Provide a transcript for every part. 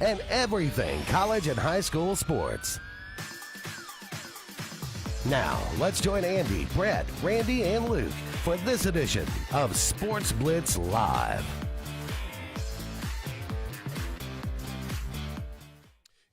and everything college and high school sports. Now, let's join Andy, Brett, Randy, and Luke for this edition of Sports Blitz Live.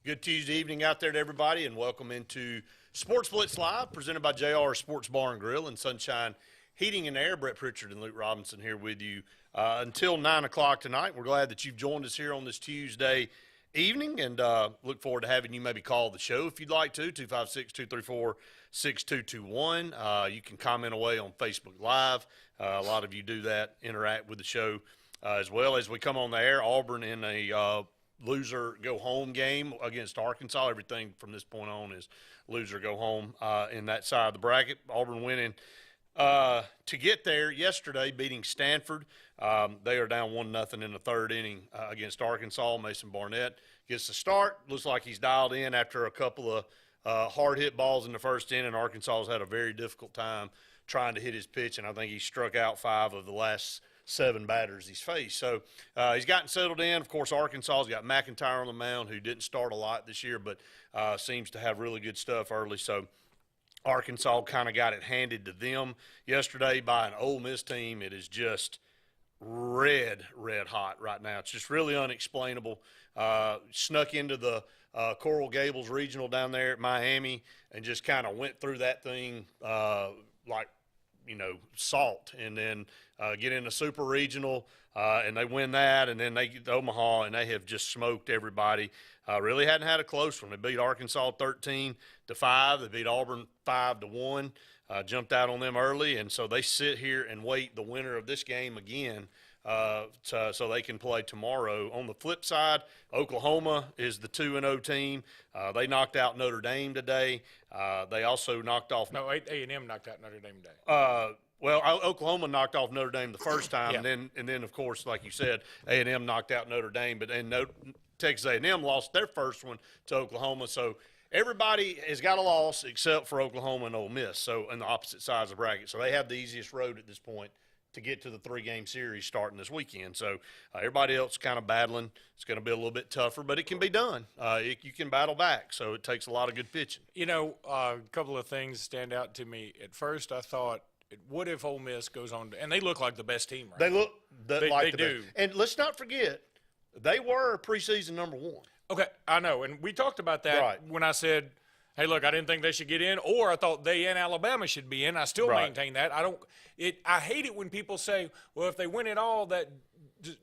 Good Tuesday evening out there to everybody, and welcome into Sports Blitz Live, presented by JR Sports Bar and Grill and Sunshine Heating and Air. Brett Pritchard and Luke Robinson here with you until 9 o'clock tonight. We're glad that you've joined us here on this Tuesday evening, and look forward to having you maybe call the show if you'd like to, 256-234-6221. You can comment away on Facebook Live. A lot of you do that, interact with the show as well. As we come on the air, Auburn in a loser go home game against Arkansas. Everything from this point on is loser go home in that side of the bracket. Auburn winning to get there yesterday, beating Stanford. They are down 1-0 in the third inning against Arkansas. Mason Barnett gets the start. Looks like he's dialed in after a couple of hard hit balls in the first inning. Arkansas has had a very difficult time trying to hit his pitch, and I think he struck out 5 of the last 7 batters he's faced. So he's gotten settled in. Of course, Arkansas's got McIntyre on the mound, who didn't start a lot this year, but seems to have really good stuff early. So Arkansas kind of got it handed to them yesterday by an Ole Miss team. It is just red hot right now. It's just really unexplainable. Snuck into the Coral Gables Regional down there at Miami and just kind of went through that thing like, salt, and then get in the Super Regional, and they win that, and then they get to Omaha, and they have just smoked everybody. Really hadn't had a close one. They beat Arkansas 13-5. They beat Auburn 5-1. Jumped out on them early, and so they sit here and wait the winner of this game again so they can play tomorrow. On the flip side, Oklahoma is the 2-0 team. They knocked out Notre Dame today. They also knocked off – No, A&M knocked out Notre Dame today. Well, Oklahoma knocked off Notre Dame the first time, Yeah. and then of course, like you said, A&M knocked out Notre Dame, but Texas A&M lost their first one to Oklahoma. So everybody has got a loss except for Oklahoma and Ole Miss. So on the opposite sides of the bracket, so they have the easiest road at this point to get to the 3-game series starting this weekend. So everybody else kind of battling. It's going to be a little bit tougher, but it can be done. You can battle back, so it takes a lot of good pitching. A couple of things stand out to me. At first, I thought, what if Ole Miss goes on – and they look like the best team right They now. look like the do. best. And let's not forget, they were preseason number 1. Okay, I know. And we talked about that when I said, hey, look, I didn't think they should get in, or I thought they and Alabama should be in. I still maintain that. I hate it when people say, well, if they win it all, that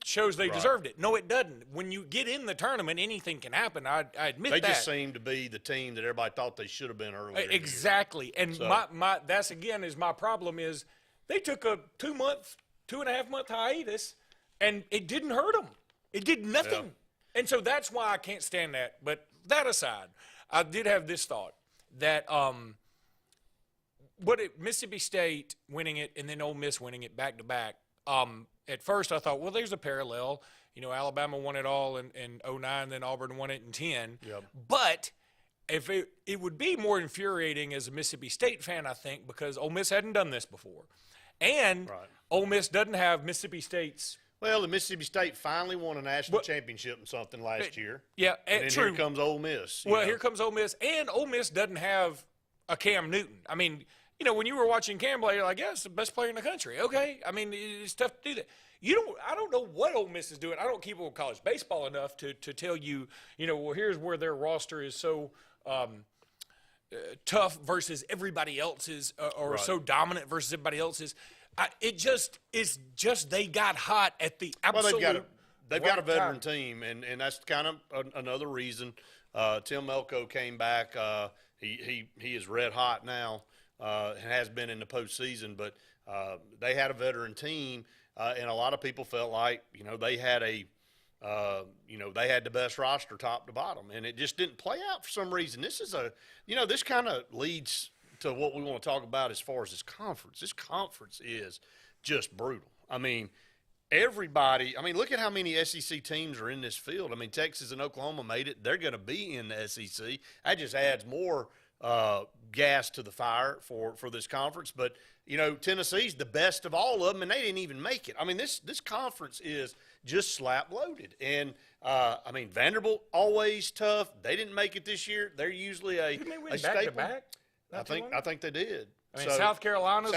shows they deserved it. No, it doesn't. When you get in the tournament, anything can happen. I admit that. They just seem to be the team that everybody thought they should have been earlier. Exactly. And my that's, again, is my problem is they took a 2.5-month hiatus, and it didn't hurt them. It did nothing. Yeah. And so that's why I can't stand that. But that aside, I did have this thought that Mississippi State winning it and then Ole Miss winning it back-to-back, at first I thought, well, there's a parallel. Alabama won it all in 2009, then Auburn won it in 2010. Yep. But if it would be more infuriating as a Mississippi State fan, I think, because Ole Miss hadn't done this before. And Ole Miss doesn't have Mississippi State's. Well, the Mississippi State finally won a national championship in something last year. Yeah, and then true. Here comes Ole Miss. Here comes Ole Miss, and Ole Miss doesn't have a Cam Newton. I mean, when you were watching Cam play, you're like, yeah, it's the best player in the country. Okay, I mean, it's tough to do that. I don't know what Ole Miss is doing. I don't keep up with college baseball enough to tell you, well, here's where their roster is so tough versus everybody else's, or so dominant versus everybody else's. It's just they got hot at the absolute. Well, they've got a veteran team, and that's kind of another reason. Tim Elko came back. He is red hot now, and has been in the postseason. But they had a veteran team, and a lot of people felt like they had they had the best roster top to bottom, and it just didn't play out for some reason. This is this kind of leads to what we want to talk about as far as this conference. This conference is just brutal. I mean, everybody – look at how many SEC teams are in this field. Texas and Oklahoma made it. They're going to be in the SEC. That just adds more gas to the fire for this conference. But Tennessee's the best of all of them, and they didn't even make it. I mean, this conference is just slap loaded. And, Vanderbilt, always tough. They didn't make it this year. They're usually a staple. Back-to-back? I think they did. South Carolina,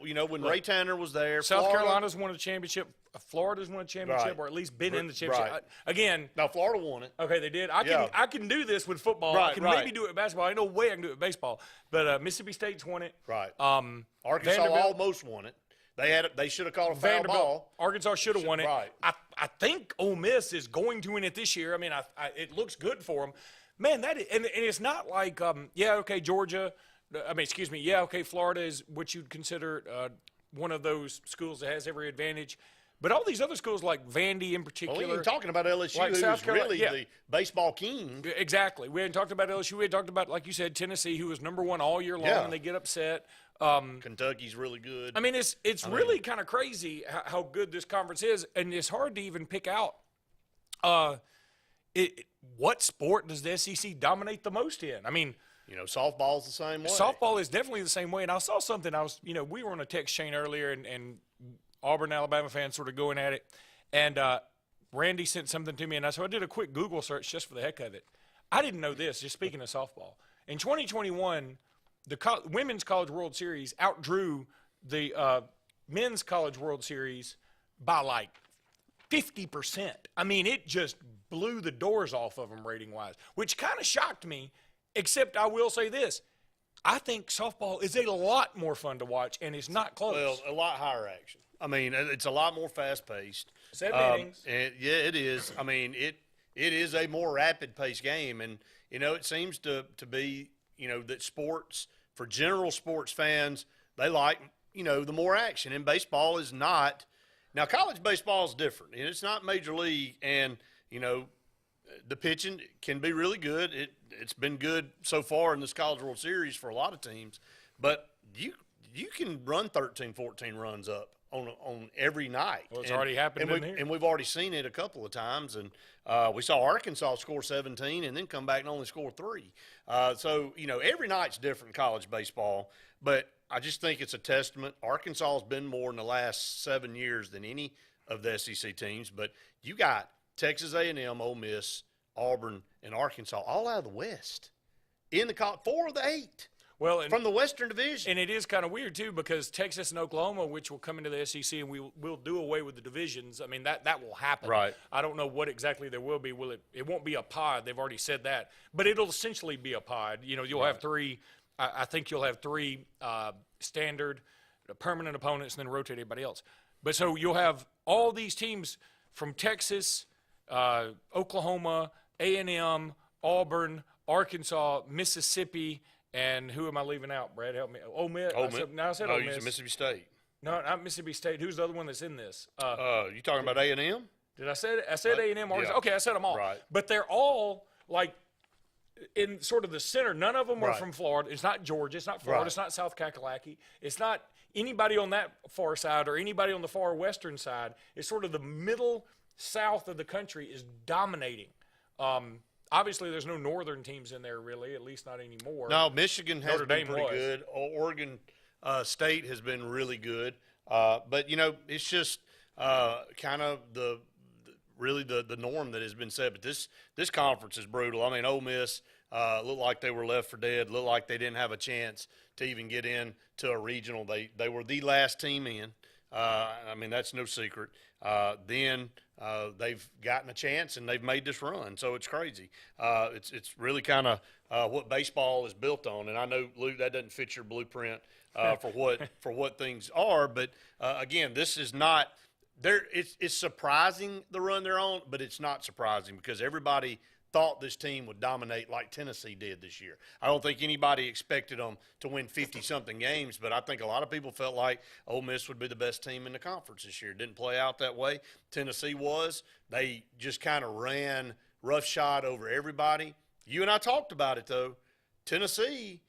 when Ray Tanner was there. South Carolina's won a championship. Florida's won a championship, or at least been in the championship. Right. Again, now Florida won it. Okay, they did. I can do this with football. I can maybe do it with basketball. I know way I can do it with baseball. But Mississippi State's won it. Right. Arkansas almost won it. They should have called a foul ball. Arkansas should have won it. Right. I think Ole Miss is going to win it this year. I mean, it looks good for them. Man, and it's not like Georgia. Florida is what you'd consider one of those schools that has every advantage. But all these other schools, like Vandy in particular. Well, we ain't talking about LSU, like who's really the baseball king. Exactly. We hadn't talked about LSU. We had talked about, like you said, Tennessee, who was number one all year long, and they get upset. Kentucky's really good. I mean, it's really kind of crazy how good this conference is, and it's hard to even pick out what sport does the SEC dominate the most in. I mean, softball's the same way. Softball is definitely the same way. And I saw something. We were on a text chain earlier, and Auburn, Alabama fans sort of going at it. And Randy sent something to me, and so I did a quick Google search just for the heck of it. I didn't know this, just speaking of softball. In 2021, the Women's College World Series outdrew the Men's College World Series by like 50%. I mean, it just blew the doors off of them rating-wise, which kind of shocked me, except I will say this. I think softball is a lot more fun to watch, and it's not close. Well, a lot higher action. I mean, it's a lot more fast-paced. 7 innings. It is. I mean, it is a more rapid-paced game, and, it seems to be, that sports, for general sports fans, they like, the more action, and baseball is not. Now, college baseball is different, and it's not major league, and, the pitching can be really good. It's been good so far in this College World Series for a lot of teams, but you can run 13, 14 runs up on every night. Well, it's already happened in here. And we've already seen it a couple of times. And we saw Arkansas score 17 and then come back and only score 3. So, every night's different in college baseball. But I just think it's a testament. Arkansas has been more in the last 7 years than any of the SEC teams. But you got Texas A&M, Ole Miss, Auburn, and Arkansas all out of the West. In the 4 of the 8. Well, from the Western Division. And it is kind of weird, too, because Texas and Oklahoma, which will come into the SEC, and we'll do away with the divisions. I mean, that will happen. Right. I don't know what exactly there will be. It won't be a pod. They've already said that. But it'll essentially be a pod. You'll have 3 – I think you'll have 3 standard permanent opponents and then rotate everybody else. But so you'll have all these teams from Texas, Oklahoma, A&M, Auburn, Arkansas, Mississippi – and who am I leaving out, Brad? Help me. Ole Miss. I said Ole Miss. You said Mississippi State. No, not Mississippi State. Who's the other one that's in this? You talking about A&M? Did I say it? I said A&M. Yeah. Okay, I said them all. Right. But they're all like in sort of the center. None of them are from Florida. It's not Georgia. It's not Florida. It's not South Kakalaki. It's not anybody on that far side or anybody on the far western side. It's sort of the middle south of the country is dominating. Obviously, there's no northern teams in there, really, at least not anymore. No, Michigan has been pretty good. Oregon State has been really good. But, it's just kind of the norm that has been set. But this conference is brutal. I mean, Ole Miss looked like they were left for dead, looked like they didn't have a chance to even get into a regional. They were the last team in. That's no secret. Then they've gotten a chance and they've made this run, so it's crazy. It's really kind of what baseball is built on. And I know, Luke, that doesn't fit your blueprint for what things are. But again, this is not there. It's surprising the run they're on, but it's not surprising because everybody thought this team would dominate like Tennessee did this year. I don't think anybody expected them to win 50-something games, but I think a lot of people felt like Ole Miss would be the best team in the conference this year. It didn't play out that way. Tennessee was. They just kind of ran roughshod over everybody. You and I talked about it, though. Tennessee,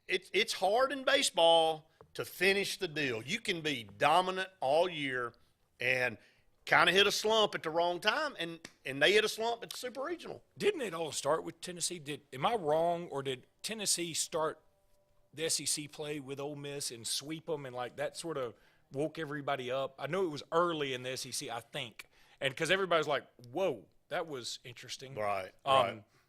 it's hard in baseball to finish the deal. You can be dominant all year and kind of hit a slump at the wrong time, and they hit a slump at the Super Regional. Didn't it all start with Tennessee? Am I wrong, or did Tennessee start the SEC play with Ole Miss and sweep them, and like that sort of woke everybody up. I know it was early in the SEC, I think, and because everybody's like, "Whoa, that was interesting." Right.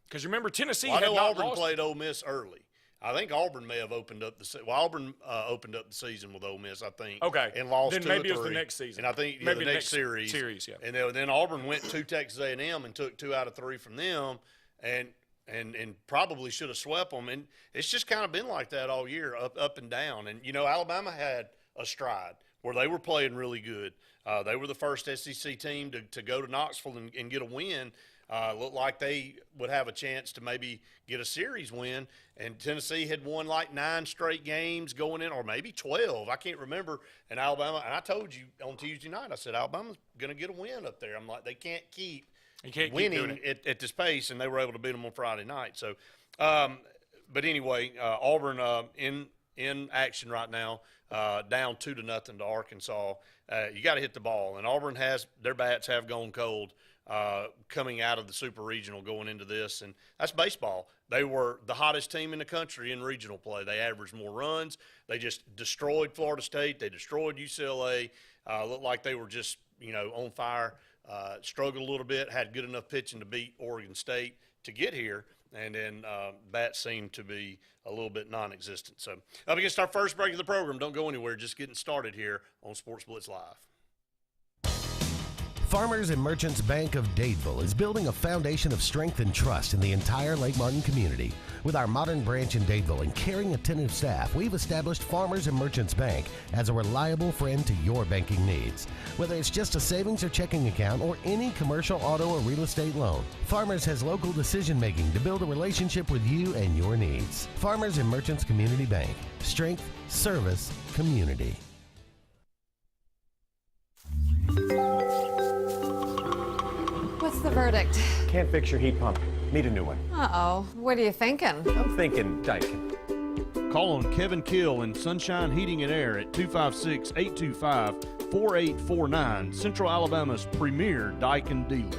Because remember, Tennessee I had know not Auburn lost. played Ole Miss early. I think Auburn may have opened up Auburn opened up the season with Ole Miss, I think. Okay. And lost Then 2 maybe or it was the 3. next season. And I think Maybe the next series. Yeah. And then Auburn went to Texas A&M and took 2 out of 3 from them, and probably should have swept them. And it's just kind of been like that all year, up and down. And Alabama had a stride where they were playing really good. They were the first SEC team to go to Knoxville and get a win. Looked like they would have a chance to maybe get a series win, and Tennessee had won like 9 straight games going in, or maybe 12. I can't remember. And Alabama, and I told you on Tuesday night, I said Alabama's going to get a win up there. I'm like, they can't keep winning at this pace, and they were able to beat them on Friday night. So, but anyway, Auburn in action right now, down 2-0 to Arkansas. You got to hit the ball, and Auburn their bats have gone cold. Coming out of the Super Regional going into this, and that's baseball. They were the hottest team in the country in regional play. They averaged more runs. They just destroyed Florida State. They destroyed UCLA. Looked like they were just, on fire. Struggled a little bit, had good enough pitching to beat Oregon State to get here, and then bats seemed to be a little bit non-existent. So up against our first break of the program. Don't go anywhere. Just getting started here on Sports Blitz Live. Farmers and Merchants Bank of Dadeville is building a foundation of strength and trust in the entire Lake Martin community. With our modern branch in Dadeville and caring, attentive staff, we've established Farmers and Merchants Bank as a reliable friend to your banking needs. Whether it's just a savings or checking account or any commercial, auto, or real estate loan, Farmers has local decision-making to build a relationship with you and your needs. Farmers and Merchants Community Bank. Strength, service, community. What's the verdict? Can't fix your heat pump. Need a new one. Uh-oh. What are you thinking? I'm thinking Daikin. Call on Kevin Kill and Sunshine Heating and Air at 256-825-4849, Central Alabama's premier Daikin dealer.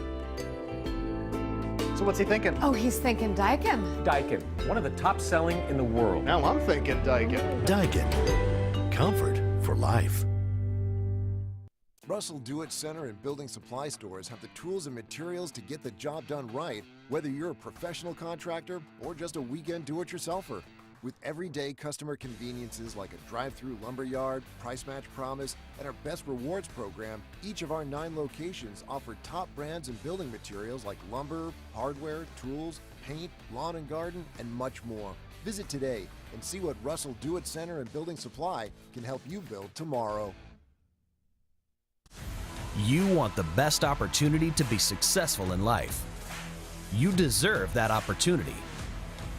So what's he thinking? Oh, he's thinking Daikin. Daikin, one of the top selling in the world. Now I'm thinking Daikin. Daikin. Comfort for life. Russell Do-It Center and building supply stores have the tools and materials to get the job done right, whether you're a professional contractor or just a weekend do-it-yourselfer. With everyday customer conveniences like a drive-through lumber yard, price match promise, and our Best Rewards program, each of our 9 locations offer top brands and building materials like lumber, hardware, tools, paint, lawn and garden, and much more. Visit today and see what Russell Do-It Center and Building Supply can help you build tomorrow. You want the best opportunity to be successful in life. You deserve that opportunity.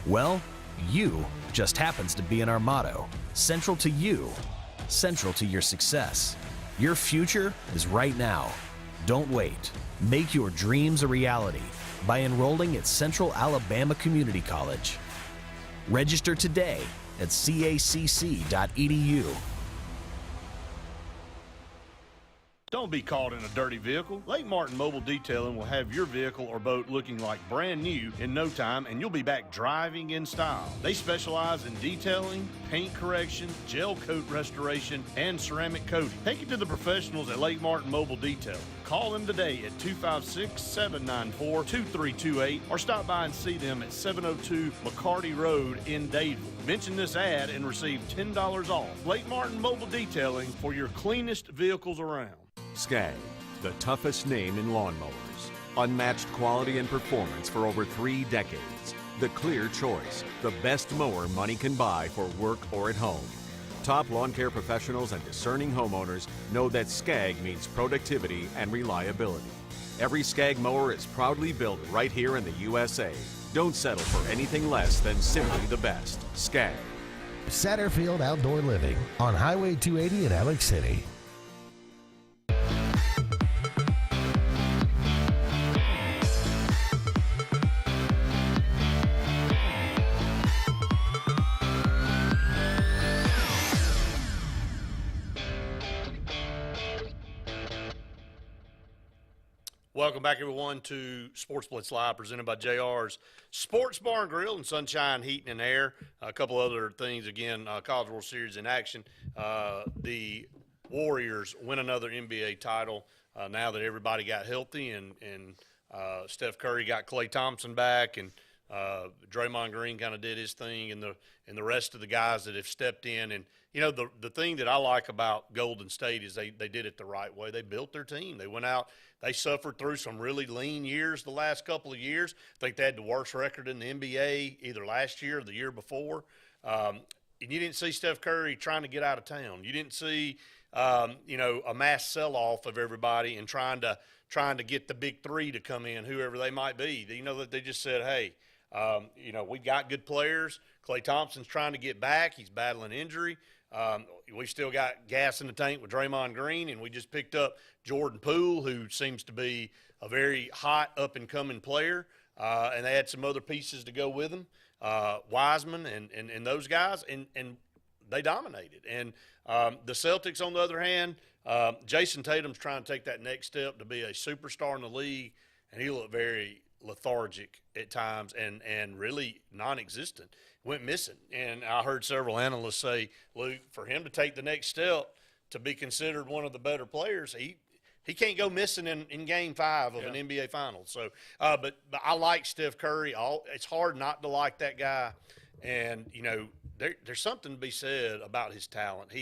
Well, you just happens to be in our motto. Central to you, central to your success. Your future is right now. Don't wait. Make your dreams a reality by enrolling at Central Alabama Community College. Register today at cacc.edu. Don't be caught in a dirty vehicle. Lake Martin Mobile Detailing will have your vehicle or boat looking like brand new in no time, and you'll be back driving in style. They specialize in detailing, paint correction, gel coat restoration, and ceramic coating. Take it to the professionals at Lake Martin Mobile Detailing. Call them today at 256-794-2328 or stop by and see them at 702 McCarty Road in Dadeville. Mention this ad and receive $10 off. Lake Martin Mobile Detailing for your cleanest vehicles around. Skag, the toughest name in lawnmowers. Unmatched quality and performance for over 3 decades. The clear choice, the best mower money can buy for work or at home. Top lawn care professionals and discerning homeowners know that Skag means productivity and reliability. Every Skag mower is proudly built right here in the USA. Don't settle for anything less than simply the best. Skag. Satterfield Outdoor Living on Highway 280 in Alex City. Welcome back, everyone, to Sports Blitz Live, presented by JR's Sports Bar and Grill and Sunshine Heating and Air. A couple other things, again, College World Series in action. The Warriors win another NBA title now that everybody got healthy, and Steph Curry got Klay Thompson back, and Draymond Green kind of did his thing, and the rest of the guys that have stepped in. And you know, the thing that I like about Golden State is they did it the right way. They built their team. They went out. They suffered through some really lean years the last couple of years. I think they had the worst record in the NBA either last year or the year before. And you didn't see Steph Curry trying to get out of town. You didn't see a mass sell-off of everybody and trying to get the big three to come in, whoever they might be. You know, that they just said, hey, we got good players. Klay Thompson's trying to get back. He's battling injury. We've still got gas in the tank with Draymond Green, and we just picked up Jordan Poole, who seems to be a very hot up-and-coming player, and they had some other pieces to go with him, Wiseman and those guys, and they dominated. And the Celtics, on the other hand, Jason Tatum's trying to take that next step to be a superstar in the league, and he looked very lethargic at times and really non-existent. Went missing. And I heard several analysts say, Luke, for him to take the next step to be considered one of the better players, he can't go missing in Game 5 of an NBA Finals. So, but I like Steph Curry. It's hard not to like that guy. And, you know, there's something to be said about his talent.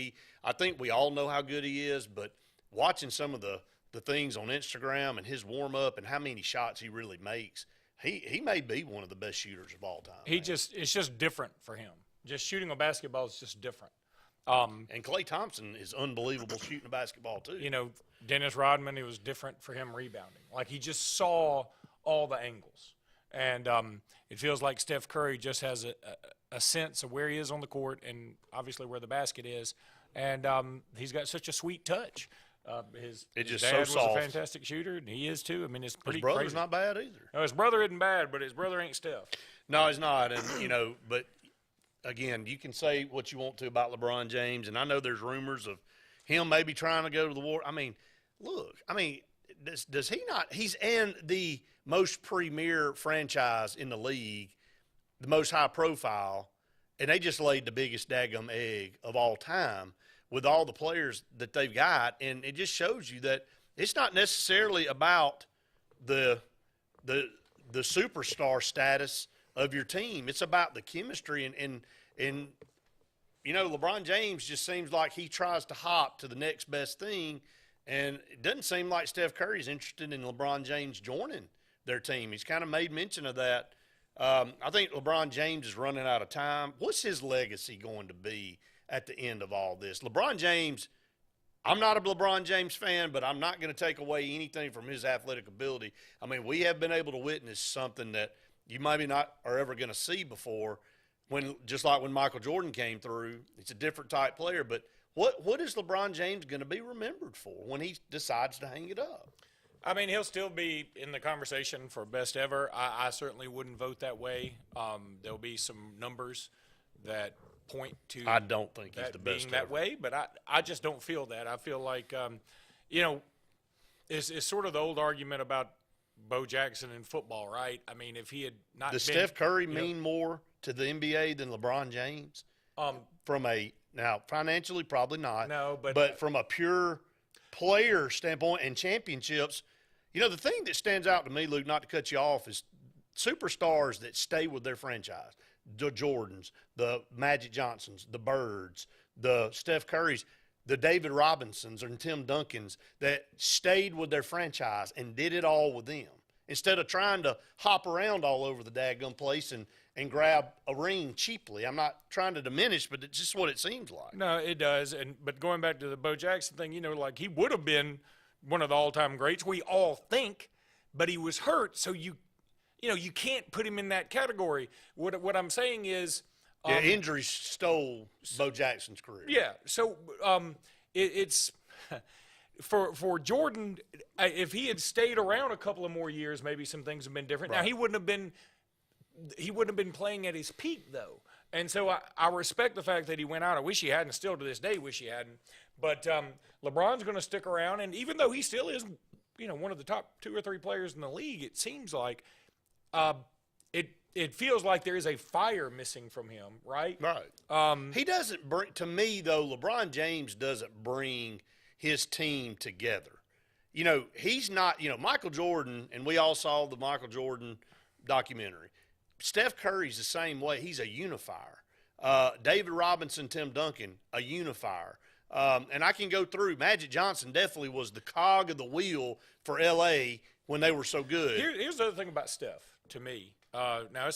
I think we all know how good he is, but watching some of the things on Instagram and his warm-up and how many shots he really makes, he may be one of the best shooters of all time. It's just different for him. Just shooting a basketball is just different. And Klay Thompson is unbelievable shooting a basketball too. You know, Dennis Rodman, it was different for him rebounding. Like, he just saw all the angles. And it feels like Steph Curry just has a sense of where he is on the court and obviously where the basket is. And he's got such a sweet touch. His dad was a fantastic shooter, and he is too. I mean, it's pretty crazy. His brother's not bad either. No, his brother isn't bad, but his brother ain't Steph. No, he's not. And, you know, but, again, you can say what you want to about LeBron James, and I know there's rumors of him maybe trying to go to the war. I mean, look, does he not – he's in the most premier franchise in the league, the most high profile, and they just laid the biggest daggum egg of all time with all the players that they've got. And it just shows you that it's not necessarily about the superstar status of your team. It's about the chemistry. And you know, LeBron James just seems like he tries to hop to the next best thing. And it doesn't seem like Steph Curry's interested in LeBron James joining their team. He's kind of made mention of that. I think LeBron James is running out of time. What's his legacy going to be at the end of all this? LeBron James, I'm not a LeBron James fan, but I'm not going to take away anything from his athletic ability. I mean, we have been able to witness something that you maybe not are ever going to see before, just like when Michael Jordan came through. It's a different type player, but what is LeBron James going to be remembered for when he decides to hang it up? I mean, he'll still be in the conversation for best ever. I certainly wouldn't vote that way. There'll be some numbers that point to I don't think he's the best being that way, but I just don't feel that. I feel like, you know, it's sort of the old argument about Bo Jackson in football, right? I mean, if he had not Does Steph Curry mean more to the NBA than LeBron James? Now, financially, probably not. No, but from a pure player standpoint and championships, you know, the thing that stands out to me, Luke, not to cut you off, is superstars that stay with their franchise. The Jordans, the Magic Johnsons, the Birds, the Steph Currys, the David Robinsons and Tim Duncans that stayed with their franchise and did it all with them instead of trying to hop around all over the daggum place and grab a ring cheaply. I'm not trying to diminish, but it's just what it seems like. No, it does. But going back to the Bo Jackson thing, you know, like he would have been one of the all-time greats, we all think, but he was hurt, so you can't put him in that category. What I'm saying is injuries stole Bo Jackson's career. Yeah, so it's for Jordan, if he had stayed around a couple of more years, maybe some things have been different. Right. Now he wouldn't have been playing at his peak though, and so I respect the fact that he went out. I wish he hadn't. Still to this day, wish he hadn't. But LeBron's going to stick around, and even though he still is one of the top 2 or 3 players in the league, it seems like it feels like there is a fire missing from him, right? Right. He doesn't bring, to me, though, LeBron James doesn't bring his team together. He's not, Michael Jordan, and we all saw the Michael Jordan documentary. Steph Curry's the same way. He's a unifier. David Robinson, Tim Duncan, a unifier. And I can go through. Magic Johnson definitely was the cog of the wheel for L.A. when they were so good. Here's the other thing about Steph, to me. Now,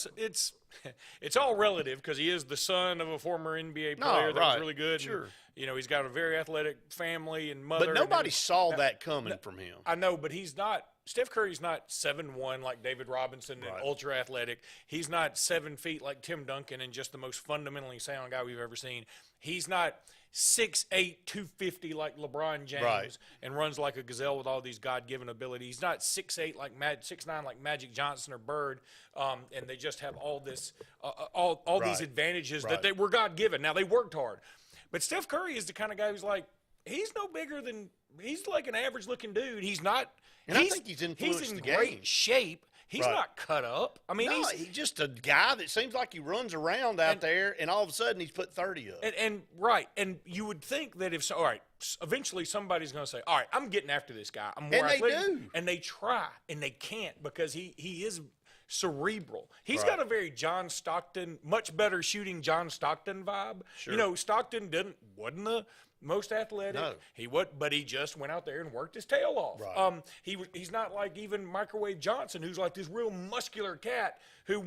it's all relative because he is the son of a former NBA player that was really good. Sure. And, he's got a very athletic family and mother. But nobody saw that coming from him. I know, but he's not – Steph Curry's not 7'1" like David Robinson and ultra-athletic. He's not 7 feet like Tim Duncan and just the most fundamentally sound guy we've ever seen. He's not 6'8", 250 like LeBron James and runs like a gazelle with all these God-given abilities. He's not 6'8", 6'9" like Magic Johnson or Bird, and they just have all this, all these advantages that they were God-given. Now, they worked hard. But Steph Curry is the kind of guy who's like, he's no bigger than – he's like an average-looking dude. He's not – And I think he's influenced the game. He's in great shape. He's not cut up. I mean, he's just a guy that seems like he runs around out there, and all of a sudden he's put 30 up. And you would think that eventually somebody's going to say, all right, I'm getting after this guy. I'm more athletic. They do. And they try, and they can't because he is cerebral. He's got a very John Stockton, much better shooting John Stockton vibe. Sure. Stockton wasn't the most athletic. No. But he just went out there and worked his tail off. Right. He's not like even Microwave Johnson, who's like this real muscular cat who,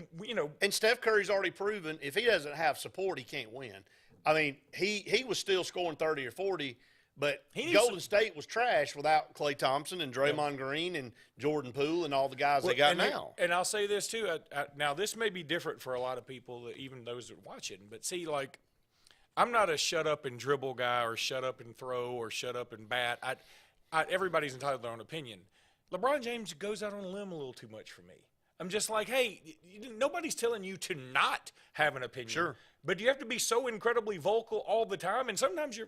And Steph Curry's already proven if he doesn't have support, he can't win. I mean, he was still scoring 30 or 40, but Golden State was trash without Klay Thompson and Draymond Green and Jordan Poole and all the guys they got now. And I'll say this too. Now, this may be different for a lot of people, even those that are watching, but see, like, I'm not a shut up and dribble guy or shut up and throw or shut up and bat. Everybody's entitled to their own opinion. LeBron James goes out on a limb a little too much for me. I'm just like, hey, nobody's telling you to not have an opinion. Sure. But you have to be so incredibly vocal all the time, and sometimes you're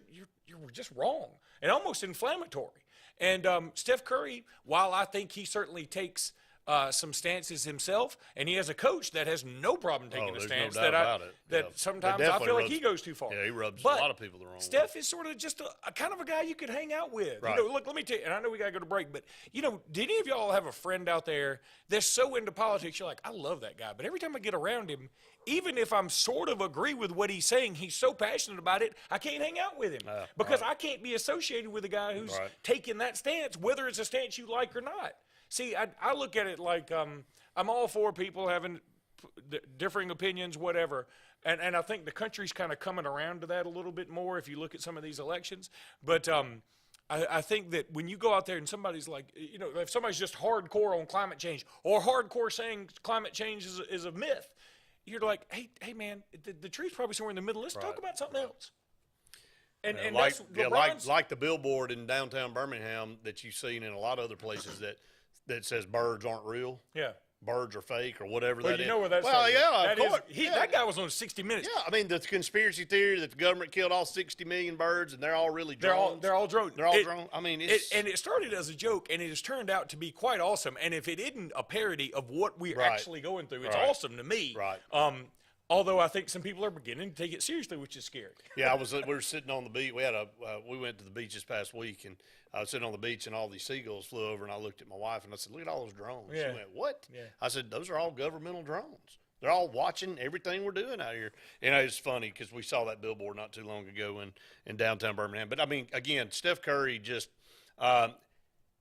just wrong and almost inflammatory. And Steph Curry, while I think he certainly takes some stances himself, and he has a coach that has no problem taking a stance sometimes I feel like he goes too far. Yeah, he rubs a lot of people the wrong way. Steph is sort of just a kind of a guy you could hang out with. Right. Look, let me tell you, and I know we got to go to break, but, did any of y'all have a friend out there that's so into politics, you're like, I love that guy, but every time I get around him, even if I'm sort of agree with what he's saying, he's so passionate about it, I can't hang out with him because I can't be associated with a guy who's taking that stance, whether it's a stance you like or not. See, I look at it like I'm all for people having differing opinions, whatever. And I think the country's kind of coming around to that a little bit more if you look at some of these elections. But I think that when you go out there and somebody's like, if somebody's just hardcore on climate change or hardcore saying climate change is a myth, you're like, hey man, the truth's probably somewhere in the middle. Let's talk about something else. And like the billboard in downtown Birmingham that you've seen in a lot of other places that says birds aren't real. Yeah. Birds are fake or whatever that is. You know where that's of course. That guy was on 60 Minutes. Yeah, I mean, the conspiracy theory that the government killed all 60 million birds and they're all really drones. They're all drones. They're all drones. I mean, and it started as a joke, and it has turned out to be quite awesome. And if it isn't a parody of what we're actually going through, it's awesome to me. Right. Although I think some people are beginning to take it seriously, which is scary. Yeah, we were sitting on the beach. We went to the beach this past week, and I was sitting on the beach, and all these seagulls flew over, and I looked at my wife, and I said, "Look at all those drones." Yeah. She went, "What?" Yeah. I said, "Those are all governmental drones. They're all watching everything we're doing out here." And it's funny because we saw that billboard not too long ago in downtown Birmingham. But I mean, again, Steph Curry just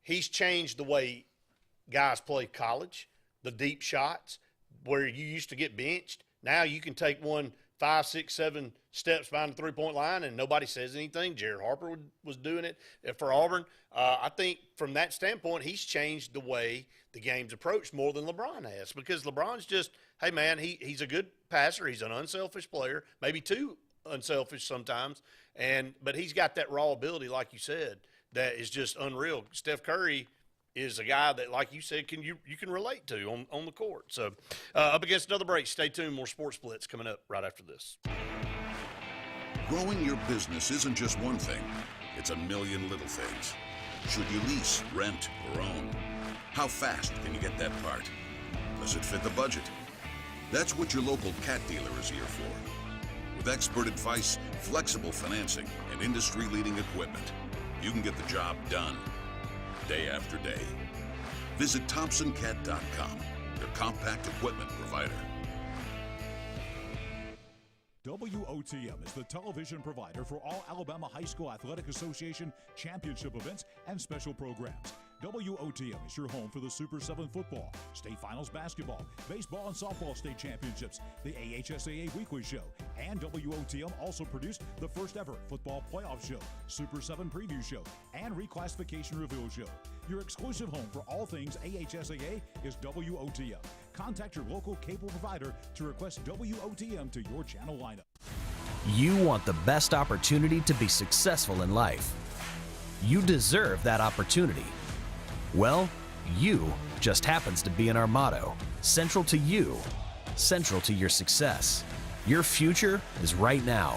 he's changed the way guys play college, the deep shots where you used to get benched. Now you can take one 5, 6, 7 steps behind the three-point line and nobody says anything. Jared Harper was doing it for Auburn. I think from that standpoint, he's changed the way the game's approached more than LeBron has because LeBron's just, hey, man, he's a good passer. He's an unselfish player, maybe too unselfish sometimes. But he's got that raw ability, like you said, that is just unreal. Steph Curry is a guy that, like you said, you can relate to on the court. So up against another break. Stay tuned. More Sports Splits coming up right after this. Growing your business isn't just one thing. It's a million little things. Should you lease, rent, or own? How fast can you get that part? Does it fit the budget? That's what your local cat dealer is here for. With expert advice, flexible financing, and industry-leading equipment, you can get the job done, day after day. Visit ThompsonCat.com, your compact equipment provider. WOTM is the television provider for all Alabama High School Athletic Association championship events and special programs. WOTM is your home for the Super 7 football, state finals basketball, baseball and softball state championships, the AHSAA weekly show, and WOTM also produced the first ever football playoff show, Super 7 preview show, and reclassification reveal show. Your exclusive home for all things AHSAA is WOTM. Contact your local cable provider to request WOTM to your channel lineup. You want the best opportunity to be successful in life. You deserve that opportunity. Well, you just happens to be in our motto, central to you, central to your success. Your future is right now.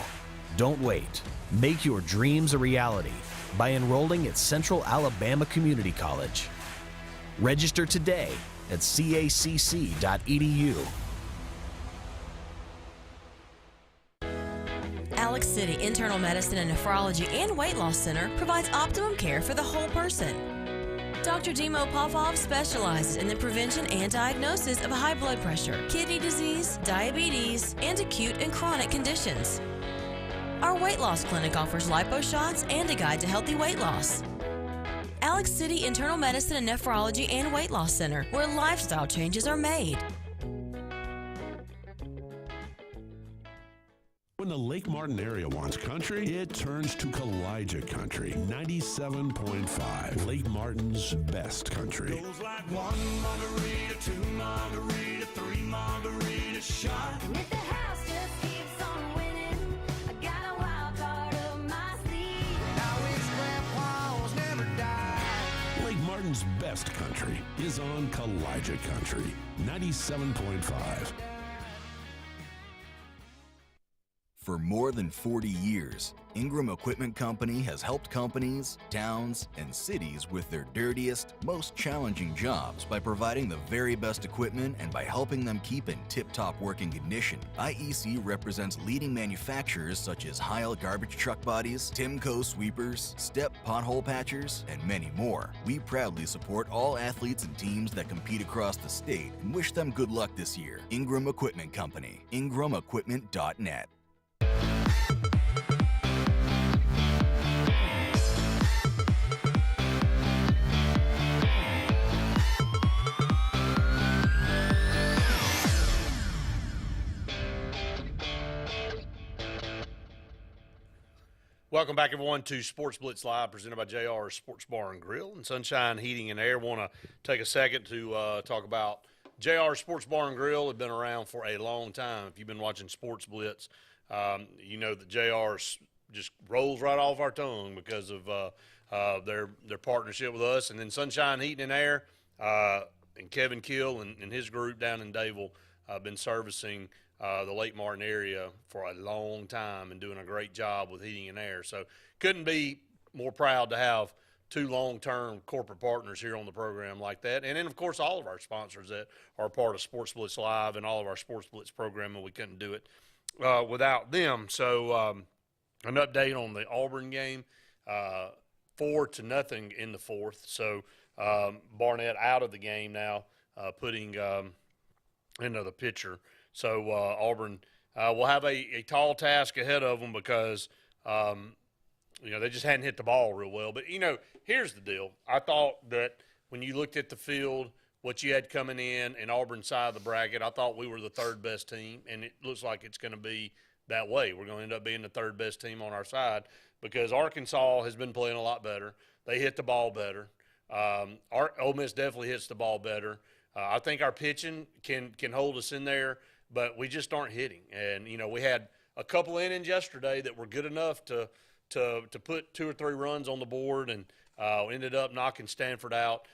Don't wait. Make your dreams a reality by enrolling at Central Alabama Community College. Register today at cacc.edu. Alex City Internal Medicine and Nephrology and Weight Loss Center provides optimum care for the whole person. Dr. Dimo Popov specializes in the prevention and diagnosis of high blood pressure, kidney disease, diabetes, and acute and chronic conditions. Our weight loss clinic offers lipo shots and a guide to healthy weight loss. Alex City Internal Medicine and Nephrology and Weight Loss Center, where lifestyle changes are made. When the Lake Martin area wants country, it turns to Kalijah Country 97.5. Lake Martin's best country. Goes like one margarita, two margarita, three margarita shot. And if the house just keeps on winning, I got a wild card up my sleeve. I wish grandpa's never died. Lake Martin's best country is on Kalijah Country 97.5. For more than 40 years, Ingram Equipment Company has helped companies, towns, and cities with their dirtiest, most challenging jobs by providing the very best equipment and by helping them keep in tip-top working condition. IEC represents leading manufacturers such as Heil garbage truck bodies, Timco sweepers, Step pothole patchers, and many more. We proudly support all athletes and teams that compete across the state and wish them good luck this year. Ingram Equipment Company, ingramequipment.net. Welcome back, everyone, to Sports Blitz Live, presented by JR Sports Bar and Grill and Sunshine Heating and Air. Want to take a second to talk about JR Sports Bar and Grill. Have been around for a long time. If you've been watching Sports Blitz, you know that JR just rolls right off our tongue because of their partnership with us. And then Sunshine Heating and Air and Kevin Kill and his group down in Dadeville been servicing the Lake Martin area for a long time and doing a great job with heating and air. So couldn't be more proud to have two long-term corporate partners here on the program like that. And then, of course, all of our sponsors that are part of Sports Blitz Live and all of our Sports Blitz programming. We couldn't do it without them. So an update on the Auburn game, 4-0 in the fourth. So Barnett out of the game now, putting into the pitcher. So Auburn will have a tall task ahead of them because, they just hadn't hit the ball real well. But, here's the deal. I thought that when you looked at the field, what you had coming in Auburn's side of the bracket, I thought we were the third best team, and it looks like it's going to be that way. We're going to end up being the third best team on our side because Arkansas has been playing a lot better. They hit the ball better. Ole Miss definitely hits the ball better. I think our pitching can hold us in there, but we just aren't hitting. And, we had a couple innings yesterday that were good enough to put 2 or 3 runs on the board and ended up knocking Stanford out.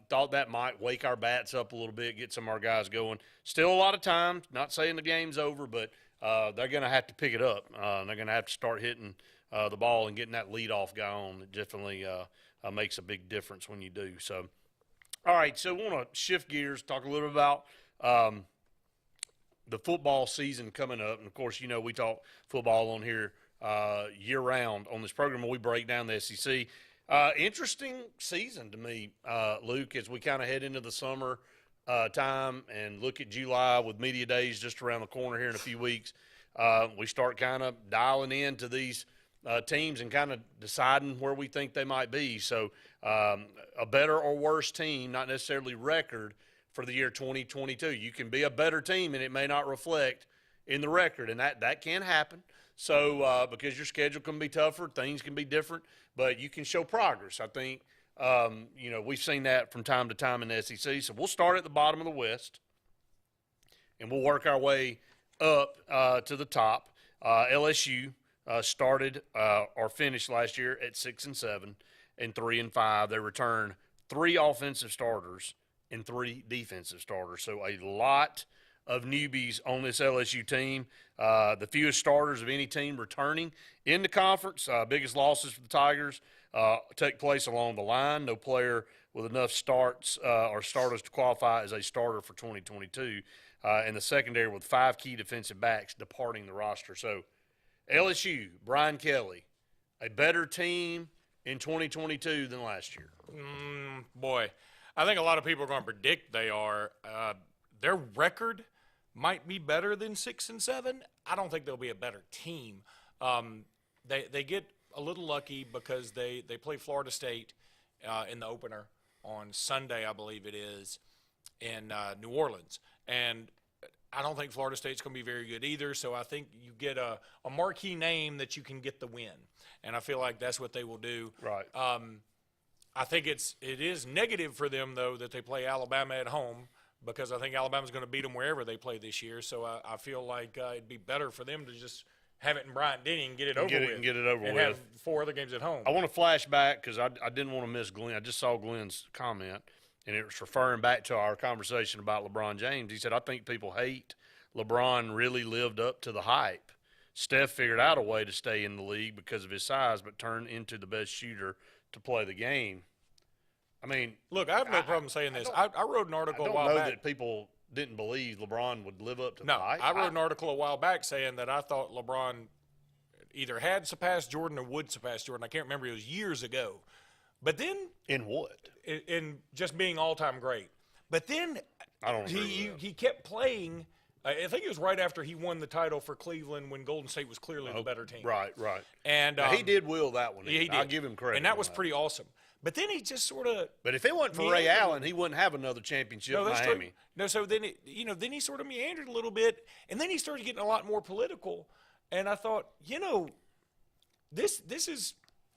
Thought that might wake our bats up a little bit, get some of our guys going. Still a lot of time, not saying the game's over, but they're going to have to pick it up. They're going to have to start hitting the ball and getting that leadoff guy on. It definitely makes a big difference when you do. So, all right, so we want to shift gears, talk a little bit about the football season coming up. And, of course, you know, we talk football on here year-round on this program when we break down the SEC. Interesting season to me, Luke, as we kind of head into the summer time and look at July with media days just around the corner here in a few weeks. We start kind of dialing into these teams and kind of deciding where we think they might be. So a better or worse team, not necessarily record, for the year 2022. You can be a better team, and it may not reflect in the record, and that can happen. So because your schedule can be tougher, things can be different, but you can show progress. I think, you know, we've seen that from time to time in the SEC. So we'll start at the bottom of the West, and we'll work our way up to the top. LSU started or finished last year at 6-7 and 3-5. They returned 3 offensive starters and 3 defensive starters. So a lot of newbies on this LSU team. The fewest starters of any team returning in the conference. Biggest losses for the Tigers take place along the line. No player with enough starts or starters to qualify as a starter for 2022. And the secondary with 5 key defensive backs departing the roster. So LSU, Brian Kelly, a better team in 2022 than last year. Boy, I think a lot of people are going to predict they are. Their record might be better than 6-7. I don't think they'll be a better team. They get a little lucky because they play Florida State in the opener on Sunday, I believe it is, in New Orleans. And I don't think Florida State's going to be very good either, so I think you get a marquee name that you can get the win. And I feel like that's what they will do. Right. I think it is negative for them, though, that they play Alabama at home, because I think Alabama's going to beat them wherever they play this year. So I feel like it'd be better for them to just have it in Bryant-Denny and get it over with. And have 4 other games at home. I want to flash back because I didn't want to miss Glenn. I just saw Glenn's comment, and it was referring back to our conversation about LeBron James. He said, I think people hate LeBron really lived up to the hype. Steph figured out a way to stay in the league because of his size, but turned into the best shooter to play the game. I mean, look, I have no problem saying this. I wrote an article a while back. I don't know that people didn't believe LeBron would live up to the hype. I wrote an article a while back saying that I thought LeBron either had surpassed Jordan or would surpass Jordan. I can't remember. It was years ago. But then – in what? In just being all-time great. But then I don't agree with that. He kept playing – I think it was right after he won the title for Cleveland when Golden State was clearly the better team. Right. And he did will that one. He did. I'll give him credit. And that was pretty awesome. But then he just sort of – But if it wasn't for Ray Allen, he wouldn't have another championship in Miami. True. No, so then then he sort of meandered a little bit, and then he started getting a lot more political. And I thought, this is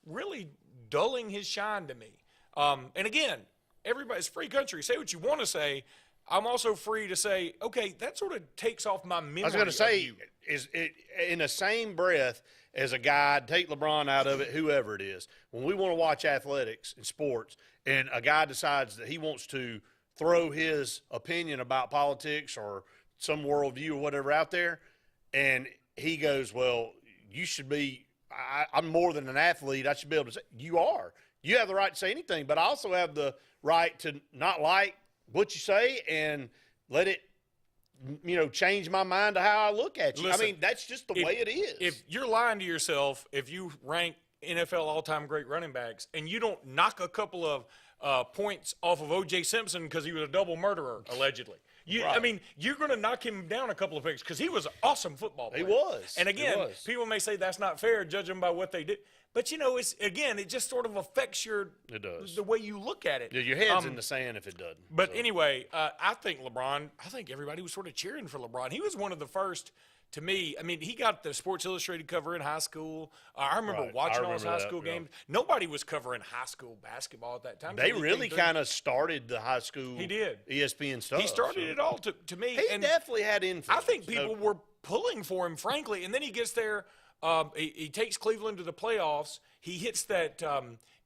really dulling his shine to me. And again, everybody's free country. Say what you want to say. I'm also free to say, okay, that sort of takes off my memory. I was going to say, is it in the same breath as a guy, take LeBron out of it, whoever it is. When we want to watch athletics and sports, and a guy decides that he wants to throw his opinion about politics or some worldview or whatever out there, and he goes, well, you should be – I'm more than an athlete. I should be able to say – you are. You have the right to say anything, but I also have the right to not like what you say and let it, change my mind to how I look at you. Listen, I mean, that's just the way it is. If you're lying to yourself, if you rank NFL all-time great running backs and you don't knock a couple of points off of O.J. Simpson because he was a double murderer, allegedly. Right. I mean, you're going to knock him down a couple of picks because he was an awesome football player. He was. And again, people may say that's not fair, judging by what they did. But, it just sort of affects the way you look at it. Yeah, your head's in the sand if it doesn't. But anyway, I think everybody was sort of cheering for LeBron. He was one of the first, to me. I mean, he got the Sports Illustrated cover in high school. I remember watching all his high school games. Nobody was covering high school basketball at that time. They really kind of started the high school ESPN stuff. He started it all to me. He definitely had influence. I think people were pulling for him, frankly. And then he gets there. He takes Cleveland to the playoffs. He hits that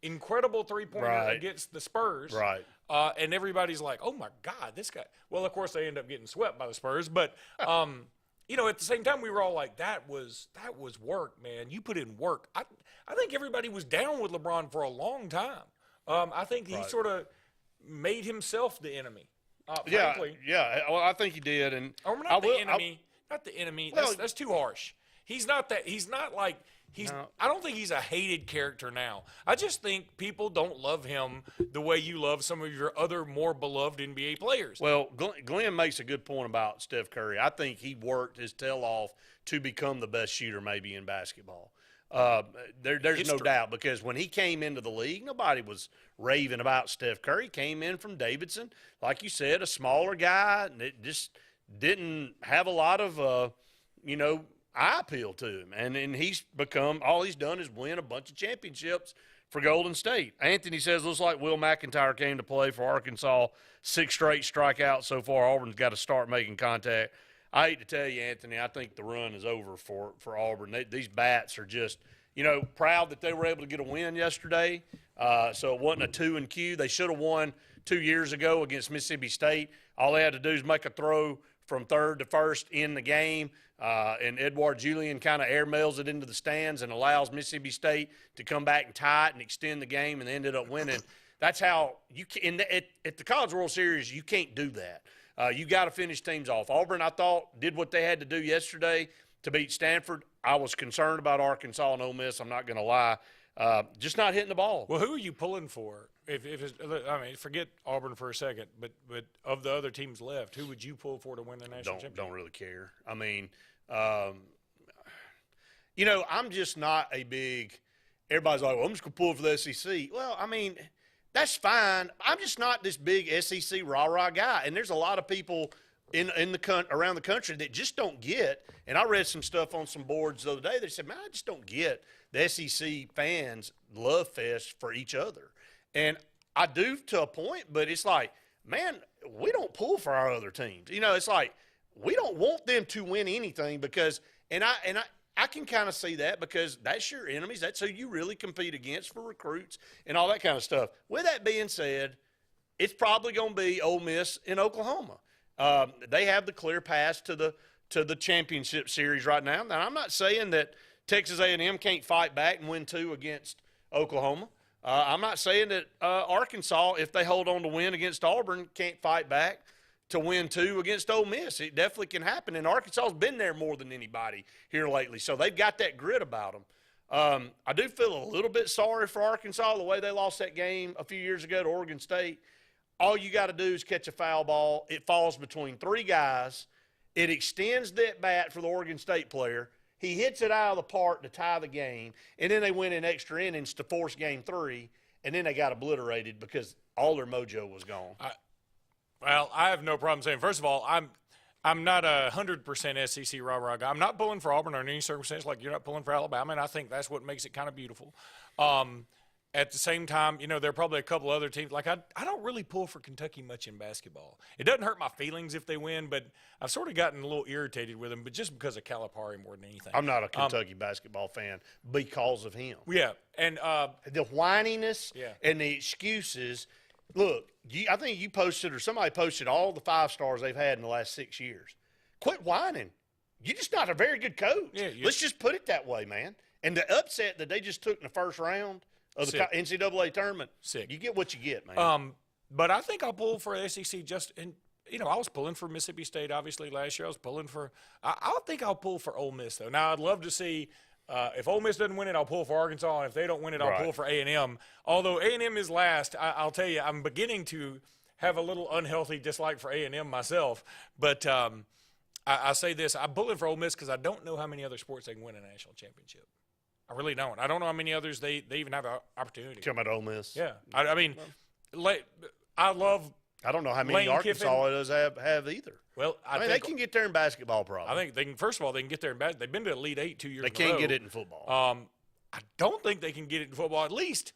incredible three-pointer against the Spurs. Right. And everybody's like, oh, my God, this guy. Well, of course, they end up getting swept by the Spurs. But, at the same time, we were all like, that was work, man. You put in work. I think everybody was down with LeBron for a long time. I think he sort of made himself the enemy. Frankly. Yeah. Well, I think he did, and or not the enemy. Not the enemy. Well, that's too harsh. He's not that. He's not like. I don't think he's a hated character now. I just think people don't love him the way you love some of your other more beloved NBA players. Well, Glenn makes a good point about Steph Curry. I think he worked his tail off to become the best shooter maybe in basketball. There's no doubt, because when he came into the league, nobody was raving about Steph Curry. He came in from Davidson, like you said, a smaller guy, and it just didn't have a lot of, eye appeal to him. And he's become, all he's done is win a bunch of championships for Golden State. Anthony says, looks like Will McIntyre came to play for Arkansas. 6 straight strikeouts so far. Auburn's got to start making contact. I hate to tell you, Anthony, I think the run is over for Auburn. These bats are just, proud that they were able to get a win yesterday. So it wasn't a 2-Q. They should have won 2 years ago against Mississippi State. All they had to do is make a throw from third to first in the game, and Edward Julian kind of airmails it into the stands and allows Mississippi State to come back and tie it and extend the game, and they ended up winning. That's how you can. At the College World Series, you can't do that. You got to finish teams off. Auburn, I thought, did what they had to do yesterday to beat Stanford. I was concerned about Arkansas and Ole Miss. I'm not going to lie. Just not hitting the ball. Well, who are you pulling for? Forget Auburn for a second, but of the other teams left, who would you pull for to win the national championship? Don't really care. I'm just not a big – everybody's like, well, I'm just going to pull for the SEC. Well, that's fine. I'm just not this big SEC rah-rah guy. And there's a lot of people around the country that just don't get – and I read some stuff on some boards the other day that said, man, I just don't get the SEC fans' love fest for each other. And I do to a point, but it's like, man, we don't pull for our other teams. It's like we don't want them to win anything because – and I can kind of see that because that's your enemies. That's who you really compete against for recruits and all that kind of stuff. With that being said, it's probably going to be Ole Miss and Oklahoma. They have the clear pass to the championship series right now. Now, I'm not saying that Texas A&M can't fight back and win 2 against Oklahoma. I'm not saying that Arkansas, if they hold on to win against Auburn, can't fight back to win 2 against Ole Miss. It definitely can happen, and Arkansas's been there more than anybody here lately, so they've got that grit about them. I do feel a little bit sorry for Arkansas, the way they lost that game a few years ago to Oregon State. All you got to do is catch a foul ball. It falls between 3 guys. It extends that bat for the Oregon State player. He hits it out of the park to tie the game, and then they went in extra innings to force game 3, and then they got obliterated because all their mojo was gone. I have no problem saying, first of all, I'm not 100% SEC rah-rah guy. I'm not pulling for Auburn under any circumstance like you're not pulling for Alabama, and I think that's what makes it kind of beautiful. At the same time, there are probably a couple other teams. Like, I don't really pull for Kentucky much in basketball. It doesn't hurt my feelings if they win, but I've sort of gotten a little irritated with them, but just because of Calipari more than anything. I'm not a Kentucky basketball fan because of him. Yeah. And the whininess and the excuses. Look, I think you posted or somebody posted all the 5 stars they've had in the last 6 years. Quit whining. You're just not a very good coach. Yeah, let's just put it that way, man. And the upset that they just took in the first round of the NCAA tournament, you get what you get, man. But I think I'll pull for SEC I was pulling for Mississippi State, obviously, last year. I was pulling for – I think I'll pull for Ole Miss, though. Now, I'd love to see if Ole Miss doesn't win it, I'll pull for Arkansas. And if they don't win it, I'll pull for A&M. Although A&M is last, I'll tell you, I'm beginning to have a little unhealthy dislike for A&M myself. But I say this. I'm pulling for Ole Miss because I don't know how many other sports they can win a national championship. I really don't. I don't know how many others they even have an opportunity. Talking about Ole Miss? Yeah. I love – I don't know how many Arkansas does have either. Well, I think they can get there in basketball, probably. I think they can. First of all, they can get there in basketball. They've been to Elite 8 2 years They in a row. can't get it in football. I don't think they can get it in football, at least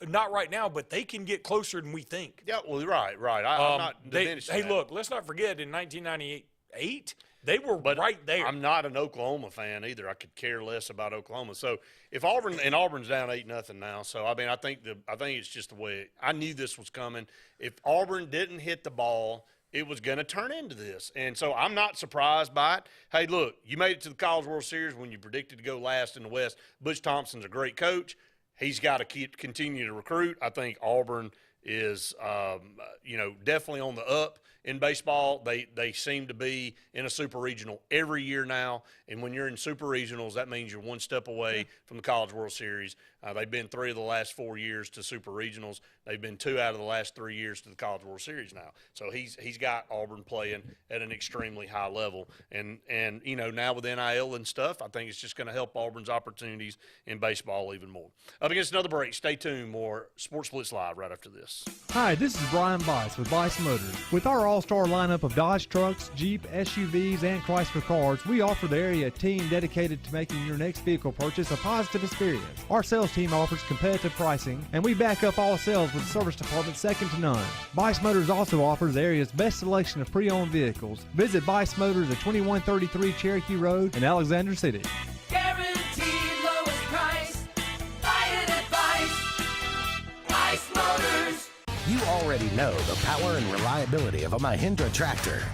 not right now, but they can get closer than we think. Yeah, well, right. I'm not diminishing Hey, that. Look, let's not forget in 1998, they were right there. I'm not an Oklahoma fan either. I could care less about Oklahoma. So if Auburn's down 8-0 now. So I think it's just the way I knew this was coming. If Auburn didn't hit the ball, it was going to turn into this. And so I'm not surprised by it. Hey, look, you made it to the College World Series when you predicted to go last in the West. Butch Thompson's a great coach. he's got to continue to recruit. I think Auburn is, definitely on the up in baseball. They seem to be in a super regional every year now, and when you're in super regionals, that means you're one step away from the College World Series. They've been 3 of the last 4 years to super regionals. They've been 2 out of the last 3 years to the College World Series now. So he's got Auburn playing at an extremely high level, and now with NIL and stuff, I think it's just going to help Auburn's opportunities in baseball even more. Up against another break. Stay tuned. More Sports Blitz Live right after this. Hi, this is Brian Bice with Bice Motors. With our all-star lineup of Dodge trucks, Jeep, SUVs, and Chrysler cars, we offer the area a team dedicated to making your next vehicle purchase a positive experience. Our sales team offers competitive pricing, and we back up all sales with a service department second to none. Bice Motors also offers the area's best selection of pre-owned vehicles. Visit Bice Motors at 2133 Cherokee Road in Alexander City. Guaranteed lowest price. Buy it at Bice Motors. You already know the power and reliability of a Mahindra tractor.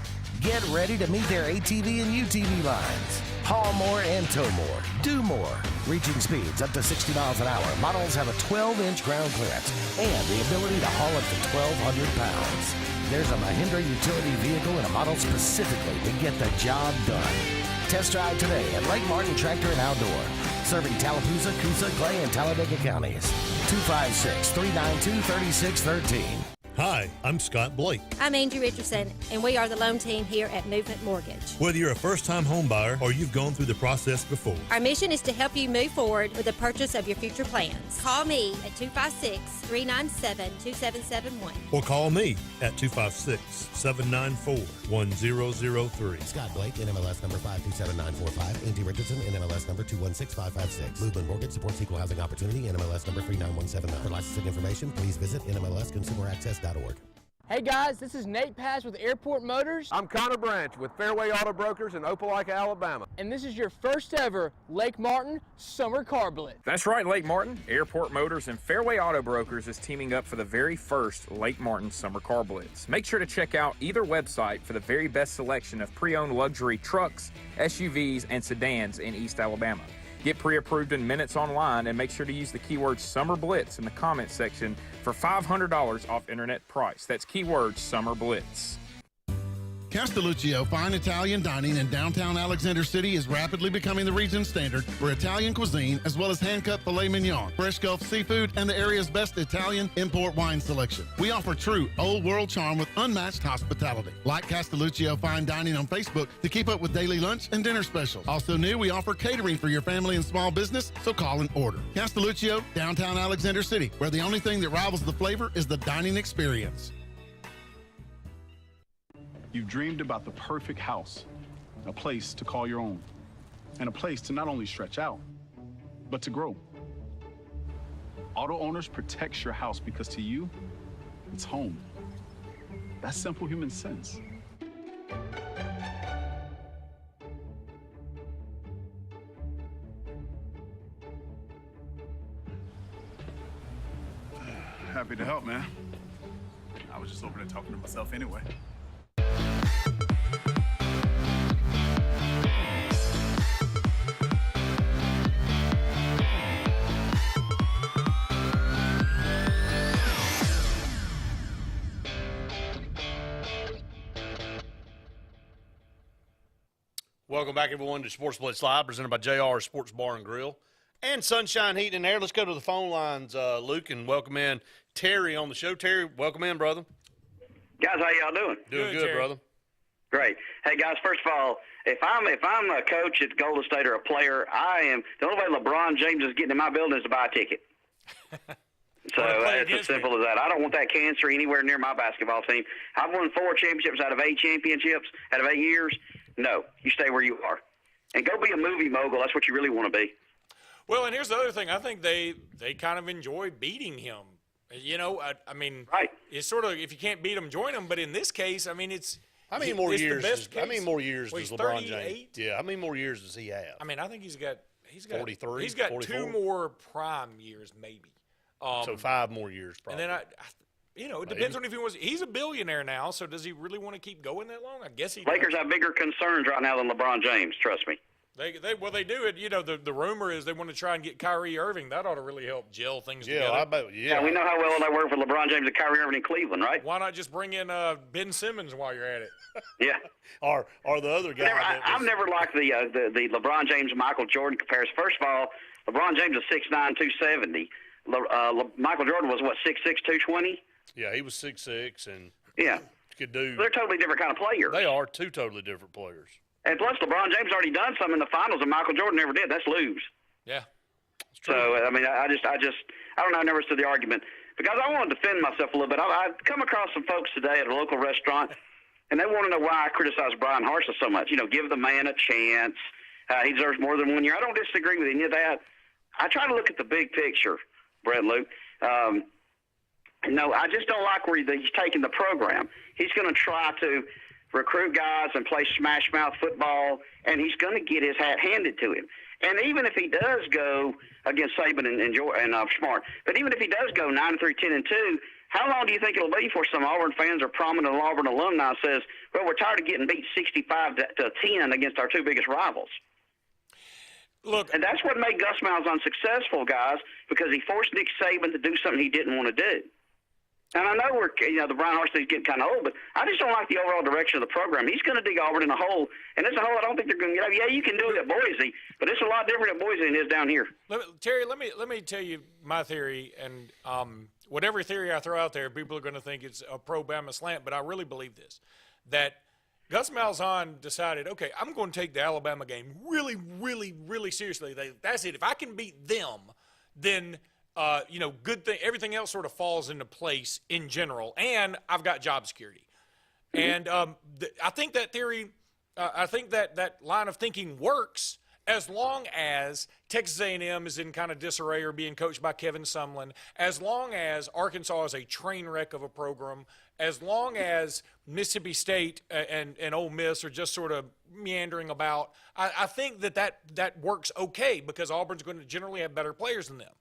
Get ready to meet their ATV and UTV lines. Haul more and tow more. Do more. Reaching speeds up to 60 miles an hour. Models have a 12-inch ground clearance and the ability to haul up to 1,200 pounds. There's a Mahindra utility vehicle and a model specifically to get the job done. Test drive today at Lake Martin Tractor and Outdoor. Serving Tallapoosa, Coosa, Clay, and Talladega counties. 256-392-3613. Hi, I'm Scott Blake. I'm Angie Richardson, and we are the loan team here at Movement Mortgage. Whether you're a first-time home buyer or you've gone through the process before, our mission is to help you move forward with the purchase of your future plans. Call me at 256-397-2771. or call me at 256-794-1003. Scott Blake, NMLS number 527945. Angie Richardson, NMLS number 216556. Movement Mortgage supports equal housing opportunity, NMLS number 39179. For licensing information, please visit NMLSConsumerAccess.org. Hey guys, this is Nate Paz with Airport Motors. I'm Connor Branch with Fairway Auto Brokers in Opelika, Alabama. And this is your first ever Lake Martin Summer Car Blitz. That's right, Lake Martin. Airport Motors and Fairway Auto Brokers is teaming up for the very first Lake Martin Summer Car Blitz. Make sure to check out either website for the very best selection of pre-owned luxury trucks, SUVs, and sedans in East Alabama. Get pre-approved in minutes online and make sure to use the keyword Summer Blitz in the comments section for $500 off internet price. That's keyword Summer Blitz. Castelluccio Fine Italian Dining in downtown Alexander City is rapidly becoming the region standard for Italian cuisine, as well as hand-cut filet mignon, fresh Gulf seafood, and the area's best Italian import wine selection. We offer true old-world charm with unmatched hospitality. Like Castelluccio Fine Dining on Facebook to keep up with daily lunch and dinner specials. Also new, we offer catering for your family and small business, so call and order. Castelluccio, downtown Alexander City, where the only thing that rivals the flavor is the dining experience. You've dreamed about the perfect house, a place to call your own, and a place to not only stretch out, but to grow. Auto Owners protects your house because to you, it's home. That's simple human sense. Happy to help, man. I was just over there talking to myself anyway. Welcome back, everyone, to Sports Blitz Live, presented by JR Sports Bar and Grill and Sunshine Heating and Air. Let's go to the phone lines, Luke, and welcome in Terry on the show. Terry, welcome in, brother. Guys, how y'all doing? Doing good, brother. Great. Hey, guys, first of all, if I'm a coach at Golden State or a player, the only way LeBron James is getting in my building is to buy a ticket. So it's as simple as that. I don't want that cancer anywhere near my basketball team. I've won 4 championships out of 8 championships out of 8 years. No, you stay where you are. And go be a movie mogul. That's what you really want to be. Well, and here's the other thing. I think they kind of enjoy beating him. You know, I mean, right. It's sort of, if you can't beat him, join him. But in this case, I mean, it's how many more years? How many more years does LeBron James? Yeah, how many more years does he have? I mean, I think he's got 43. He's got 44? 2 more prime years, maybe. So 5 more years, probably. And then it depends on if he wants. He's a billionaire now, so does he really want to keep going that long? I guess he. Lakers have bigger concerns right now than LeBron James. Trust me. They do it. You know, the rumor is they want to try and get Kyrie Irving. That ought to really help gel things Yeah, together. I bet. Yeah, we know how well they work with LeBron James and Kyrie Irving in Cleveland, right? Why not just bring in Ben Simmons while you're at it? Yeah. Or the other guy. I've never liked the LeBron James Michael Jordan comparison. First of all, LeBron James is 6'9", 270. Michael Jordan was what, 6'6", 220? Yeah, he was 6'6", and yeah, could do. They're totally different kind of players. They are two totally different players. And plus, LeBron James already done some in the finals, and Michael Jordan never did. That's lose. Yeah. So I mean, I don't know. I never stood the argument because I want to defend myself a little bit. I've come across some folks today at a local restaurant, and they want to know why I criticize Brian Harsin so much. You know, give the man a chance. He deserves more than 1 year. I don't disagree with any of that. I try to look at the big picture, Brett and Luke. No, I just don't like where he's taking the program. He's going to try to recruit guys and play smash mouth football, and he's going to get his hat handed to him. And even if he does go against Saban and Smart, but even if he does go 9-3, 10-2, how long do you think it'll be before some Auburn fans or prominent Auburn alumni says, well, we're tired of getting beat 65 to 10 against our two biggest rivals? Look, and that's what made Gus Malzahn unsuccessful, guys, because he forced Nick Saban to do something he didn't want to do. And I know the Brian Harsin is getting kind of old, but I just don't like the overall direction of the program. He's going to dig Auburn in a hole, and it's a hole I don't think they're going to get out. Yeah, you can do it at Boise, but it's a lot different at Boise than it is down here. Terry, let me tell you my theory, and whatever theory I throw out there, people are going to think it's a pro-Bama slant, but I really believe this, that Gus Malzahn decided, okay, I'm going to take the Alabama game really, really, really seriously. That's it. If I can beat them, then good thing. Everything else sort of falls into place in general, and I've got job security. And I think that theory, I think that line of thinking works as long as Texas A&M is in kind of disarray or being coached by Kevin Sumlin, as long as Arkansas is a train wreck of a program, as long as Mississippi State and Ole Miss are just sort of meandering about. I think that works okay because Auburn's going to generally have better players than them.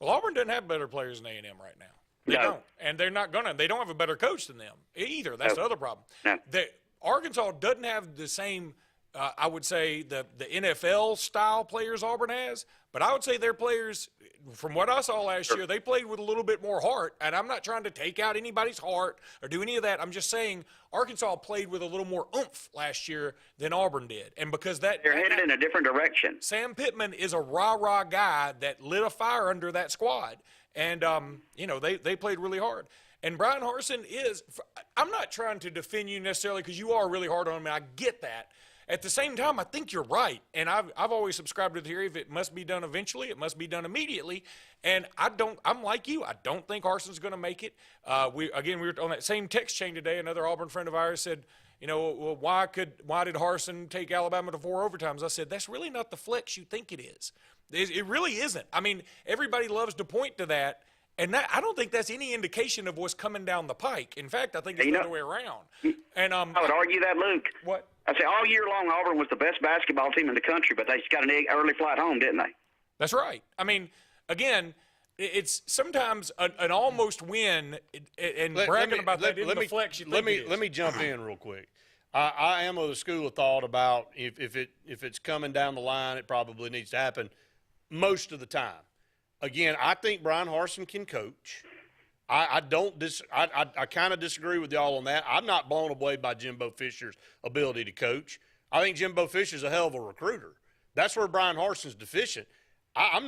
Well, Auburn doesn't have better players than A&M right now. They don't. And they're not going to. They don't have a better coach than them either. That's the other problem. Arkansas doesn't have the same, I would say, the NFL-style players Auburn has. But I would say their players, from what I saw last year, they played with a little bit more heart. And I'm not trying to take out anybody's heart or do any of that. I'm just saying Arkansas played with a little more oomph last year than Auburn did. And because they're headed in a different direction. Sam Pittman is a rah-rah guy that lit a fire under that squad. And, they played really hard. And Brian Harsin I'm not trying to defend you necessarily because you are really hard on him, and I get that. At the same time, I think you're right. And I've always subscribed to the theory if it must be done eventually, it must be done immediately. And I'm like you. I don't think Harsin's going to make it. We were on that same text chain today. Another Auburn friend of ours said, well, why did Harsin take Alabama to 4 overtimes? I said, that's really not the flex you think it is. It really isn't. I mean, everybody loves to point to that. And I don't think that's any indication of what's coming down the pike. In fact, I think it's the other way around. And I would argue that, Luke. What? I say all year long Auburn was the best basketball team in the country, but they just got an early flight home, didn't they? That's right. I mean, again, it's sometimes an almost win, and bragging about that isn't the flex you think it is. Let me jump in real quick. I am of the school of thought about if it's coming down the line, it probably needs to happen most of the time. Again, I think Brian Harsin can coach. I kind of disagree with y'all on that. I'm not blown away by Jimbo Fisher's ability to coach. I think Jimbo Fisher's a hell of a recruiter. That's where Brian Harsin's deficient. I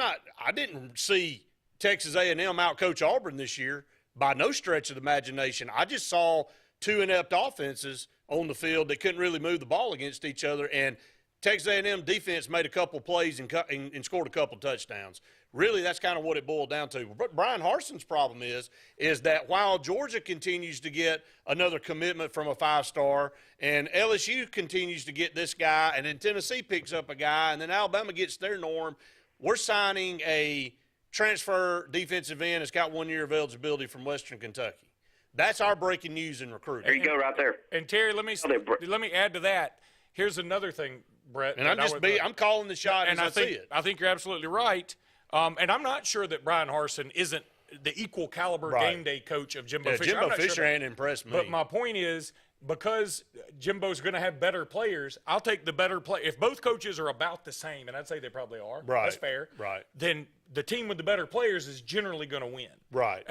didn't see Texas A&M out-coach Auburn this year by no stretch of the imagination. I just saw two inept offenses on the field that couldn't really move the ball against each other, and Texas A&M defense made a couple plays and scored a couple touchdowns. Really, that's kind of what it boiled down to. But Brian Harsin's problem is that while Georgia continues to get another commitment from a 5-star, and LSU continues to get this guy, and then Tennessee picks up a guy, and then Alabama gets their norm, we're signing a transfer defensive end that's got 1 year of eligibility from Western Kentucky. That's our breaking news in recruiting. There you go, right there. And Terry, let me add to that. Here's another thing, Brett. And I'm calling the shot as I see it. I think you're absolutely right. And I'm not sure that Brian Harsin isn't the equal caliber game day coach of Jimbo Fisher. Jimbo Fisher ain't impressed me. But my point is because Jimbo's going to have better players, I'll take the better play. If both coaches are about the same, and I'd say they probably are, that's fair. Right. Then the team with the better players is generally going to win. Right.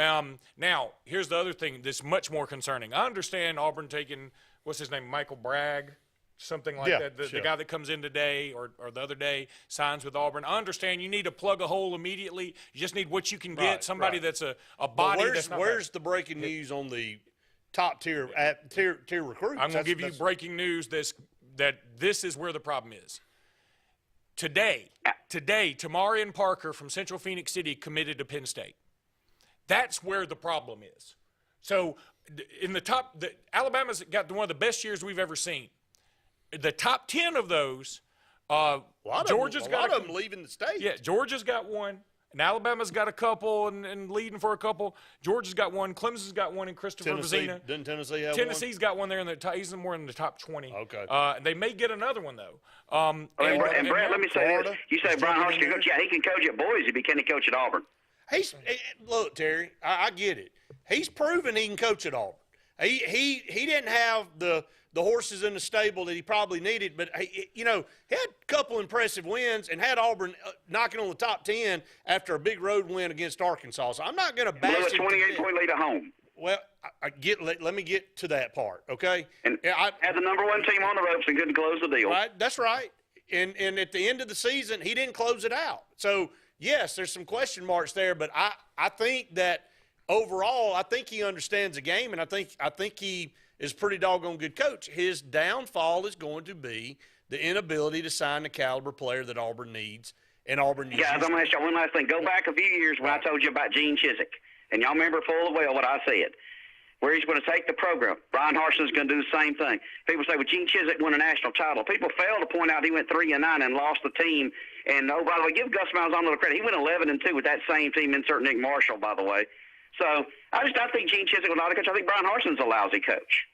Now, here's the other thing that's much more concerning. I understand Auburn taking, what's his name, Michael Bragg, something like that. The guy that comes in today or the other day signs with Auburn. I understand you need to plug a hole immediately. You just need what you can get, somebody that's a body. Where's the breaking news on the top tier recruits? I'm going to give you breaking news that this is where the problem is. Today, Tamarian Parker from Central Phoenix City committed to Penn State. That's where the problem is. So in the top, Alabama's got one of the best years we've ever seen. The top 10 of those, Georgia's got a lot of them leaving the state. Yeah, Georgia's got one. And Alabama's got a couple and leading for a couple. Georgia's got one. Clemson's got one, and Christopher Vizina. Didn't Tennessee have Tennessee's got one there in the top. He's more in the top 20. Okay. They may get another one though. And Brett, let me say this: you say Brian Harsin can coach. Yeah, he can coach at Boise, but can he coach at Auburn? Look, Terry, I get it. He's proven he can coach at Auburn. He didn't have the horses in the stable that he probably needed, but he had a couple impressive wins and had Auburn knocking on the top 10 after a big road win against Arkansas. So I'm not going to bash him. 28-point lead at home. Well, let me get to that part, okay? And had the number one team on the ropes and couldn't close the deal. Right, that's right. And at the end of the season, he didn't close it out. So yes, there's some question marks there, but I think that overall, I think he understands the game, and I think he is a pretty doggone good coach. His downfall is going to be the inability to sign the caliber player that Auburn needs, and Auburn needs. Guys, I'm going to ask y'all one last thing. Go back a few years when I told you about Gene Chizik, and y'all remember full well what I said, where he's going to take the program. Brian Harsin's going to do the same thing. People say, well, Gene Chizik won a national title. People fail to point out he went 3-9 and lost the team. And, oh, by the way, give Gus Malzahn a little credit. He went 11-2 with that same team, insert Nick Marshall, by the way. So I think Gene Chizik will not coach. I think Brian Harsin's a lousy coach.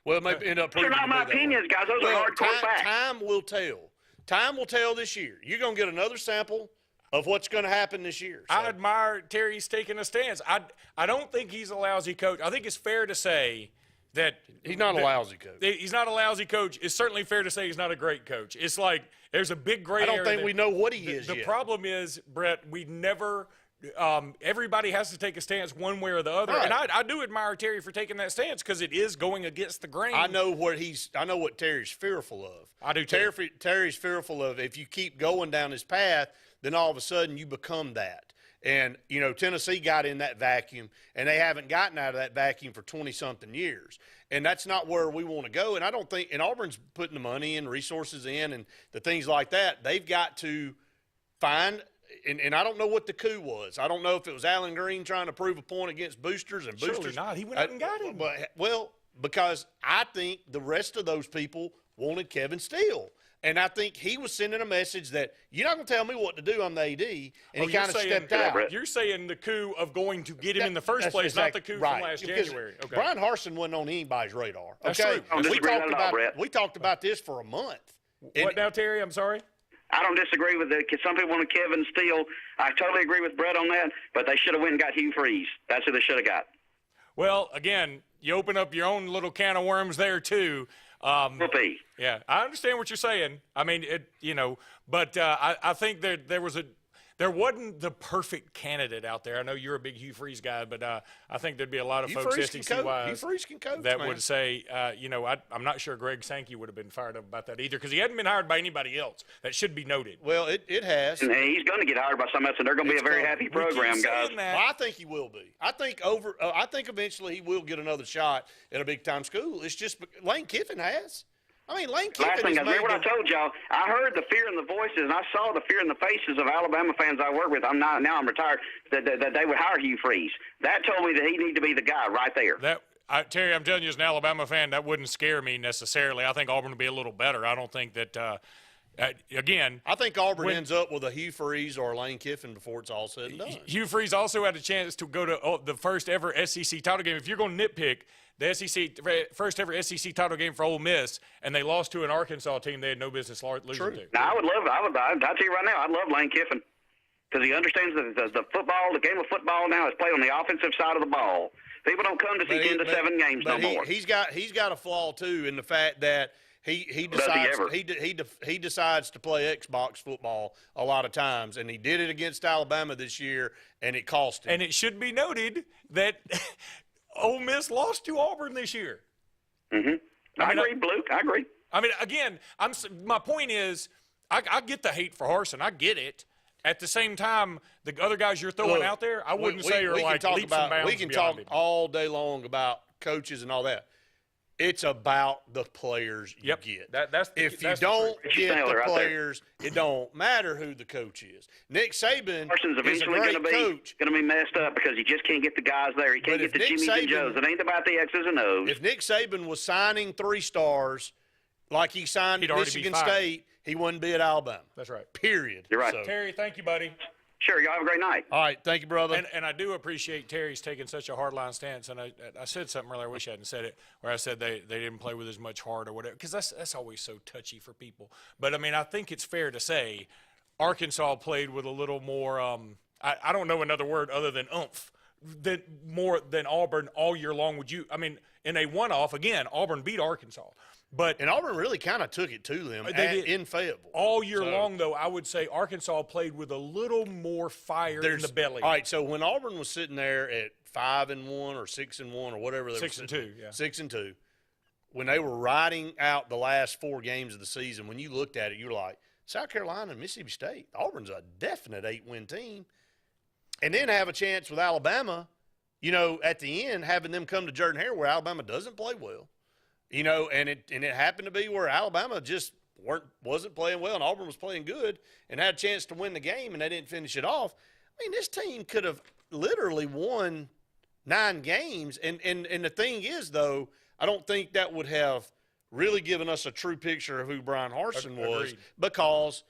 Well, it may end up proving. They're not my opinions, guys. Those are hardcore facts. Time will tell. Time will tell this year. You're going to get another sample of what's going to happen this year. So. I admire Terry's taking a stance. I don't think he's a lousy coach. I think it's fair to say that he's not a lousy coach. He's not a lousy coach. It's certainly fair to say he's not a great coach. It's like there's a big gray area. I don't think we know what he is yet. The problem is, Brett, we never everybody has to take a stance one way or the other. Right. And I do admire Terry for taking that stance because it is going against the grain. I know what Terry's fearful of. I do too. Terry's fearful of if you keep going down this path, then all of a sudden you become that. And, Tennessee got in that vacuum, and they haven't gotten out of that vacuum for 20-something years. And that's not where we want to go. And I don't think – and Auburn's putting the money and resources in and the things like that. They've got to find – and I don't know what the coup was. I don't know if it was Alan Green trying to prove a point against boosters and Surely boosters. Not. He went out and got him. Well, because I think the rest of those people wanted Kevin Steele. And I think he was sending a message that you're not going to tell me what to do. I'm the AD. And he kind of stepped out. You're saying the coup of going to get him in the first place, not the coup from last January. Okay. Brian Harsin wasn't on anybody's radar. That's okay? true. We talked about this for a month. What now, Terry? I'm sorry? I don't disagree with it. Some people wanted Kevin Steele. I totally agree with Brett on that, but they should have went and got Hugh Freeze. That's who they should have got. Well, again, you open up your own little can of worms there, too. Whoopee. Yeah, I understand what you're saying. I mean, but I think there wasn't the perfect candidate out there. I know you're a big Hugh Freeze guy, but I think there'd be a lot of folks SEC-wise that would say, I'm not sure Greg Sankey would have been fired up about that either because he hadn't been hired by anybody else. That should be noted. Well, it has. And he's going to get hired by somebody else, and they're going to be a very happy program, guys. Well, I think he will be. I think eventually he will get another shot at a big-time school. It's just Lane Kiffin has. I mean, Lane Kiffin Last thing, remember what I told y'all? I heard the fear in the voices, and I saw the fear in the faces of Alabama fans I work with. I'm retired. That they would hire Hugh Freeze. That told me that he needed to be the guy right there. Terry, I'm telling you, as an Alabama fan, that wouldn't scare me necessarily. I think Auburn would be a little better. I don't think that. Again, I think Auburn ends up with a Hugh Freeze or Lane Kiffin before it's all said and done. Hugh Freeze also had a chance to go to the first ever SEC title game. If you're going to nitpick, the first ever SEC title game for Ole Miss, and they lost to an Arkansas team they had no business losing to. Now, I'll tell you right now, I love Lane Kiffin because he understands the football, the game of football now is played on the offensive side of the ball. People don't come to see 10 to 7 games no more. He's got a flaw too in the fact that he decides to play Xbox football a lot of times, and he did it against Alabama this year, and it cost him. And it should be noted that Ole Miss lost to Auburn this year. Mm-hmm. I agree, Luke. I agree. I mean, again, my point is, I get the hate for Harsin. I get it. At the same time, the other guys you're throwing out there, I wouldn't say are like leaps and bounds. We can talk all day long about coaches and all that. It's about the players you get. If you don't get the players, it don't matter who the coach is. Nick Saban Harson's eventually is a great coach. Going to be messed up because he just can't get the guys there. He can't get the Jimmys and Joes. It ain't about the X's and O's. If Nick Saban was signing 3 stars like he signed at Michigan State, he wouldn't be at Alabama. That's right. Period. You're right. So, Terry, thank you, buddy. Sure, y'all have a great night. All right, thank you, brother. And I do appreciate Terry's taking such a hardline stance. And I said something earlier, I wish I hadn't said it, where I said they didn't play with as much heart or whatever, because that's always so touchy for people. But, I mean, I think it's fair to say Arkansas played with a little more I don't know another word other than oomph, more than Auburn all year long. In a one-off, again, Auburn beat Arkansas. And Auburn really kind of took it to them in Fayetteville. All year long, though, I would say Arkansas played with a little more fire in the belly. All right, so when Auburn was sitting there at 5-1 or 6-1 or whatever they were 6-2, yeah. 6-2, when they were riding out the last 4 games of the season, when you looked at it, you were like, South Carolina and Mississippi State, Auburn's a definite 8-win team. And then have a chance with Alabama, at the end, having them come to Jordan-Hare where Alabama doesn't play well. And it happened to be where Alabama just wasn't playing well and Auburn was playing good and had a chance to win the game and they didn't finish it off. I mean, this team could have literally won 9 games. And the thing is, though, I don't think that would have really given us a true picture of who Brian Harsin was, because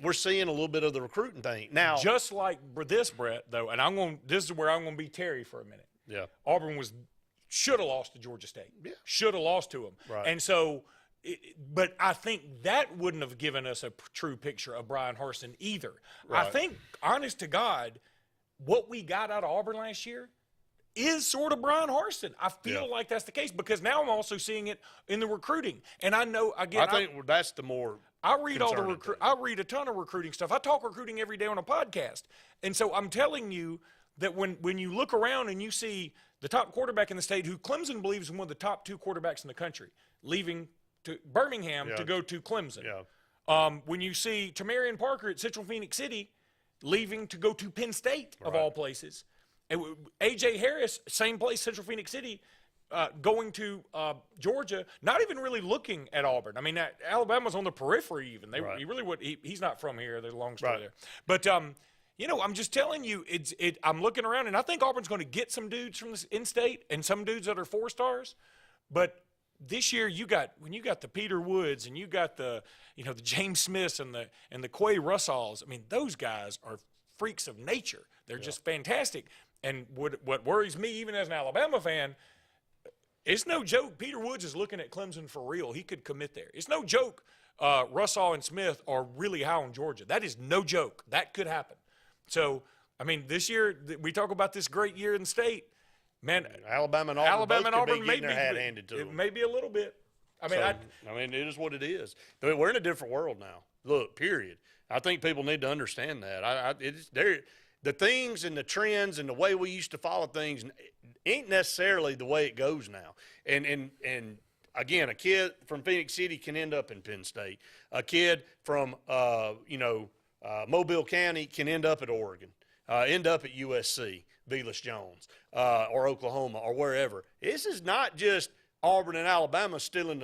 we're seeing a little bit of the recruiting thing. Now, just like this, Brett, though, and this is where I'm going to be Terry for a minute. Yeah. Auburn should have lost to Georgia State. Yeah. Should have lost to them. Right. And so, but I think that wouldn't have given us a true picture of Brian Harsin either. Right. I think, honest to God, what we got out of Auburn last year is sort of Brian Harsin. I feel like that's the case, because now I'm also seeing it in the recruiting. And I know, again, I think that's the more I read I read a ton of recruiting stuff. I talk recruiting every day on a podcast. And so I'm telling you that when you look around and you see the top quarterback in the state, who Clemson believes is one of the top 2 quarterbacks in the country, leaving to Birmingham to go to Clemson. Yeah. When you see Tamarian Parker at Central Phoenix City leaving to go to Penn State, of all places. And A.J. Harris, same place, Central Phoenix City, going to Georgia, not even really looking at Auburn. I mean, Alabama's on the periphery even. He really would. He's not from here. There's a long story there. But, I'm just telling you, I'm looking around, and I think Auburn's going to get some dudes from the in-state and some dudes that are 4 stars. But this year, when you got the Peter Woods and you got the James Smiths and the Quay Russalls, I mean, those guys are freaks of nature. They're just fantastic. And what worries me, even as an Alabama fan, it's no joke. Peter Woods is looking at Clemson for real. He could commit there. It's no joke. Russell and Smith are really high on Georgia. That is no joke. That could happen. So, I mean, this year, we talk about this great year in the state. Man, Alabama and Auburn may be their hat handed to them. It may be a little bit. I mean, it is what it is. I mean, we're in a different world now. Look, period. I think people need to understand that. The things and the trends and the way we used to follow things ain't necessarily the way it goes now. And again, a kid from Phoenix City can end up in Penn State. A kid from Mobile County can end up at Oregon, end up at USC, Velas Jones, or Oklahoma, or wherever. This is not just Auburn and Alabama stealing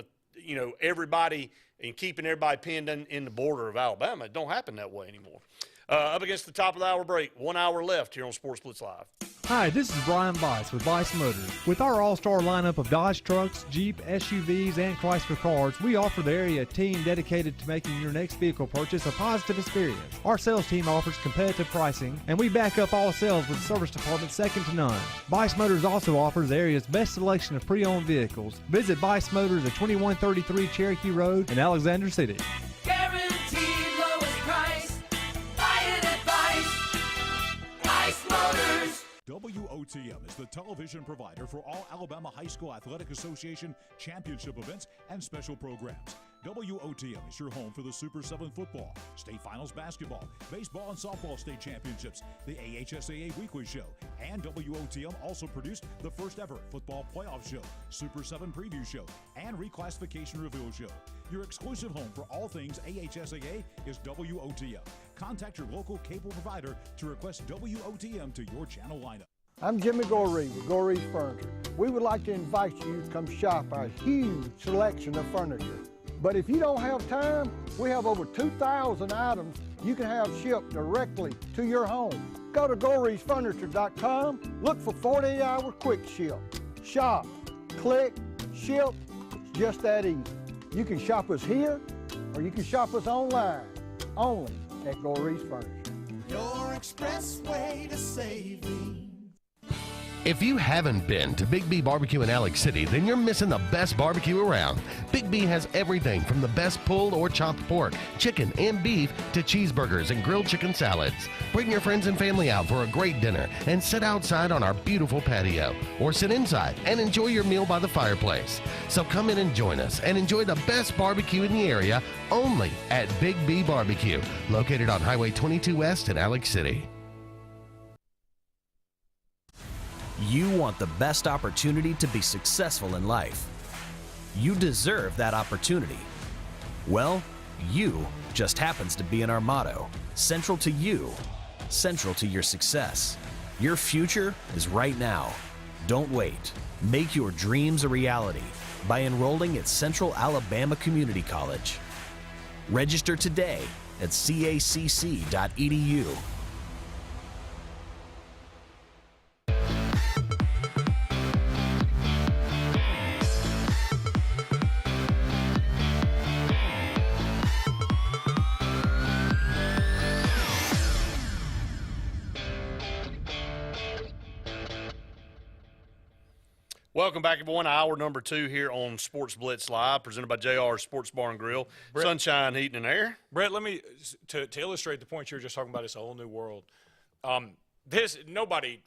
everybody and keeping everybody pinned in the border of Alabama. It don't happen that way anymore. Up against the top of the hour break. 1 hour left here on Sports Blitz Live. Hi, this is Brian Bice with Bice Motors. With our all-star lineup of Dodge trucks, Jeep, SUVs, and Chrysler cars, we offer the area team dedicated to making your next vehicle purchase a positive experience. Our sales team offers competitive pricing, and we back up all sales with service department second to none. Bice Motors also offers the area's best selection of pre-owned vehicles. Visit Bice Motors at 2133 Cherokee Road in Alexander City. Guaranteed lowest price. Buy it at Bice. Bice Motors. WOTM is the television provider for all Alabama High School Athletic Association championship events and special programs. WOTM is your home for the Super 7 football, state finals basketball, baseball and softball state championships, the AHSAA weekly show, and WOTM also produced the first ever football playoff show, Super 7 preview show, and reclassification reveal show. Your exclusive home for all things AHSAA is WOTM. Contact your local cable provider to request WOTM to your channel lineup. I'm Jimmy Goree with Goree's Furniture. We would like to invite you to come shop our huge selection of furniture. But if you don't have time, we have over 2,000 items you can have shipped directly to your home. Go to GoreesFurniture.com, look for 48-hour quick ship. Shop, click, ship, it's just that easy. You can shop us here, or you can shop us online, only at Goree's Furniture. Your expressway to saving. If you haven't been to Big B Barbecue in Alex City, then you're missing the best barbecue around. Big B has everything from the best pulled or chopped pork, chicken, and beef to cheeseburgers and grilled chicken salads. Bring your friends and family out for a great dinner and sit outside on our beautiful patio, or sit inside and enjoy your meal by the fireplace. So come in and join us and enjoy the best barbecue in the area only at Big B Barbecue, located on Highway 22 West in Alex City. You want the best opportunity to be successful in life. You deserve that opportunity. Well, you just happens to be in our motto, central to you, central to your success. Your future is right now. Don't wait. Make your dreams a reality by enrolling at Central Alabama Community College. Register today at cacc.edu. Welcome back, everyone. Hour number 2 here on Sports Blitz Live, presented by JR Sports Bar and Grill. Brett, Sunshine, heating, and air. Brett, let me to illustrate the point you were just talking about. It's a whole new world. Nobody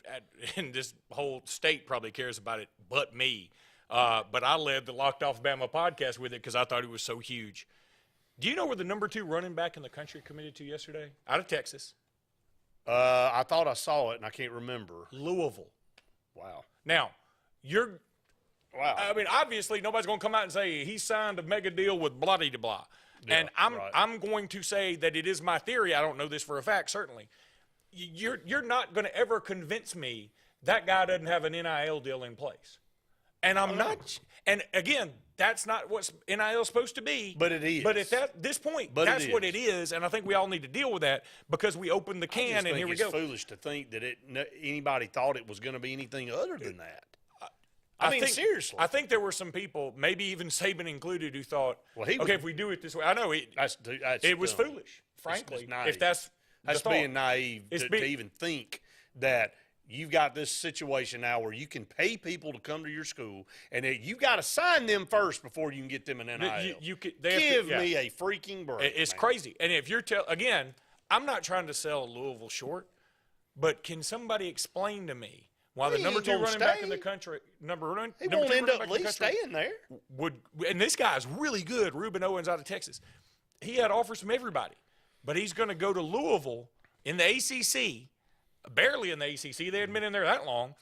in this whole state probably cares about it, but me. But I led the Locked Off Bama podcast with it because I thought it was so huge. Do you know where the number 2 running back in the country committed to yesterday? Out of Texas. I thought I saw it, and I can't remember. Louisville. Wow. Now, I mean, obviously, nobody's going to come out and say he signed a mega deal with blah-de-blah. Yeah, and I'm going to say that it is my theory. I don't know this for a fact, certainly. You're not going to ever convince me that guy doesn't have an NIL deal in place. And I'm not. And, again, that's not what NIL is supposed to be. But it is. But at this point, that's what it is. And I think we all need to deal with that because we opened the can and here we go. It's foolish to think that anybody thought it was going to be anything other than that. I mean, seriously. I think there were some people, maybe even Saban included, who thought, if we do it this way. I know it was foolish, frankly. If that's being naive to even think that you've got this situation now where you can pay people to come to your school and that you got to sign them first before you can get them an NIL. Give me a freaking break. It's crazy. And if you're again, I'm not trying to sell Louisville short, but can somebody explain to me why the number 2 running back in the country, he won't end up at least staying there. And this guy's really good, Reuben Owens out of Texas. He had offers from everybody, but he's going to go to Louisville in the ACC, barely in the ACC. They hadn't been in there that long.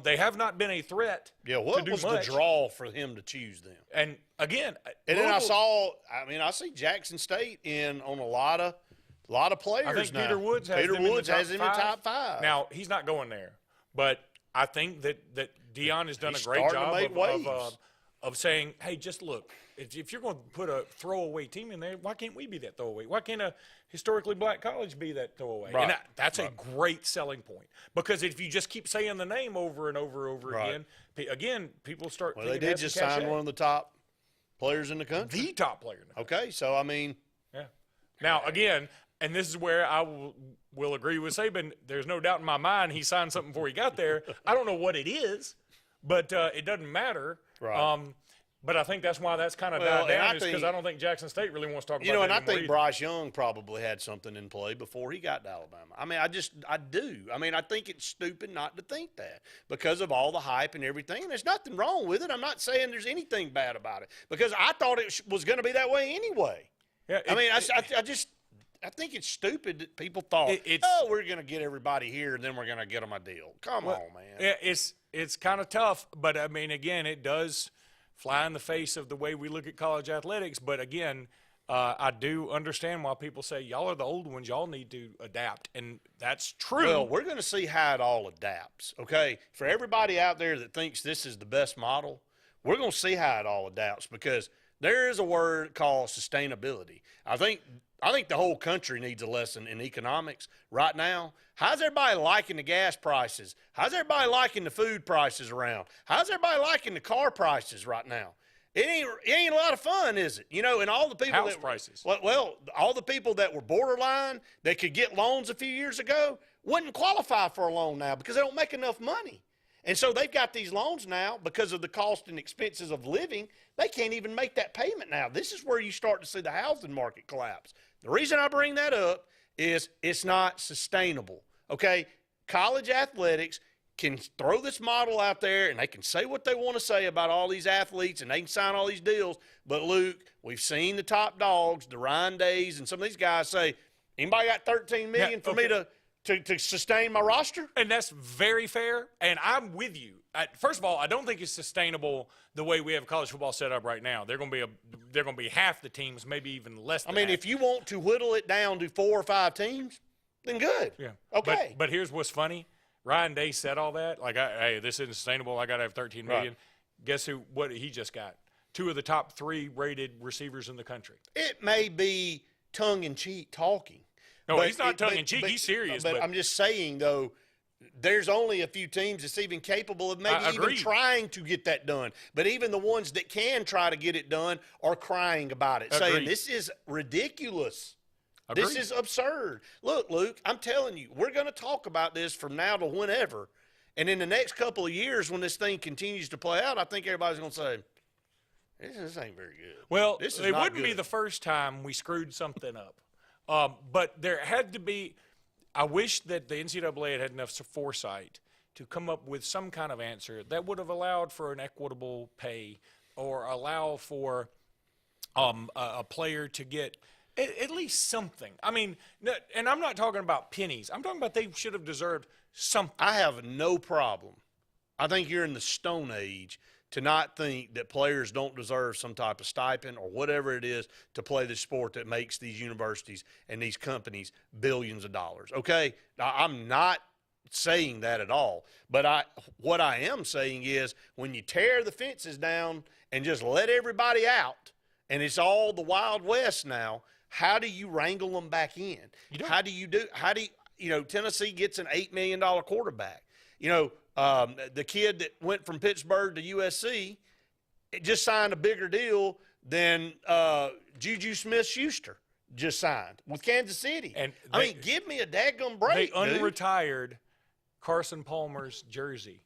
They have not been a threat. Yeah, what was the draw for him to choose them? And again, then I see Jackson State on a lot of players. I think now. Peter Woods has him in the top 5. Now he's not going there, but I think that Deion has done a great job of saying, hey, just look, if you're going to put a throwaway team in there, why can't we be that throwaway? Why can't a historically black college be that throwaway? Right. And that's a great selling point because if you just keep saying the name over and over again, people start thinking they did just sign one of the top players in the country. The top player in the country. Okay, so, I mean. Yeah. Now, again, and this is where I will agree with Saban. There's no doubt in my mind he signed something before he got there. I don't know what it is, but it doesn't matter. Right. But I think that's why that's kind of died down, is because I don't think Jackson State really wants to talk about it and I anymore think Bryce Young probably had something in play before he got to Alabama. I mean, I do. I mean, I think it's stupid not to think that because of all the hype and everything. And there's nothing wrong with it. I'm not saying there's anything bad about it because I thought it was going to be that way anyway. Yeah, I mean, I think it's stupid that people thought, we're going to get everybody here and then we're going to get them a deal. Come on, man. Yeah, it's kind of tough, but I mean, again, it does fly in the face of the way we look at college athletics. But again, I do understand why people say, y'all are the old ones, y'all need to adapt, and that's true. Well, we're going to see how it all adapts, okay? For everybody out there that thinks this is the best model, we're going to see how it all adapts because there is a word called sustainability. I think the whole country needs a lesson in economics right now. How's everybody liking the gas prices? How's everybody liking the food prices around? How's everybody liking the car prices right now? It ain't a lot of fun, is it? You know, and all the people House prices. Well, all the people that were borderline that could get loans a few years ago wouldn't qualify for a loan now because they don't make enough money. And so they've got these loans now because of the cost and expenses of living. They can't even make that payment now. This is where you start to see the housing market collapse. The reason I bring that up is it's not sustainable, okay? College athletics can throw this model out there and they can say what they want to say about all these athletes and they can sign all these deals. But, Luke, we've seen the top dogs, the Ryan Days, and some of these guys say, anybody got $13 million for me to sustain my roster? And that's very fair, and I'm with you. First of all, I don't think it's sustainable the way we have college football set up right now. They're going to be half the teams, maybe even less than half. If you want to whittle it down to 4 or 5 teams, then good. Yeah. Okay. But here's what's funny. Ryan Day said all that. Like, hey, this isn't sustainable. I got to have $13 million. Right. Guess what he just got? 2 of the top 3 rated receivers in the country. It may be tongue-in-cheek talking. No, he's not tongue-in-cheek. He's serious. But I'm just saying, though, there's only a few teams that's even capable of maybe even trying to get that done. But even the ones that can try to get it done are crying about it, saying this is ridiculous. Agreed. This is absurd. Look, Luke, I'm telling you, we're going to talk about this from now to whenever. And in the next couple of years, when this thing continues to play out, I think everybody's going to say, this ain't very good. Well, this is it not wouldn't be good. the first time we screwed something up. But there had to be – I wish that the NCAA had enough foresight to come up with some kind of answer that would have allowed for an equitable pay or allow for a player to get at least something. I mean, and I'm not talking about pennies. I'm talking about they should have deserved something. I have no problem. I think you're in the Stone Age to not think that players don't deserve some type of stipend or whatever it is to play the sport that makes these universities and these companies billions of dollars. Okay? Now, I'm not saying that at all. But what I am saying is when you tear the fences down and just let everybody out, and it's all the Wild West now, how do you wrangle them back in? Tennessee gets an $8 million quarterback. The kid that went from Pittsburgh to USC just signed a bigger deal than Juju Smith-Schuster just signed with Kansas City. And give me a dadgum break, They unretired Carson Palmer's jersey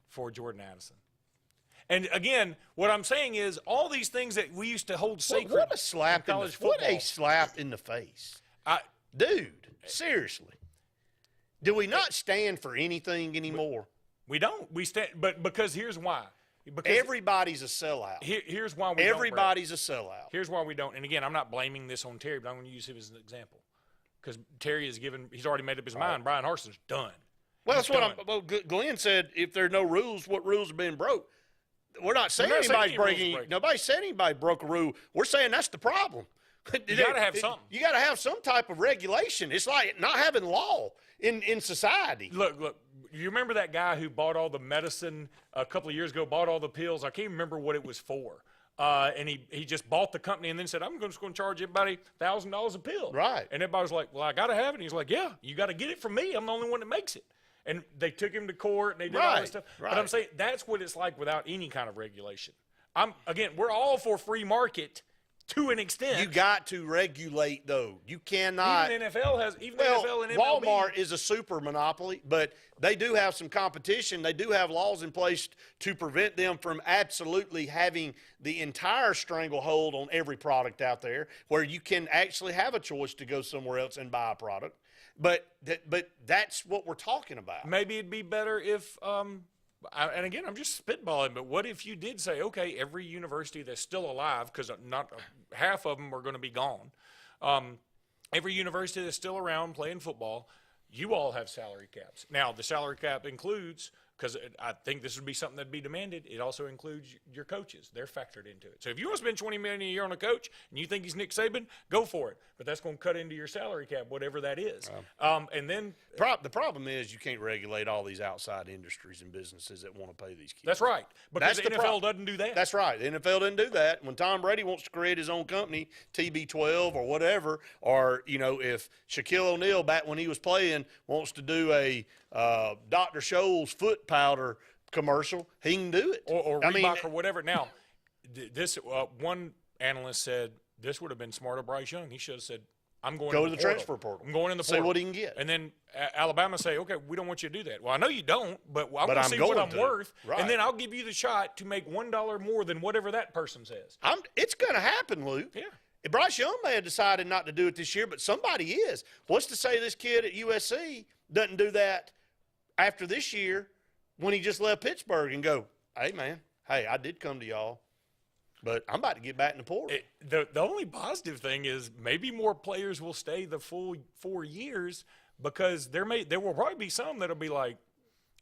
for Jordan Addison. And again, what I'm saying is all these things that we used to hold sacred. What a slap in college football. What a slap in the face. Dude, seriously. Do we not stand for anything anymore? We don't. We stand, but because here's why. Because everybo's a sellout. Here's why we Everybody's a sellout. Here's why we don't. And again, I'm not blaming this on Terry, but I'm going to use him as an example. Because Terry he's already made up his mind. Brian Harson's done. Well, Glenn said if there are no rules, what rules are being broke? We're not saying anybody's breaking. Nobody said anybody broke a rule. We're saying that's the problem. You got to have something. You got to have some type of regulation. It's like not having law in society. Look. You remember that guy who bought all the medicine a couple of years ago, bought all the pills? I can't remember what it was for. And he just bought the company and then said, I'm just going to charge everybody $1,000 a pill. Right. And everybody was like, well, I got to have it. And he's like, yeah, you got to get it from me. I'm the only one that makes it. And they took him to court and they did all this stuff. Right. But I'm saying that's what it's like without any kind of regulation. We're all for free market to an extent. You got to regulate, though. You cannot. Even NFL has, even well, NFL and MLB. Walmart is a super monopoly, but they do have some competition. They do have laws in place to prevent them from absolutely having the entire stranglehold on every product out there, where you can actually have a choice to go somewhere else and buy a product. But that's what we're talking about. Maybe it'd be better if, and again, I'm just spitballing, but what if you did say, okay, every university that's still alive, because not half of them are going to be gone, every university that's still around playing football, you all have salary caps. Now, the salary cap includes, because I think this would be something that'd be demanded, it also includes your coaches. They're factored into it. So if you want to spend $20 million a year on a coach and you think he's Nick Saban, go for it. But that's going to cut into your salary cap, whatever that is. And then the problem is you can't regulate all these outside industries and businesses that want to pay these kids. That's right. Because the NFL doesn't do that. That's right. The NFL doesn't do that. When Tom Brady wants to create his own company, TB12 or whatever, or, if Shaquille O'Neal back when he was playing wants to do a Dr. Scholl's foot powder commercial, he can do it. Or Reebok or whatever. Now, this one analyst said this would have been smart of Bryce Young. He should have said, I'm going to the transfer portal. I'm going in the portal. See what he can get. And then Alabama say, okay, we don't want you to do that. Well, I know you don't, but I want to see going what I'm worth. Right. And then I'll give you the shot to make $1 more than whatever that person says. It's going to happen, Luke. Yeah. Bryce Young may have decided not to do it this year, but somebody is. What's to say this kid at USC doesn't do that after this year when he just left Pittsburgh and go, hey, man, I did come to y'all, but I'm about to get back in the portal. The only positive thing is maybe more players will stay the full 4 years, because there will probably be some that'll be like,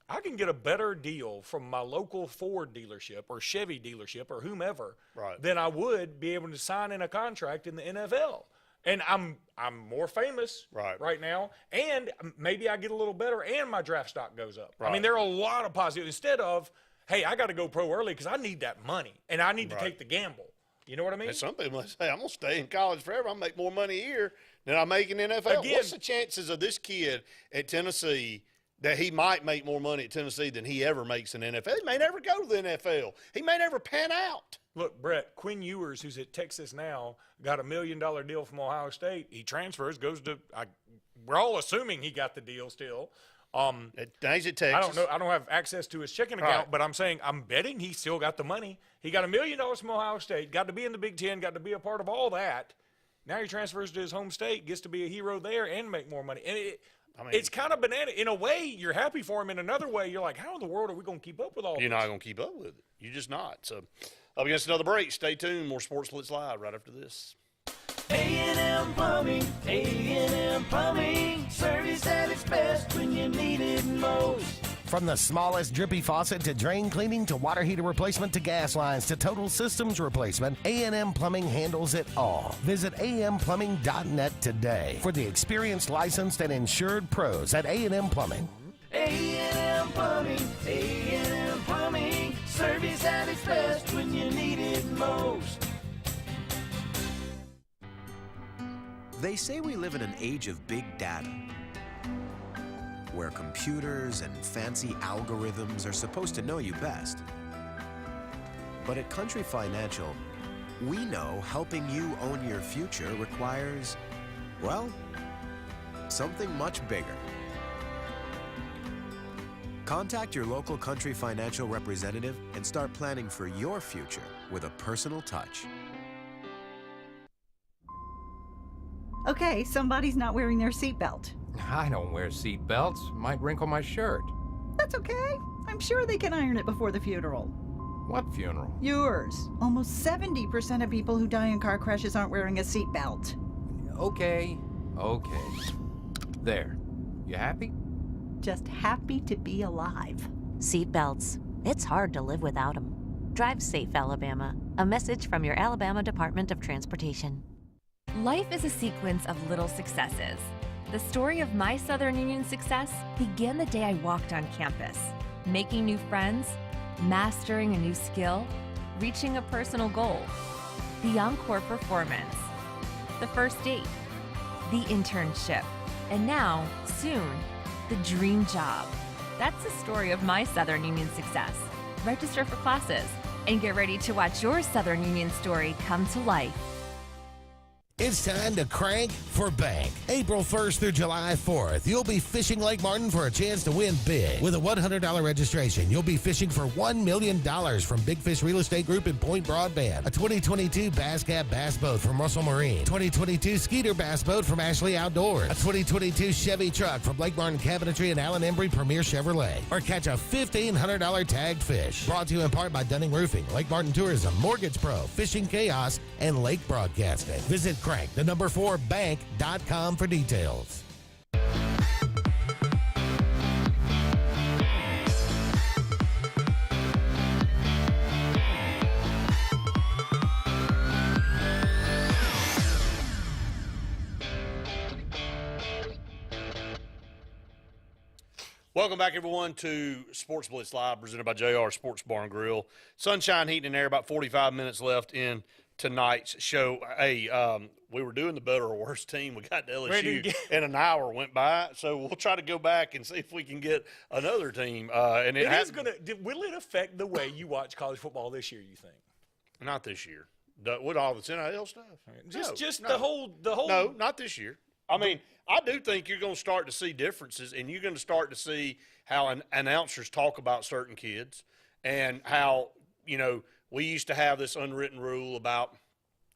I can get a better deal from my local Ford dealership or Chevy dealership or whomever than I would be able to sign in a contract in the NFL. And I'm more famous right now, and maybe I get a little better, and my draft stock goes up. I mean, there are a lot of positives. Instead of, hey, I got to go pro early because I need that money, and I need to take the gamble. You know what I mean? And some people say, I'm going to stay in college forever. I'll make more money here than I make in the NFL. Again, what's the chances of this kid at Tennessee that he might make more money at Tennessee than he ever makes in the NFL? He may never go to the NFL. He may never pan out. Look, Brett, Quinn Ewers, who's at Texas now, got $1 million deal from Ohio State. He transfers, goes to we're all assuming he got the deal still. He's at Texas. I don't know. I don't have access to his checking account, but I'm betting he still got the money. He got $1 million from Ohio State, got to be in the Big Ten, got to be a part of all that. Now he transfers to his home state, gets to be a hero there and make more money. And it's kind of banana. In a way, you're happy for him. In another way, you're like, how in the world are we going to keep up with all this? You're not going to keep up with it. You're just not. So up against another break. Stay tuned. More Sports Blitz Live right after this. A&M Plumbing, A&M Plumbing, service at its best when you need it most. From the smallest drippy faucet to drain cleaning to water heater replacement to gas lines to total systems replacement, A&M Plumbing handles it all. Visit amplumbing.net today for the experienced, licensed, and insured pros at A&M Plumbing. A&M Plumbing, A&M Plumbing, service at its best when you need it most. They say we live in an age of big data, where computers and fancy algorithms are supposed to know you best. But at Country Financial, we know helping you own your future requires, well, something much bigger. Contact your local Country Financial representative and start planning for your future with a personal touch. Okay, somebody's not wearing their seatbelt. I don't wear seatbelts. Might wrinkle my shirt. That's okay. I'm sure they can iron it before the funeral. What funeral? Yours. Almost 70% of people who die in car crashes aren't wearing a seatbelt. Okay. There. You happy? Just happy to be alive. Seatbelts. It's hard to live without them. Drive safe, Alabama. A message from your Alabama Department of Transportation. Life is a sequence of little successes. The story of my Southern Union success began the day I walked on campus, making new friends, mastering a new skill, reaching a personal goal, the encore performance, the first date, the internship, and now, soon, the dream job. That's the story of my Southern Union success. Register for classes and get ready to watch your Southern Union story come to life. It's time to crank for bank. April 1st through July 4th, you'll be fishing Lake Martin for a chance to win big. With a $100 registration, you'll be fishing for $1 million from Big Fish Real Estate Group and Point Broadband, a 2022 Bass Cat Bass Boat from Russell Marine, 2022 Skeeter Bass Boat from Ashley Outdoors, a 2022 Chevy truck from Lake Martin Cabinetry and Allen Embry Premier Chevrolet, or catch a $1,500 tagged fish. Brought to you in part by Dunning Roofing, Lake Martin Tourism, Mortgage Pro, Fishing Chaos, and Lake Broadcasting. Visit Crank, the number 4 bank.com for details. Welcome back, everyone, to Sports Blitz Live, presented by JR Sports Bar and Grill. Sunshine, heat, and air, about 45 minutes left in tonight's show. Hey, we were doing the better or worse team. We got to LSU, and an hour went by, so we'll try to go back and see if we can get another team. And it is going to – will it affect the way you watch college football this year, you think? Not this year. With all this NIL stuff? The whole – No, not this year. I mean, I do think you're going to start to see differences, and you're going to start to see how announcers talk about certain kids and how, you know, we used to have this unwritten rule about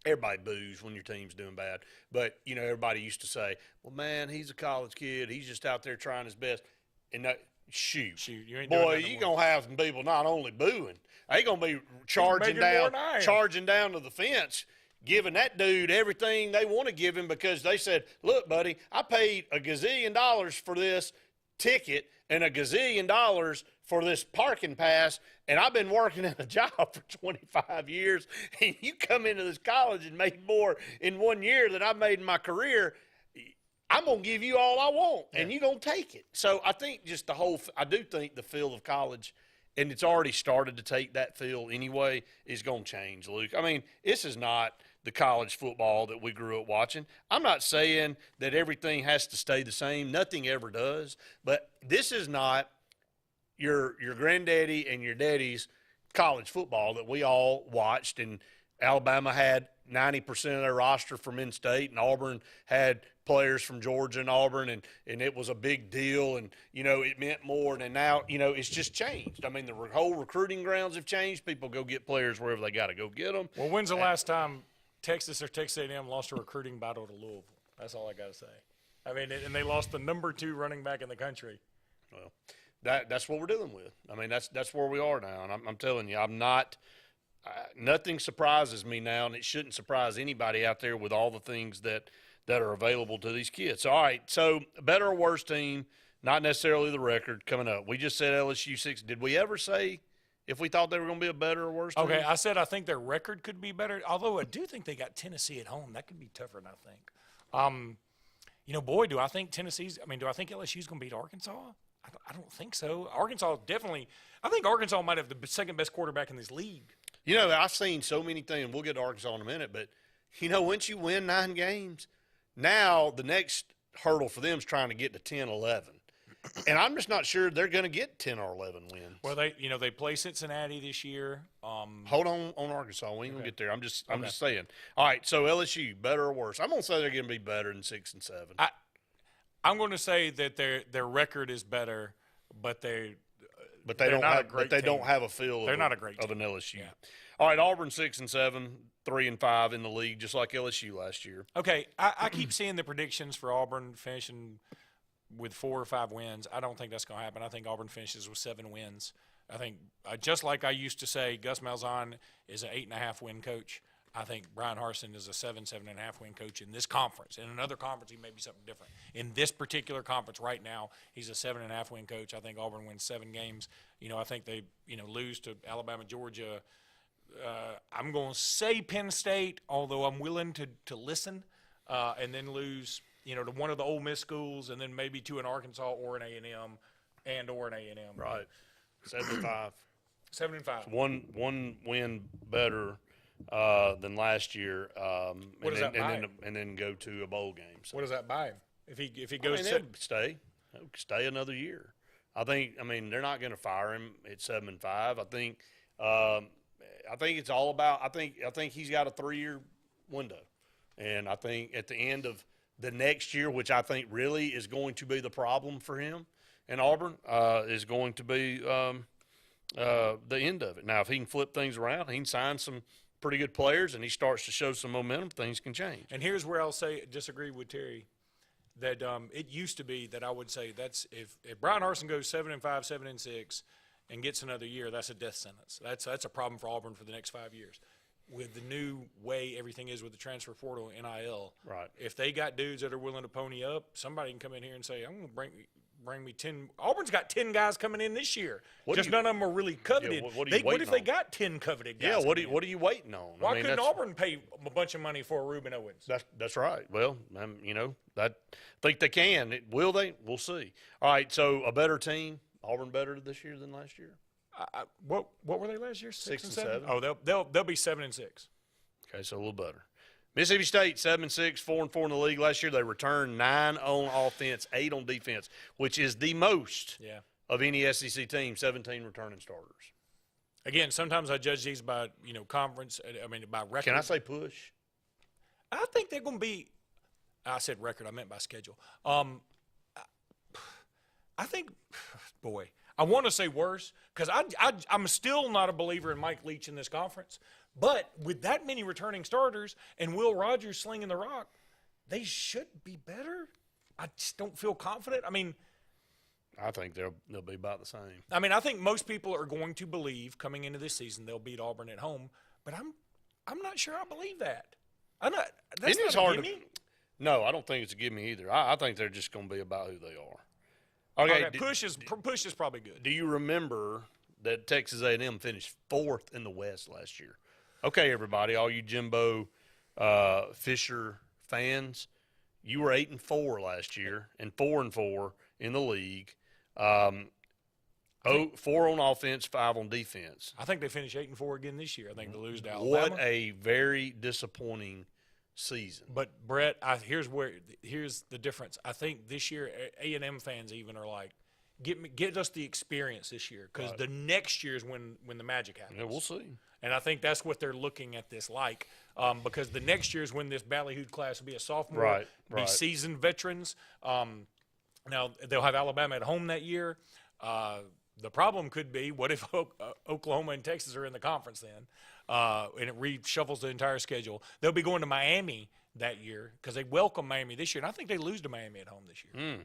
everybody boos when your team's doing bad. But, you know, everybody used to say, well, man, he's a college kid. He's just out there trying his best. And shoot, you ain't boy, doing you're going to have some people not only booing, they going to be charging down to the fence, giving that dude everything they want to give him because they said, look, buddy, I paid $1 gazillion for this ticket and $1 gazillion for this parking pass, and I've been working in a job for 25 years, and you come into this college and make more in 1 year than I've made in my career, I'm going to give you all I want, and you're going to take it. So I think just I do think the feel of college, and it's already started to take that feel anyway, is going to change, Luke. I mean, this is not the college football that we grew up watching. I'm not saying that everything has to stay the same. Nothing ever does. But this is not your granddaddy and your daddy's college football that we all watched. And Alabama had 90% of their roster from in-state, and Auburn had players from Georgia and Auburn, and it was a big deal, and, you know, it meant more. And now, you know, it's just changed. I mean, the whole recruiting grounds have changed. People go get players wherever they got to go get them. Well, when's the last time Texas or Texas A&M lost a recruiting battle to Louisville? That's all I got to say. I mean, and they lost the number 2 running back in the country. Well, that's what we're dealing with. I mean, that's where we are now, and I'm telling you, I'm not nothing surprises me now, and it shouldn't surprise anybody out there with all the things that are available to these kids. All right, so better or worse team, not necessarily the record coming up. We just said LSU 6. Did we ever say if we thought they were going to be a better or worse team? Okay, I said I think their record could be better, although I do think they got Tennessee at home. That could be tougher than I think. You know, boy, do I think LSU's going to beat Arkansas? I don't think so. Arkansas definitely – I think Arkansas might have the second-best quarterback in this league. You know, I've seen so many things. We'll get to Arkansas in a minute, but, you know, once you win 9 games, now the next hurdle for them is trying to get to 10, 11. And I'm just not sure they're going to get 10 or 11 wins. Well, they play Cincinnati this year. Hold on Arkansas. We ain't going to get there. I'm just saying. All right, so LSU, better or worse? I'm going to say they're going to be better than 6 and 7. I'm going to say that their record is better, but they don't have a feel of not a great of an LSU. Yeah. All right, Auburn 6 and 7, 3 and 5 in the league, just like LSU last year. Okay, I keep seeing the predictions for Auburn finishing with 4 or 5 wins. I don't think that's going to happen. I think Auburn finishes with 7 wins. I think just like I used to say, Gus Malzahn is an 8.5 win coach. I think Brian Harsin is a 7.5 win coach in this conference. In another conference, he may be something different. In this particular conference right now, he's a 7.5 win coach. I think Auburn wins 7 games. You know, I think they, lose to Alabama, Georgia. I'm going to say Penn State, although I'm willing to listen, and then lose, to one of the Ole Miss schools, and then maybe to an Arkansas or an A&M or an A&M. Right. 7-5. 7-5. One win better than last year, what does that buy him? And then go to a bowl game. So. What does that buy him? If he goes stay another year. I think. I mean, they're not going to fire him at 7-5. I think it's all about. I think he's got a 3-year window, And I think at the end of the next year, which I think really is going to be the problem for him in Auburn, is going to be the end of it. Now, if he can flip things around, he can sign some pretty good players, and he starts to show some momentum, things can change. And here's where I'll disagree with Terry, that it used to be that I would say that's if Brian Harsin goes 7-5, 7-6, and gets another year, that's a death sentence. That's a problem for Auburn for the next 5 years. With the new way everything is with the transfer portal, NIL, right? If they got dudes that are willing to pony up, somebody can come in here and say, "I'm going to bring me 10." Auburn's got 10 guys coming in this year. Just none of them are really coveted. Yeah, what if they got 10 coveted guys? Yeah, what are you waiting on? Why couldn't Auburn pay a bunch of money for Reuben Owens? That's right. Well, I think they can. Will they? We'll see. All right. So a better team, Auburn better this year than last year. What were they last year? 6 and 7? 7. Oh, they'll be 7-6. Okay, so a little better. Mississippi State 7-6, 4-4 in the league last year. They returned 9 on offense, 8 on defense, which is the most of any SEC team. 17 returning starters. Again, sometimes I judge these by conference. I mean by record. Can I say push? I think they're going to be. I said record. I meant by schedule. I think, boy. I want to say worse because I'm still not a believer in Mike Leach in this conference. But with that many returning starters and Will Rogers slinging the rock, they should be better. I just don't feel confident. I mean, I think they'll be about the same. I mean, I think most people are going to believe coming into this season they'll beat Auburn at home, but I'm not sure I believe that. I'm not. That's Isn't it not hard a gimme. No, I don't think it's a gimme either. I think they're just going to be about who they are. Okay, push is probably good. Do you remember that Texas A&M finished 4th in the West last year? Okay, everybody, all you Jimbo Fisher fans, you were 8-4 last year and 4-4 in the league. 4 on offense, 5 on defense. I think they finished 8-4 again this year. I think they lose to Alabama. What a very disappointing season. But Brett, here's the difference. I think this year A&M fans even are like, get us the experience this year because the next year is when the magic happens. Yeah, we'll see. And I think that's what they're looking at this like because the next year is when this ballyhooed class will be a sophomore, be seasoned veterans. Now they'll have Alabama at home that year. The problem could be, what if Oklahoma and Texas are in the conference then, and it reshuffles the entire schedule? They'll be going to Miami that year because they welcome Miami this year, and I think they lose to Miami at home this year.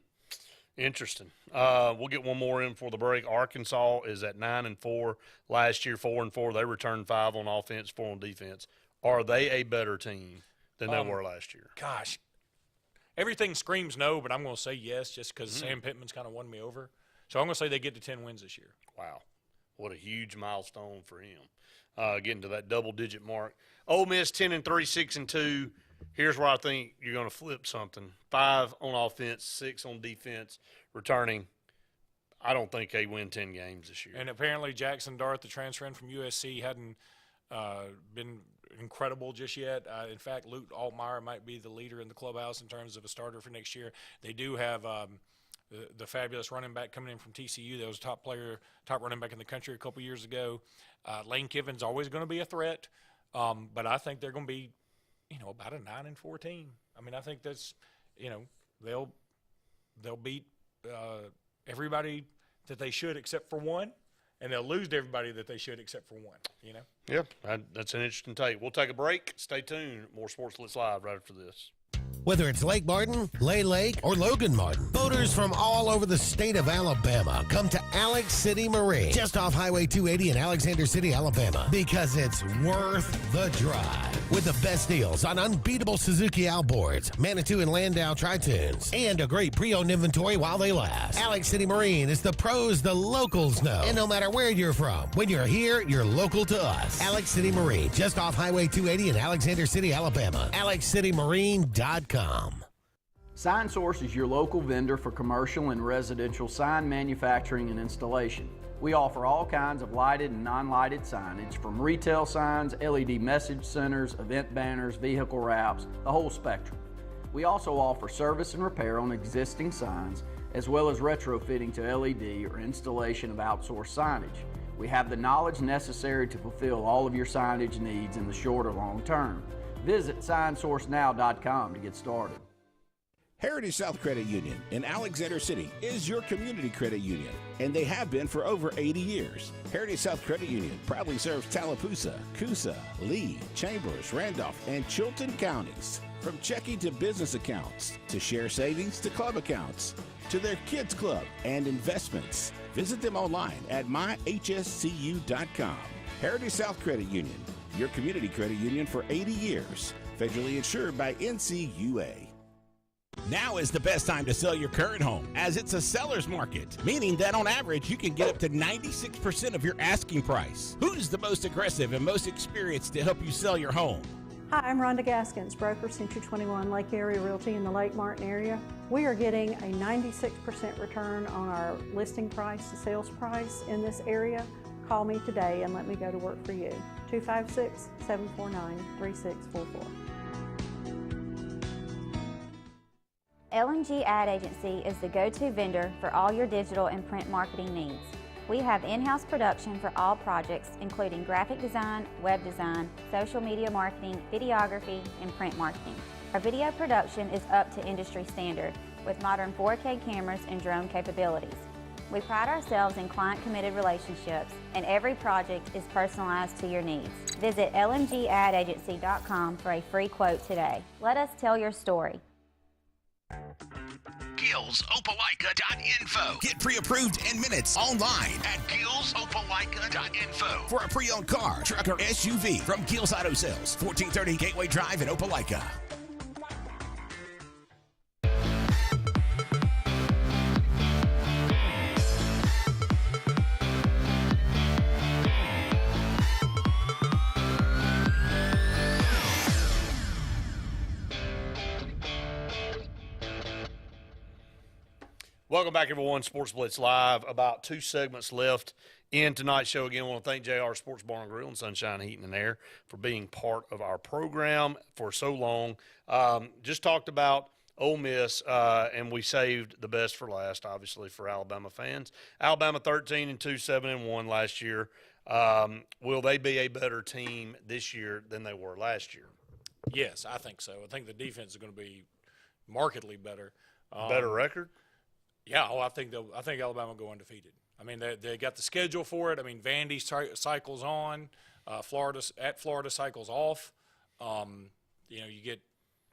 Interesting. We'll get one more in for the break. Arkansas is at 9-4. Last year, 4-4. They returned 5 on offense, 4 on defense. Are they a better team than they were last year? Gosh, everything screams no, but I'm going to say yes just because Sam Pittman's kind of won me over. So I'm going to say they get to 10 wins this year. Wow. What a huge milestone for him. Getting to that double-digit mark. Ole Miss 10-3, 6-2. Here's where I think you're going to flip something. 5 on offense, 6 on defense, returning. I don't think they win 10 games this year. And apparently Jackson Dart, the transfer in from USC, hadn't been incredible just yet. In fact, Luke Altmaier might be the leader in the clubhouse in terms of a starter for next year. They do have the fabulous running back coming in from TCU. That was a top running back in the country a couple years ago. Lane Kiffin's always going to be a threat, but I think they're going to be, about a 9-4 team. I mean, I think that's, they'll beat everybody that they should except for one, and they'll lose to everybody that they should except for one. Yep, that's an interesting take. We'll take a break. Stay tuned. More Sports Blitz Live right after this. Whether it's Lake Martin, Lay Lake, or Logan Martin, boaters from all over the state of Alabama come to Alex City Marine, just off Highway 280 in Alexander City, Alabama, because it's worth the drive. With the best deals on unbeatable Suzuki outboards, Manitou and Landau Tritoons, and a great pre-owned inventory while they last. Alex City Marine is the pros the locals know. And no matter where you're from, when you're here, you're local to us. Alex City Marine, just off Highway 280 in Alexander City, Alabama. AlexCityMarine.com. Sign Source is your local vendor for commercial and residential sign manufacturing and installation. We offer all kinds of lighted and non-lighted signage, from retail signs, LED message centers, event banners, vehicle wraps, the whole spectrum. We also offer service and repair on existing signs, as well as retrofitting to LED or installation of outsourced signage. We have the knowledge necessary to fulfill all of your signage needs in the short or long term. Visit signsourcenow.com to get started. Heritage South Credit Union in Alexander City is your community credit union, and they have been for over 80 years. Heritage South Credit Union proudly serves Tallapoosa, Coosa, Lee, Chambers, Randolph, and Chilton counties. From checking to business accounts, to share savings to club accounts, to their kids club and investments. Visit them online at myhscu.com. Heritage South Credit Union, your community credit union for 80 years. Federally insured by NCUA. Now is the best time to sell your current home, as it's a seller's market, meaning that on average you can get up to 96% of your asking price. Who's the most aggressive and most experienced to help you sell your home? Hi, I'm Rhonda Gaskins, broker Century 21 Lake Area Realty in the Lake Martin area. We are getting a 96% return on our listing price to sales price in this area. Call me today and let me go to work for you. 256-749-3644. L&G Ad Agency is the go-to vendor for all your digital and print marketing needs. We have in-house production for all projects, including graphic design, web design, social media marketing, videography, and print marketing. Our video production is up to industry standard with modern 4K cameras and drone capabilities. We pride ourselves in client-committed relationships, and every project is personalized to your needs. Visit lmgadagency.com for a free quote today. Let us tell your story. GillsOpelika.info. Get pre-approved in minutes online at GillsOpelika.info for a pre-owned car, truck, or SUV from Gills Auto Sales, 1430 Gateway Drive in Opelika. Welcome back, everyone. Sports Blitz Live. About 2 segments left in tonight's show. Again, I want to thank JR Sports Bar and Grill and Sunshine Heating and Air for being part of our program for so long. Just talked about Ole Miss, and we saved the best for last, obviously, for Alabama fans. Alabama 13-2, 7-1 last year. Will they be a better team this year than they were last year? Yes, I think so. I think the defense is going to be markedly better. Better record? Yeah, I think Alabama will go undefeated. I mean, they got the schedule for it. I mean, Vandy cycles on, Florida cycles off. You get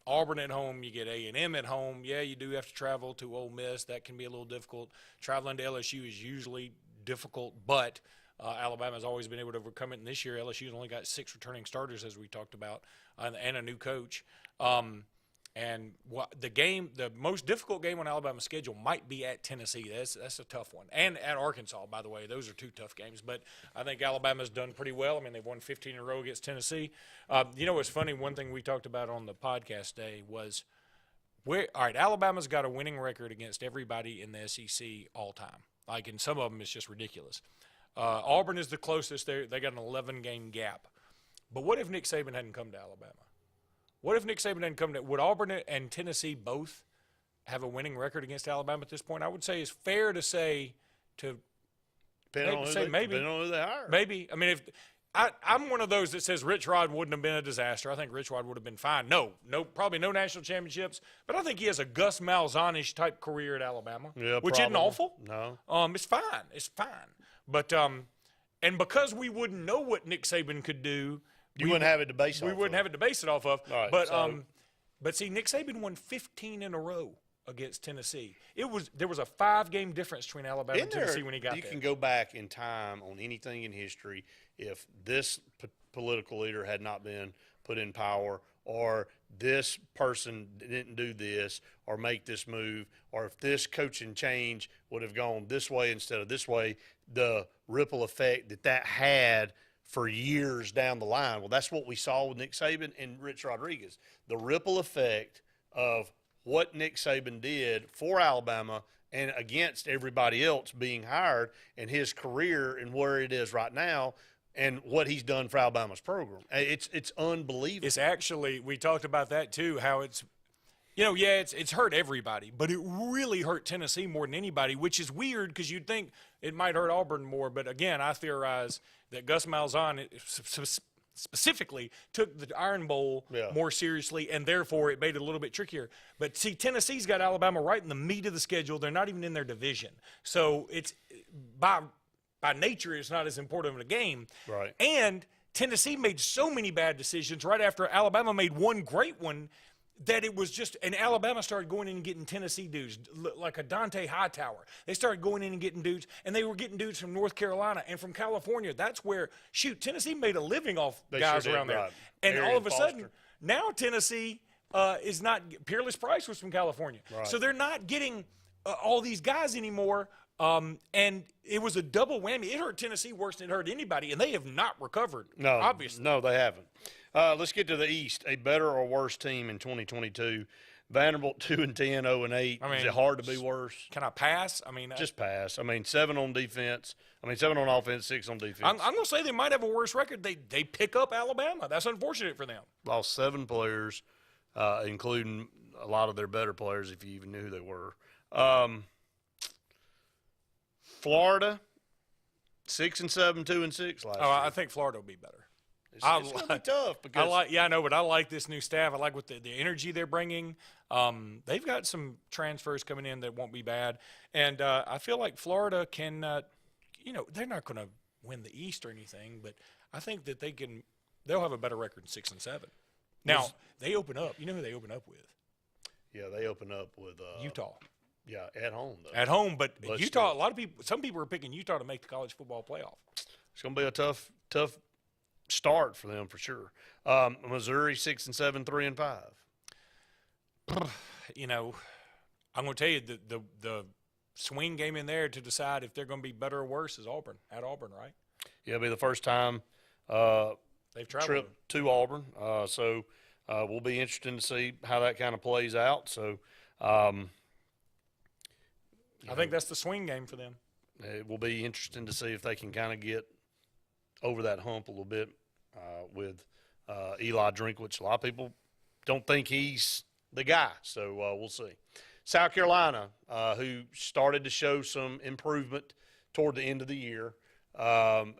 Auburn at home, you get A&M at home. Yeah, you do have to travel to Ole Miss. That can be a little difficult. Traveling to LSU is usually difficult, but Alabama's always been able to overcome it. And this year, LSU's only got 6 returning starters, as we talked about, and a new coach. And the most difficult game on Alabama's schedule might be at Tennessee. That's a tough one. And at Arkansas, by the way. Those are 2 tough games. But I think Alabama's done pretty well. I mean, they've won 15 in a row against Tennessee. It's funny, one thing we talked about on the podcast day was, Alabama's got a winning record against everybody in the SEC all time. Like, in some of them, it's just ridiculous. Auburn is the closest. They got an 11-game gap. But what if Nick Saban hadn't come to Alabama? What if Nick Saban hadn't come to – would Auburn and Tennessee both have a winning record against Alabama at this point? I would say it's fair to say Depending on who they hire. Maybe. I mean, if I'm one of those that says Rich Rod wouldn't have been a disaster. I think Rich Rod would have been fine. Probably no national championships, but I think he has a Gus Malzahn-ish type career at Alabama, which isn't awful. No. It's fine. It's fine. But and because we wouldn't know what Nick Saban could do – we wouldn't have it to base it off of. Right, but see, Nick Saban won 15 in a row against Tennessee. There was a 5-game difference between Alabama and Tennessee when he got there. You can go back in time on anything in history if this political leader had not been put in power, or this person didn't do this or make this move, or if this coaching change would have gone this way instead of this way, the ripple effect that had for years down the line. Well, that's what we saw with Nick Saban and Rich Rodriguez. The ripple effect of what Nick Saban did for Alabama and against everybody else being hired, and his career and where it is right now and what he's done for Alabama's program. It's unbelievable. It's actually, we talked about that too, how it's, it's hurt everybody, but it really hurt Tennessee more than anybody, which is weird because you'd think it might hurt Auburn more. But again, I theorize that Gus Malzahn specifically took the Iron Bowl more seriously, and therefore it made it a little bit trickier. But see, Tennessee's got Alabama right in the meat of the schedule. They're not even in their division, so it's by nature it's not as important of a game. Right. And Tennessee made so many bad decisions right after Alabama made one great one that it was just, and Alabama started going in and getting Tennessee dudes, like a Dante Hightower. They started going in and getting dudes, and they were getting dudes from North Carolina and from California. That's where, Tennessee made a living off guys around there. Right. And Arian all of a Foster. sudden, now Tennessee is not, Peerless Price was from California. Right. So they're not getting all these guys anymore. And it was a double whammy. It hurt Tennessee worse than it hurt anybody, and they have not recovered, obviously. No, they haven't. Let's get to the East. A better or worse team in 2022. Vanderbilt 2-10, 0-8. I mean, is it hard to be worse? Can I pass? I mean, just pass. I mean, 7 on defense. 7 on offense, 6 on defense. I'm going to say they might have a worse record. They pick up Alabama. That's unfortunate for them. Lost 7 players, including a lot of their better players, if you even knew who they were. Florida, 6-7, 2-6 last year. I think Florida will be better. It's going to be tough because I know, but I like this new staff. I like what the energy they're bringing. They've got some transfers coming in that won't be bad, and I feel like Florida can. They're not going to win the East or anything, but I think that they can. They'll have a better record than 6-7. Now they open up. You know who they open up with? Yeah, they open up with Utah. Yeah, at home though. At home, but Utah. Still. A lot of people. Some people are picking Utah to make the college football playoff. It's going to be a tough start for them for sure. Missouri 6-7, 3-5. I'm going to tell you the swing game in there to decide if they're going to be better or worse is Auburn at Auburn, right? Yeah, it'll be the first time they've traveled trip to Auburn. So we'll be interested to see how that kind of plays out. So I think that's the swing game for them. It will be interesting to see if they can kind of get over that hump a little bit with Eli Drinkwitz. A lot of people don't think he's the guy, so we'll see. South Carolina, who started to show some improvement toward the end of the year, 7-6,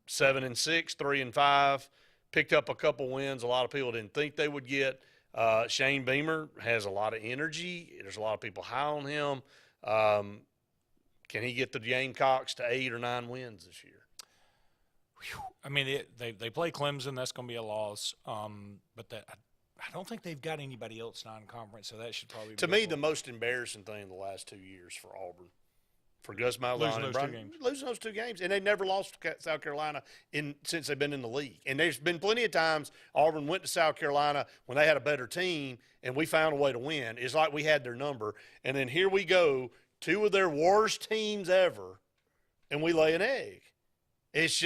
3-5, picked up a couple wins a lot of people didn't think they would get. Shane Beamer has a lot of energy. There's a lot of people high on him. Can he get the Gamecocks to 8 or 9 wins this year? I mean, they play Clemson. That's going to be a loss. But I don't think they've got anybody else non-conference, so that should probably be. To me, the most embarrassing thing in the last 2 years for Auburn, for Gus Malzahn, losing those 2 games, and they never lost to South Carolina since they've been in the league. And there's been plenty of times Auburn went to South Carolina when they had a better team, and we found a way to win. It's like we had their number, and then here we go, 2 of their worst teams ever, and we lay an egg. It's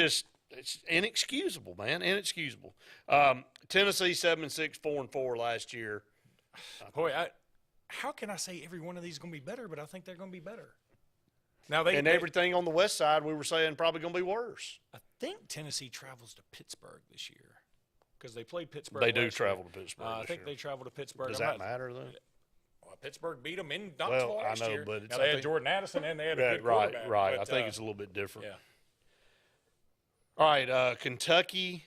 inexcusable, man, inexcusable. Tennessee 7-6, 4-4 last year. Boy, how can I say every one of these is going to be better? But I think they're going to be better. Now everything on the west side, we were saying probably going to be worse. I think Tennessee travels to Pittsburgh this year because they played Pittsburgh. They do travel to Pittsburgh. I think they travel to Pittsburgh. Does that matter though? Well, Pittsburgh beat them in Knoxville last year. But it's, now, they had Jordan Addison and they had a good quarterback. Right. But, I think it's a little bit different. Yeah. All right, Kentucky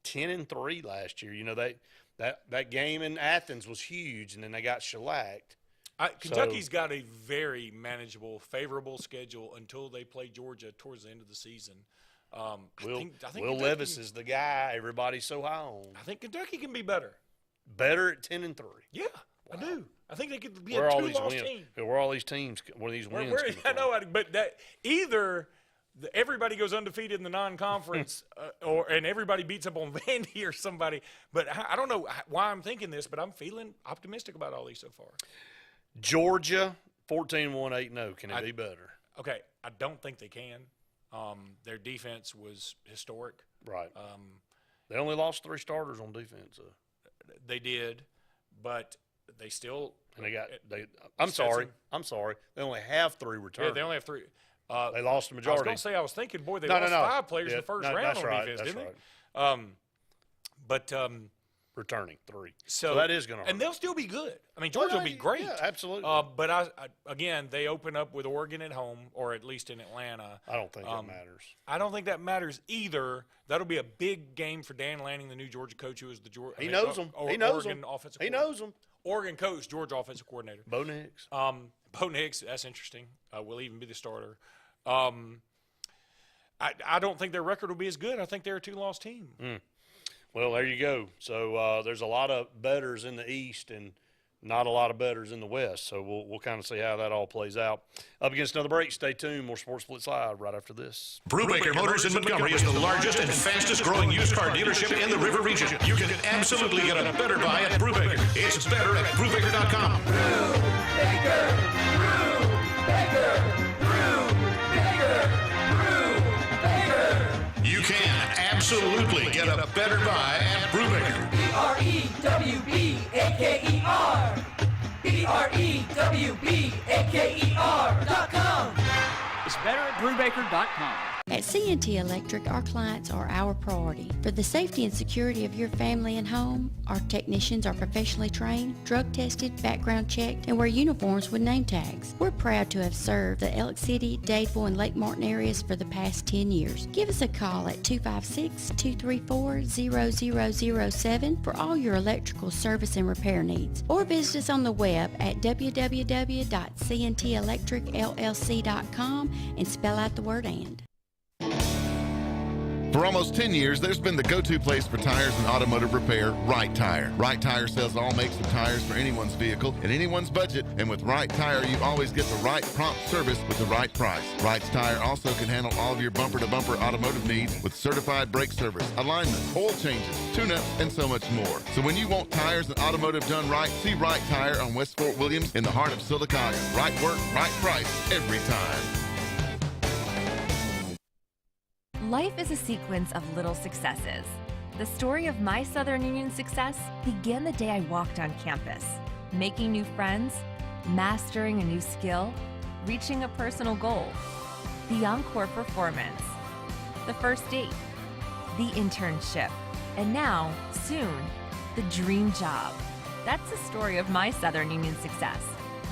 10-3 last year. You know that game in Athens was huge, and then they got shellacked. Kentucky's got a very manageable, favorable schedule until they play Georgia towards the end of the season. I think Will Levis is the guy everybody's so high on. I think Kentucky can be better. Better at 10-3. Yeah, wow. I do. I think they could be a 2-loss team. Where all these teams, where these wins I know, but that either everybody goes undefeated in the non-conference, and everybody beats up on Vandy or somebody. But I don't know why I'm thinking this, but I'm feeling optimistic about all these so far. Georgia 14-1, 8-0. Can it be better? Okay, I don't think they can. Their defense was historic. Right. They only lost 3 starters on defense. They did, but they still. And I'm sorry. They only have 3 returners. Yeah, they only have 3. They lost the majority. I was going to say, I was thinking, they lost 5 players in the first round on defense, didn't they? returning 3. So that is going to hurt. And they'll still be good. I mean, Georgia will be great. Yeah, absolutely. But again, they open up with Oregon at home, or at least in Atlanta. I don't think that matters. I don't think that matters either. That'll be a big game for Dan Lanning, the new Georgia coach, who is the Georgia. He knows them. He knows Oregon them. offensive. He knows them. Oregon coach, Georgia offensive coordinator. Bo Nix. Bo Nix. That's interesting. Will even be the starter. I don't think their record will be as good. I think they're a 2-loss team. Well, there you go. So there's a lot of bettors in the East and not a lot of bettors in the West. So we'll kind of see how that all plays out. Up against another break. Stay tuned. More Sports Blitz Live right after this. Brubaker Motors in Montgomery is the largest and fastest growing used car dealership in the River region. You can absolutely get a better buy at Brubaker. It's better at Brubaker.com. Brubaker, Brubaker, Brubaker, Brubaker. You can absolutely get a better buy at Brubaker. BREWBAKER. BREWBAKER.com. It's better at Brubaker.com. At CNT Electric, our clients are our priority. For the safety and security of your family and home, our technicians are professionally trained, drug tested, background checked, and wear uniforms with name tags. We're proud to have served the Elk City, Dadeville, and Lake Martin areas for the past 10 years. Give us a call at 256-234-0007 for all your electrical service and repair needs, or visit us on the web at www.cntelectricllc.com and spell out the word "and." For almost 10 years, there's been the go-to place for tires and automotive repair, Right Tire. Right Tire sells all makes of tires for anyone's vehicle and anyone's budget, and with Right Tire, you always get the right prompt service with the right price. Right Tire also can handle all of your bumper-to-bumper automotive needs with certified brake service, alignment, oil changes, tune-ups, and so much more. So when you want tires and automotive done right, see Right Tire on West Fort Williams in the heart of Sylacauga. Right work, right price, every time. Life is a sequence of little successes. The story of my Southern Union success began the day I walked on campus, making new friends, mastering a new skill, reaching a personal goal, the encore performance, the first date, the internship, and now, soon, the dream job. That's the story of my Southern Union success.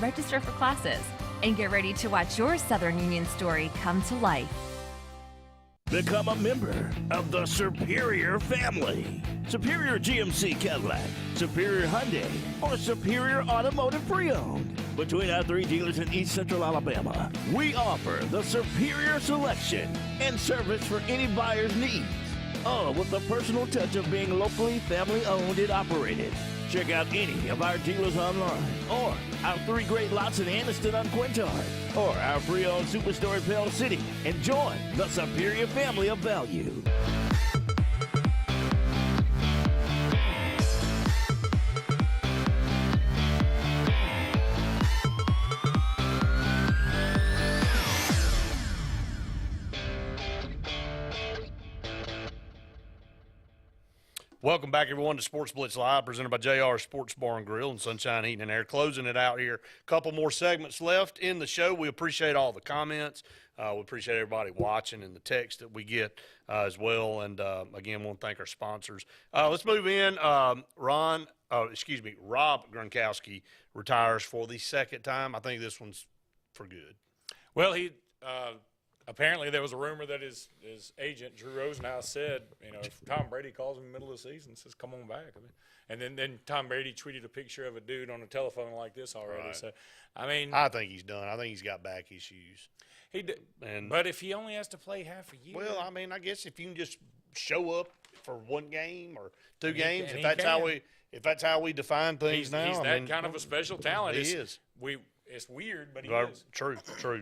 Register for classes and get ready to watch your Southern Union story come to life. Become a member of the Superior family. Superior GMC Cadillac, Superior Hyundai, or Superior Automotive Pre-Owned. Between our 3 dealers in East Central Alabama, we offer the superior selection and service for any buyer's needs. All with the personal touch of being locally family-owned and operated. Check out any of our dealers online, or our 3 great lots in Anniston on Quintard, or our pre-owned superstore in Pell City, and join the Superior family of value. Welcome back, everyone, to Sports Blitz Live, presented by JR Sports Bar and Grill and Sunshine Heating and Air. Closing it out here. A couple more segments left in the show. We appreciate all the comments. We appreciate everybody watching and the text that we get as well. And, again, want to thank our sponsors. Let's move in. Rob Gronkowski retires for the second time. I think this one's for good. Well, he apparently there was a rumor that his agent, Drew Rosenhaus, said, if Tom Brady calls him in the middle of the season, says, come on back. And then Tom Brady tweeted a picture of a dude on a telephone like this already. Right. So, I think he's done. I think he's got back issues. But if he only has to play half a year. Well, I guess if you can just show up for one game or 2 games, if that's how we define things now. He's that kind of a special talent. He is. It's weird, but he is. True.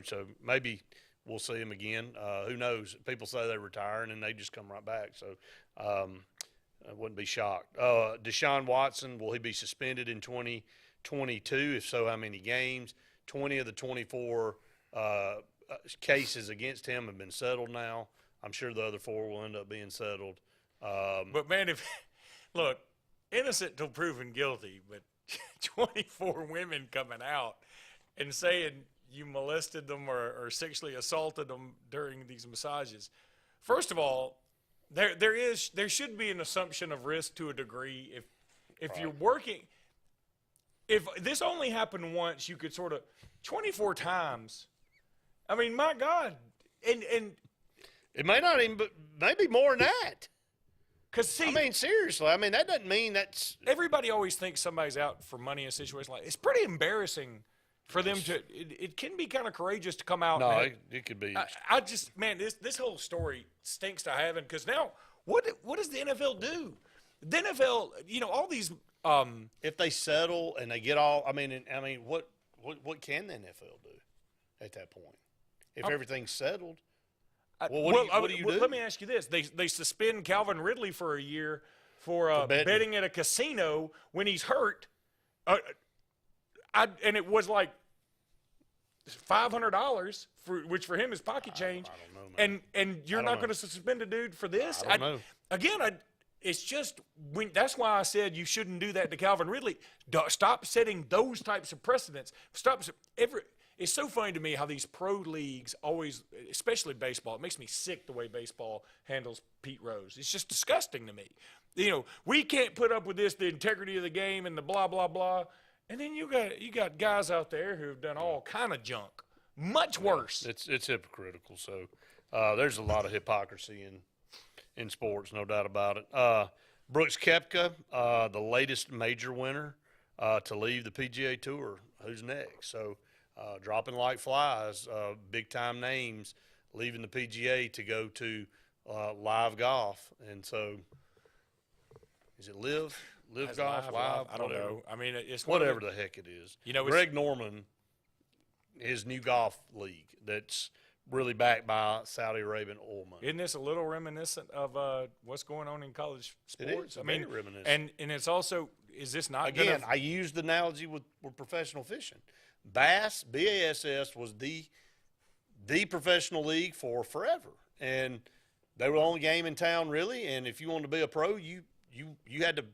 So maybe we'll see him again. Who knows? People say they retire and then they just come right back. So I wouldn't be shocked. Deshaun Watson, will he be suspended in 2022? If so, how many games? 20 of the 24 cases against him have been settled now. I'm sure the other 4 will end up being settled. But, man, look, innocent till proven guilty, but 24 women coming out and saying you molested them or sexually assaulted them during these massages. First of all, there should be an assumption of risk to a degree If you're working, if this only happened once, you could sort of 24 times. I mean, my God, and it may not even, but maybe more than that. Because see, I mean, seriously, I mean that doesn't mean that's. Everybody always thinks somebody's out for money in a situation like. It's pretty embarrassing for them to. It can be kind of courageous to come out. No, it could be. I just, man, this whole story stinks to heaven because now what does the NFL do? The NFL, all these. If they settle and they get all, I mean, what can the NFL do at that point if everything's settled? Well, what do you do? Let me ask you this: they suspend Calvin Ridley for a year for betting at a casino when he's hurt, and it was like $500, which for him is pocket change. I don't know, man. And you're not going to suspend a dude for this? I don't know. Again, it's just that's why I said you shouldn't do that to Calvin Ridley. Stop setting those types of precedents. It's so funny to me how these pro leagues always, especially baseball, it makes me sick the way baseball handles Pete Rose. It's just disgusting to me. We can't put up with this, the integrity of the game and the blah, blah, blah. And then you got guys out there who have done all kind of junk, much worse. It's hypocritical. So there's a lot of hypocrisy in sports, no doubt about it. Brooks Koepka, the latest major winner to leave the PGA Tour. Who's next? So dropping like flies, big-time names leaving the PGA to go to live golf. And so is it live golf, live? I don't know. I mean, it's whatever the heck it is. Greg Norman, his new golf league that's really backed by Saudi Arabian oil money. Isn't this a little reminiscent of what's going on in college sports? It is. Very reminiscent. And it's also, is this not again? I used the analogy with professional fishing. BASS was the professional league for forever, and they were the only game in town really. And if you wanted to be a pro, you had to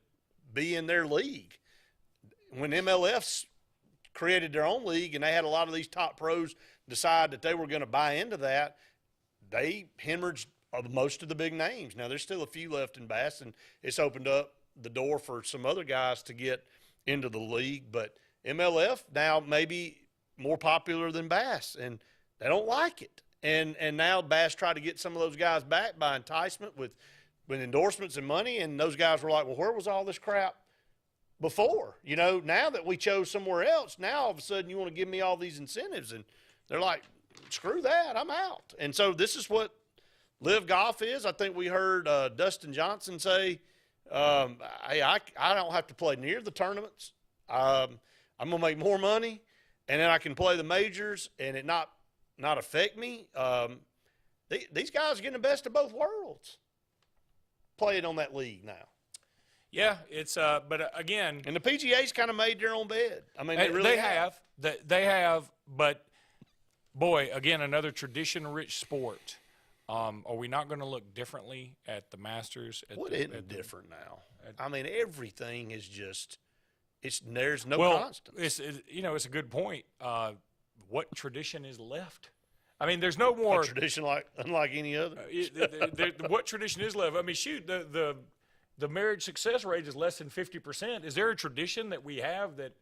be in their league. When MLFs created their own league and they had a lot of these top pros decide that they were going to buy into that, they hemorrhaged most of the big names. Now there's still a few left in BASS, and it's opened up the door for some other guys to get into the league, but MLF now maybe more popular than BASS, and they don't like it. And now BASS tried to get some of those guys back by enticement with endorsements and money, and those guys were like, well, where was all this crap before? Now that we chose somewhere else, now all of a sudden you want to give me all these incentives, and they're like, screw that, I'm out. And so this is what live golf is. I think we heard Dustin Johnson say, hey, I don't have to play near the tournaments. I'm going to make more money, and then I can play the majors and it not affect me. These guys are getting the best of both worlds playing on that league now. Yeah, it's but again, and the PGA's kind of made their own bed. I mean, they have. They have, but boy, again, another tradition-rich sport. Are we not going to look differently at the Masters? What isn't different now? I mean, everything is just. There's no constant. It's a good point. What tradition is left? I mean, there's no more tradition unlike any other. What tradition is left? I mean, shoot, the marriage success rate is less than 50%. Is there a tradition that we have that,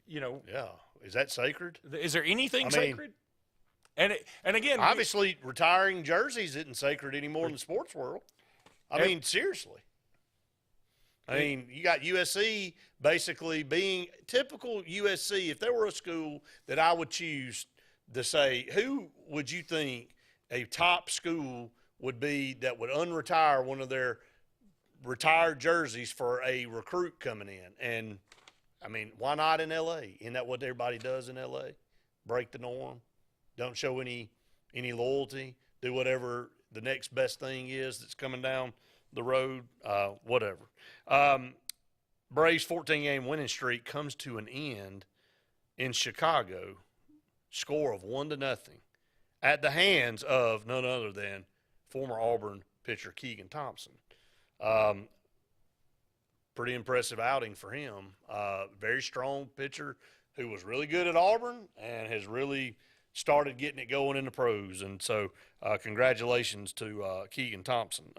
Yeah, is that sacred? Is there anything sacred? And again, obviously, retiring jerseys isn't sacred anymore in the sports world. I mean, seriously. I mean, you got USC basically being typical USC. If there were a school that I would choose to say, who would you think a top school would be that would unretire one of their retired jerseys for a recruit coming in? And, I mean, why not in L.A.? Isn't that what everybody does in L.A.? Break the norm. Don't show any loyalty. Do whatever the next best thing is that's coming down the road, whatever. Braves' 14-game winning streak comes to an end in Chicago, score of 1-0, at the hands of none other than former Auburn pitcher Keegan Thompson. Pretty impressive outing for him. Very strong pitcher who was really good at Auburn and has really started getting it going in the pros. And so congratulations to Keegan Thompson.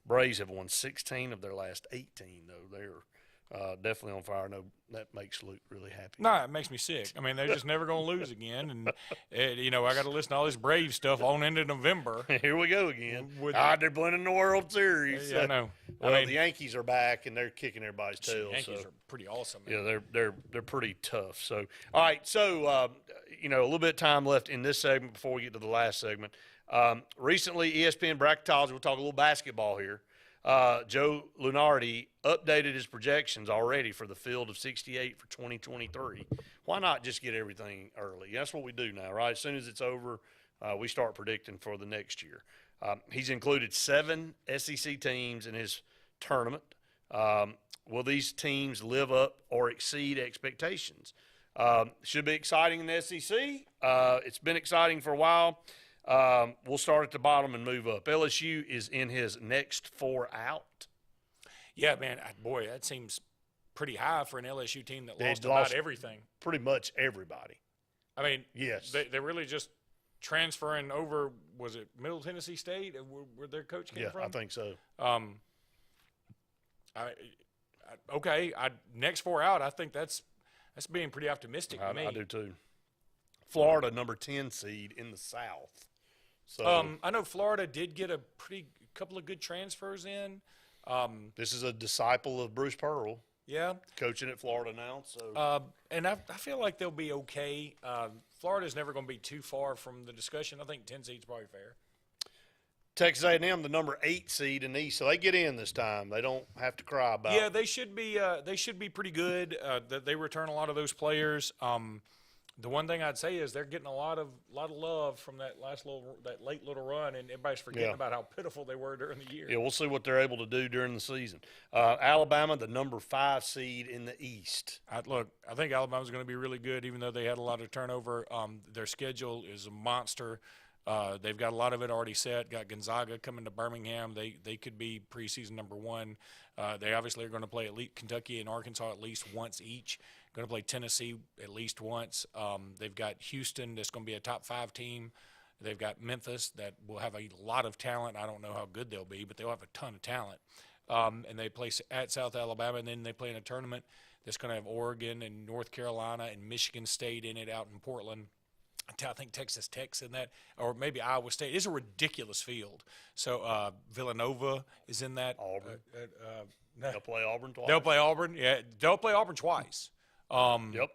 Braves have won 16 of their last 18, though. They're definitely on fire. I know that makes Luke really happy. No, it makes me sick. I mean, they're just never going to lose again. And, I got to listen to all this Brave stuff on into November. Here we go again. They're winning the World Series. Yeah, I know. Well, the Yankees are back, and they're kicking everybody's tail. The Yankees are pretty awesome. Yeah, they're pretty tough. So, all right. So, a little bit of time left in this segment before we get to the last segment. Recently, ESPN bracketology, we'll talk a little basketball here. Joe Lunardi updated his projections already for the field of 68 for 2023. Why not just get everything early? That's what we do now, right? As soon as it's over, we start predicting for the next year. He's included 7 SEC teams in his tournament. Will these teams live up or exceed expectations? Should be exciting in the SEC. It's been exciting for a while. We'll start at the bottom and move up. LSU is in his next 4 out. Yeah, man. Boy, that seems pretty high for an LSU team that lost about everything. Pretty much everybody. I mean, yes, they're really just transferring over. Was it Middle Tennessee State where their coach came from? Yeah, I think so. Next 4 out. I think that's being pretty optimistic to me. I do too. Florida, number 10 seed in the South. So I know Florida did get a couple of good transfers in. This is a disciple of Bruce Pearl. Yeah, coaching at Florida now. So and I feel like they'll be okay. Florida's never going to be too far from the discussion. I think 10 seed's probably fair. Texas A&M, the number 8 seed in the East, so they get in this time. They don't have to cry about. Yeah, they should be pretty good. They return a lot of those players. The one thing I'd say is they're getting a lot of love from that late little run, and everybody's forgetting about how pitiful they were during the year. Yeah, we'll see what they're able to do during the season. Alabama, the number 5 seed in the East. I think Alabama's going to be really good, even though they had a lot of turnover. Their schedule is a monster. They've got a lot of it already set. Got Gonzaga coming to Birmingham. They could be preseason number 1. They obviously are going to play Kentucky and Arkansas at least once each. Going to play Tennessee at least once. They've got Houston that's going to be a top 5 team. They've got Memphis that will have a lot of talent. I don't know how good they'll be, but they'll have a ton of talent. And they play at South Alabama, and then they play in a tournament that's going to have Oregon and North Carolina and Michigan State in it out in Portland. I think Texas Tech's in that, or maybe Iowa State. It's a ridiculous field. So Villanova is in that. Auburn. They'll play Auburn twice. They'll play Auburn. Yeah, they'll play Auburn twice. Yep.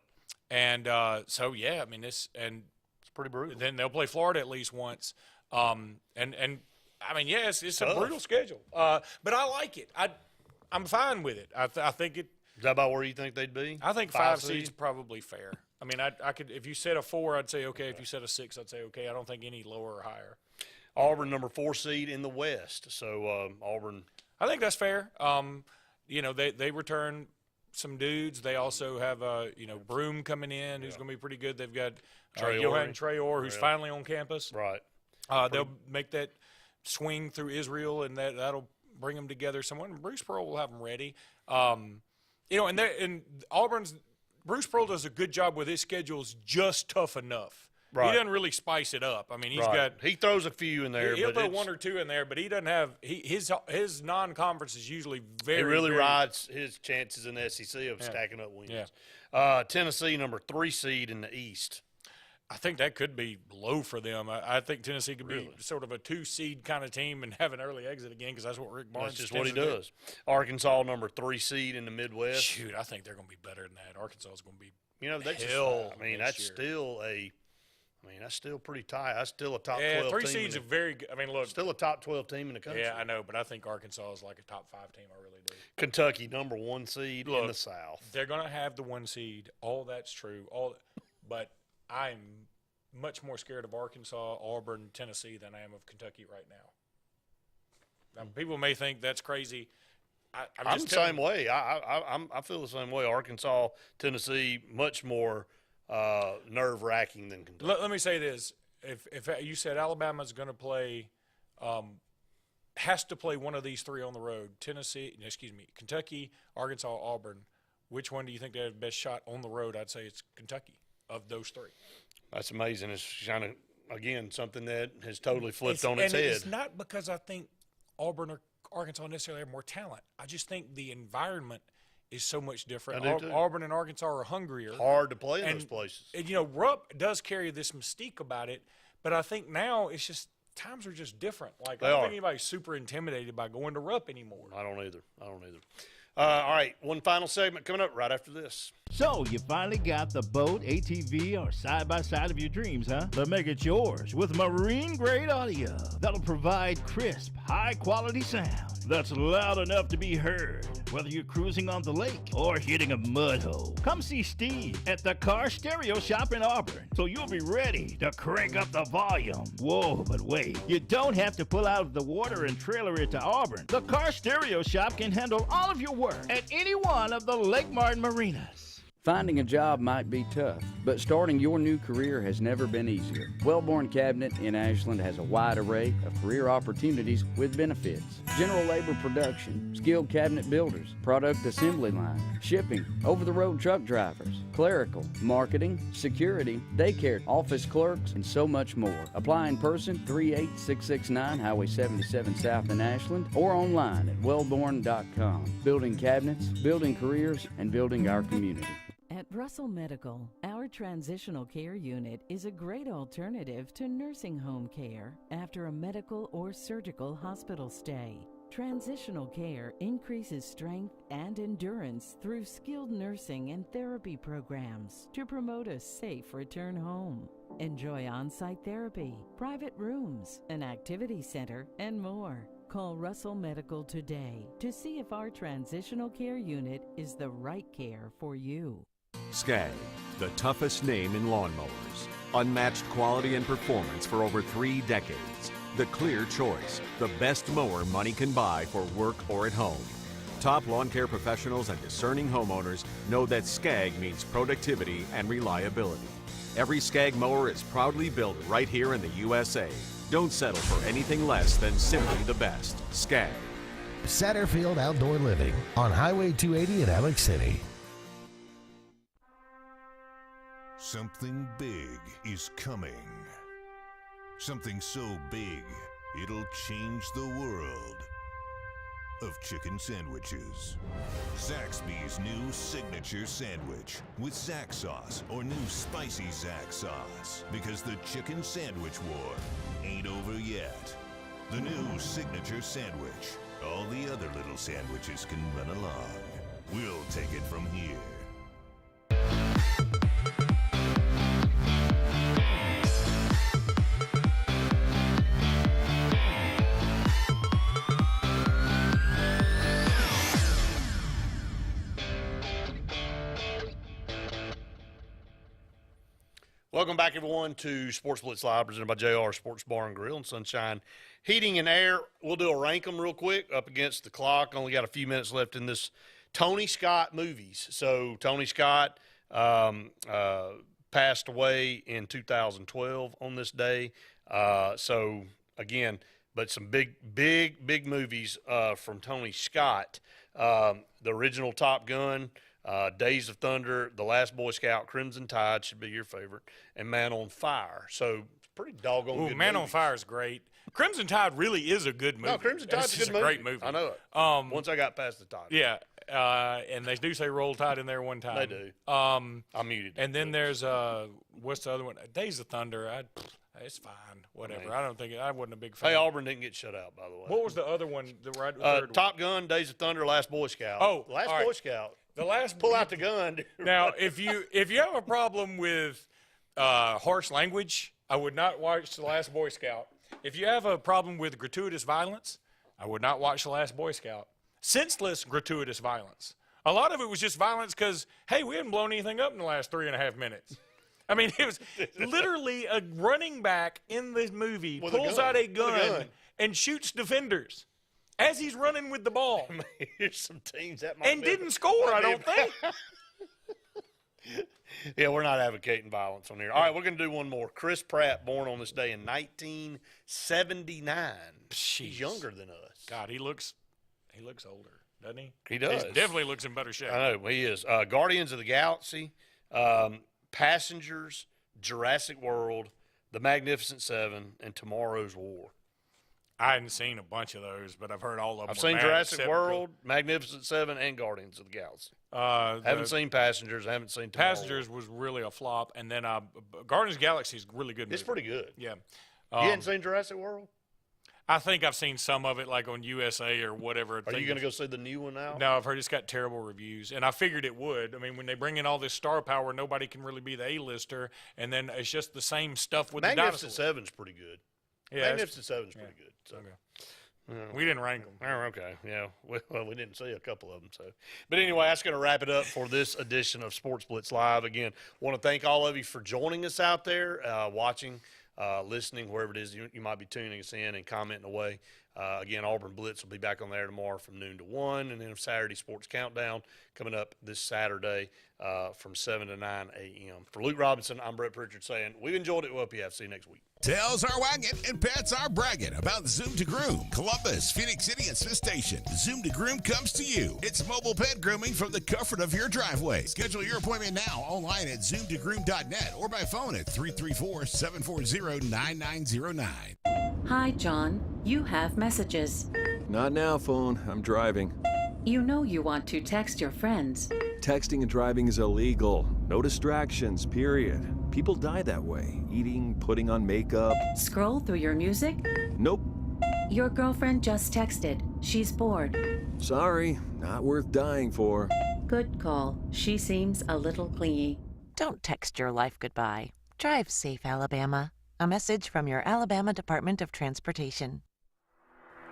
And so yeah, I mean it's pretty brutal. Then they'll play Florida at least once. And I mean it's a brutal schedule. But I like it. I'm fine with it. I think it. Is that about where you think they'd be? I think 5 seeds probably fair. I mean I could, if you said a 4, I'd say okay. If you said a 6, I'd say okay. I don't think any lower or higher. Auburn, number 4 seed in the West. So Auburn. I think that's fair. They return some dudes. They also have Broom coming in, who's going to be pretty good. They've got Johan Traore, who's finally on campus. Right. They'll make that swing through Israel, and that'll bring them together somewhat. And Bruce Pearl will have them ready. And Auburn's Bruce Pearl does a good job with his schedules, just tough enough. Right. He doesn't really spice it up. I mean, he throws a few in there. He'll throw 1 or 2 in there, but he doesn't have his non-conference is usually very. He really rides his chances in the SEC of stacking up wins. Yeah. Tennessee, number 3 seed in the East. I think that could be low for them. I think Tennessee could be sort of a 2 seed kind of team and have an early exit again, because that's what Rick Barnes. That's just what he does. Arkansas, number 3 seed in the Midwest. Shoot, I think they're going to be better than that. Arkansas is going to be. Hell. That's still pretty tight. That's still a top 12 team. 3 seeds are very good. I mean, look. Still a top 12 team in the country. Yeah, I know, but I think Arkansas is like a top 5 team. I really do. Kentucky, number 1 seed in the South. They're going to have the 1 seed. All that's true. But I'm much more scared of Arkansas, Auburn, Tennessee than I am of Kentucky right now. People may think that's crazy. I'm the same way. I feel the same way. Arkansas, Tennessee, much more nerve-wracking than Kentucky. Let me say this: if you said Alabama's going to play, has to play one of these 3 on the road, Kentucky, Arkansas, Auburn, which one do you think they have the best shot on the road? I'd say it's Kentucky of those 3. That's amazing. It's kind of, again, something that has totally flipped on its head. It's not because I think Auburn or Arkansas necessarily have more talent. I just think the environment is so much different. I do too. Auburn and Arkansas are hungrier. Hard to play in those places. And, you know, Rupp does carry this mystique about it, but I think now it's just times are just different. Like, I don't think anybody's super intimidated by going to Rupp anymore. I don't either. All right, one final segment coming up right after this. So, you finally got the boat, ATV, or side-by-side of your dreams, huh? But make it yours with marine-grade audio that'll provide crisp, high-quality sound that's loud enough to be heard, whether you're cruising on the lake or hitting a mud hole. Come see Steve at the Car Stereo Shop in Auburn, so you'll be ready to crank up the volume. Whoa, but wait, you don't have to pull out of the water and trailer it to Auburn. The Car Stereo Shop can handle all of your work at any one of the Lake Martin marinas. Finding a job might be tough, but starting your new career has never been easier. Wellborn Cabinet in Ashland has a wide array of career opportunities with benefits. General labor production, skilled cabinet builders, product assembly line, shipping, over-the-road truck drivers, clerical, marketing, security, daycare, office clerks, and so much more. Apply in person, 38669 Highway 77 South in Ashland, or online at wellborn.com. Building cabinets, building careers, and building our community. At Russell Medical, our transitional care unit is a great alternative to nursing home care after a medical or surgical hospital stay. Transitional care increases strength and endurance through skilled nursing and therapy programs to promote a safe return home. Enjoy on-site therapy, private rooms, an activity center, and more. Call Russell Medical today to see if our transitional care unit is the right care for you. Skag, the toughest name in lawnmowers. Unmatched quality and performance for over 3 decades. The clear choice, the best mower money can buy for work or at home. Top lawn care professionals and discerning homeowners know that Skag means productivity and reliability. Every Skag mower is proudly built right here in the USA. Don't settle for anything less than simply the best. Skag. Satterfield Outdoor Living on Highway 280 in Alex City. Something big is coming. Something so big, it'll change the world of chicken sandwiches. Zaxby's new signature sandwich with Zax sauce or new spicy Zax sauce. Because the chicken sandwich war ain't over yet. The new signature sandwich. All the other little sandwiches can run along. We'll take it from here. Welcome back, everyone, to Sports Blitz Live, presented by JR Sports Bar and Grill and Sunshine Heating and Air. We'll do a rank 'em real quick up against the clock. Only got a few minutes left in this Tony Scott movies. So Tony Scott passed away in 2012 on this day. So, again, but some big movies from Tony Scott. The original Top Gun, Days of Thunder, The Last Boy Scout, Crimson Tide should be your favorite, and Man on Fire. So it's pretty doggone good. Man movies. on Fire is great. Crimson Tide really is a good movie. No, Crimson Tide's a great movie. I know it. Once I got past the title. Yeah, and they do say Roll Tide in there one time. They do. I muted. And then there's what's the other one? Days of Thunder. It's fine. Whatever. I wasn't a big fan. Hey, Auburn didn't get shut out, by the way. What was the other one? The third Top Gun, Days of Thunder, Last Boy Scout. Oh, Last Boy Scout. The last pull out the gun. Now, if you have a problem with harsh language, I would not watch The Last Boy Scout. If you have a problem with gratuitous violence, I would not watch The Last Boy Scout. Senseless gratuitous violence. A lot of it was just violence because, hey, we hadn't blown anything up in the last 3.5 minutes. I mean, it was literally a running back in this movie pulls out a gun and shoots defenders as he's running with the ball. Here's some teams that and didn't score, I don't think. Yeah, we're not advocating violence on here. All right, we're going to do one more. Chris Pratt, born on this day in 1979. He's younger than us. God, he looks older, doesn't he? He does. He definitely looks in better shape. I know, he is. Guardians of the Galaxy, Passengers, Jurassic World, The Magnificent Seven, and Tomorrow's War. I hadn't seen a bunch of those, but I've heard all of them. I've seen Jurassic World, Magnificent Seven, and Guardians of the Galaxy. Haven't seen Passengers. I haven't seen Tomorrow. Passengers was really a flop, and then Guardians of the Galaxy is really good. It's pretty good. Yeah. You hadn't seen Jurassic World? I think I've seen some of it, like on USA or whatever. Are you going to go see the new one now? No, I've heard it's got terrible reviews, and I figured it would. I mean, when they bring in all this star power, nobody can really be the A-lister, and then it's just the same stuff with the dinosaurs. Magnificent Seven's pretty good. Yeah, Magnificent Seven's pretty good. So. Okay. We didn't rank them. Oh, okay. Yeah. Well, we didn't see a couple of them. So, but anyway, that's going to wrap it up for this edition of Sports Blitz Live. Again, want to thank all of you for joining us out there, watching, listening, wherever it is you might be tuning us in and commenting away. Again, Auburn Blitz will be back on there tomorrow from noon to 1, and then Saturday Sports Countdown coming up this Saturday from 7 to 9 a.m. For Luke Robinson, I'm Brett Pritchard saying we've enjoyed it. We'll hope you have. See you next week. Tails are wagging and pets are bragging about Zoom to Groom. Columbus, Phoenix City, and Smith Station. Zoom to Groom comes to you. It's mobile pet grooming from the comfort of your driveway. Schedule your appointment now online at zoomtogroom.net or by phone at 334-740-9909. Hi, John. You have messages. Not now, phone. I'm driving. You know you want to text your friends. Texting and driving is illegal. No distractions, period. People die that way. Eating, putting on makeup. Scroll through your music? Nope. Your girlfriend just texted. She's bored. Sorry, not worth dying for. Good call. She seems a little clingy. Don't text your life goodbye. Drive safe, Alabama. A message from your Alabama Department of Transportation.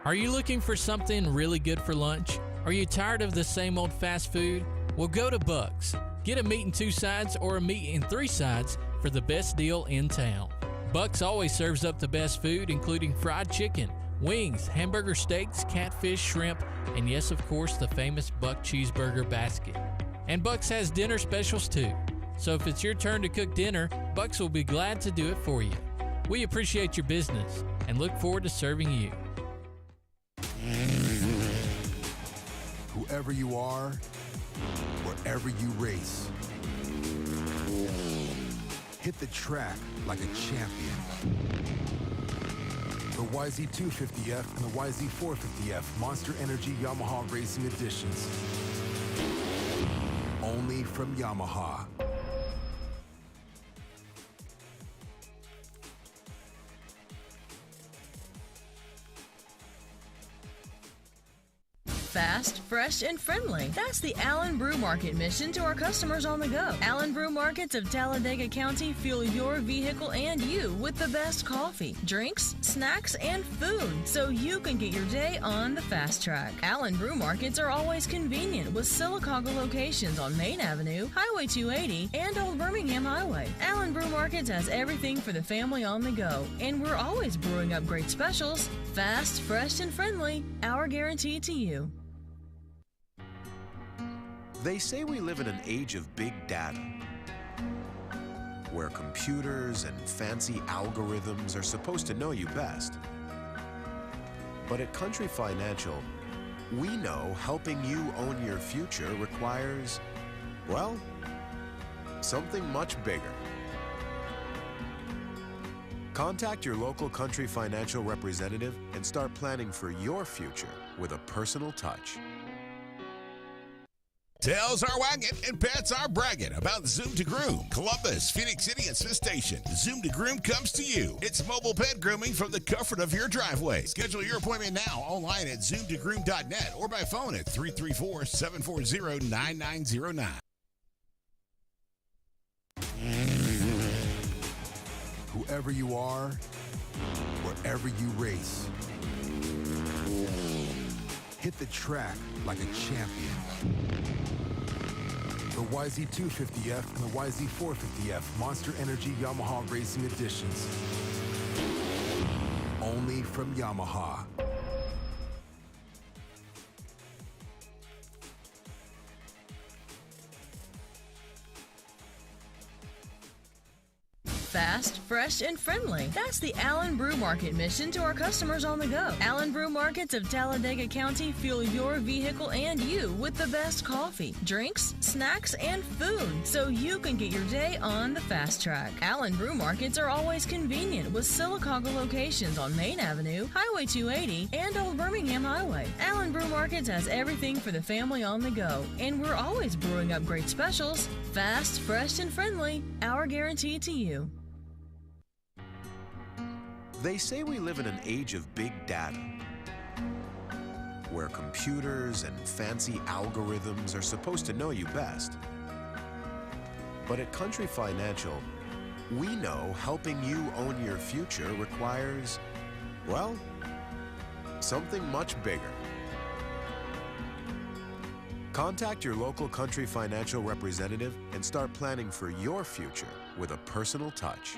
Are you looking for something really good for lunch? Are you tired of the same old fast food? Well, go to Buck's. Get a meat and 2 sides or a meat and 3 sides for the best deal in town. Buck's always serves up the best food, including fried chicken, wings, hamburger steaks, catfish, shrimp, and yes, of course, the famous Buck Cheeseburger Basket. And Buck's has dinner specials too. So if it's your turn to cook dinner, Buck's will be glad to do it for you. We appreciate your business and look forward to serving you. Whoever you are, wherever you race, hit the track like a champion. The YZ250F and the YZ450F Monster Energy Yamaha Racing Editions. Only from Yamaha. Fast, fresh, and friendly. That's the Allen Brew Market mission to our customers on the go. Allen Brew Markets of Talladega County fuel your vehicle and you with the best coffee, drinks, snacks, and food so you can get your day on the fast track. Allen Brew Markets are always convenient with Sylacauga locations on Main Avenue, Highway 280, and Old Birmingham Highway. Allen Brew Markets has everything for the family on the go, and we're always brewing up great specials. Fast, fresh, and friendly. Our guarantee to you. They say we live in an age of big data, where computers and fancy algorithms are supposed to know you best. But at Country Financial, we know helping you own your future requires, well, something much bigger. Contact your local Country Financial representative and start planning for your future with a personal touch. Tails are wagging and pets are bragging about Zoom to Groom. Columbus, Phoenix City, and Smith Station. Zoom to Groom comes to you. It's mobile pet grooming from the comfort of your driveway. Schedule your appointment now online at zoomtogroom.net or by phone at 334-740-9909. Whoever you are, wherever you race, hit the track like a champion. The YZ250F and the YZ450F Monster Energy Yamaha Racing Editions. Only from Yamaha. Fast, fresh, and friendly. That's the Allen Brew Market mission to our customers on the go. Allen Brew Markets of Talladega County fuel your vehicle and you with the best coffee, drinks, snacks, and food so you can get your day on the fast track. Allen Brew Markets are always convenient with Sylacauga locations on Main Avenue, Highway 280, and Old Birmingham Highway. Allen Brew Markets has everything for the family on the go, and we're always brewing up great specials. Fast, fresh, and friendly. Our guarantee to you. They say we live in an age of big data, where computers and fancy algorithms are supposed to know you best. But at Country Financial, we know helping you own your future requires, well, something much bigger. Contact your local Country Financial representative and start planning for your future with a personal touch.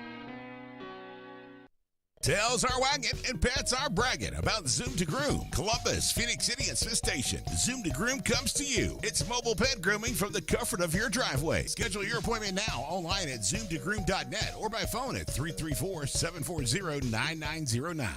Tails are wagging and pets are bragging about Zoom to Groom. Columbus, Phoenix City, and Smith Station. Zoom to Groom comes to you. It's mobile pet grooming from the comfort of your driveway. Schedule your appointment now online at zoomtogroom.net or by phone at 334-740-9909.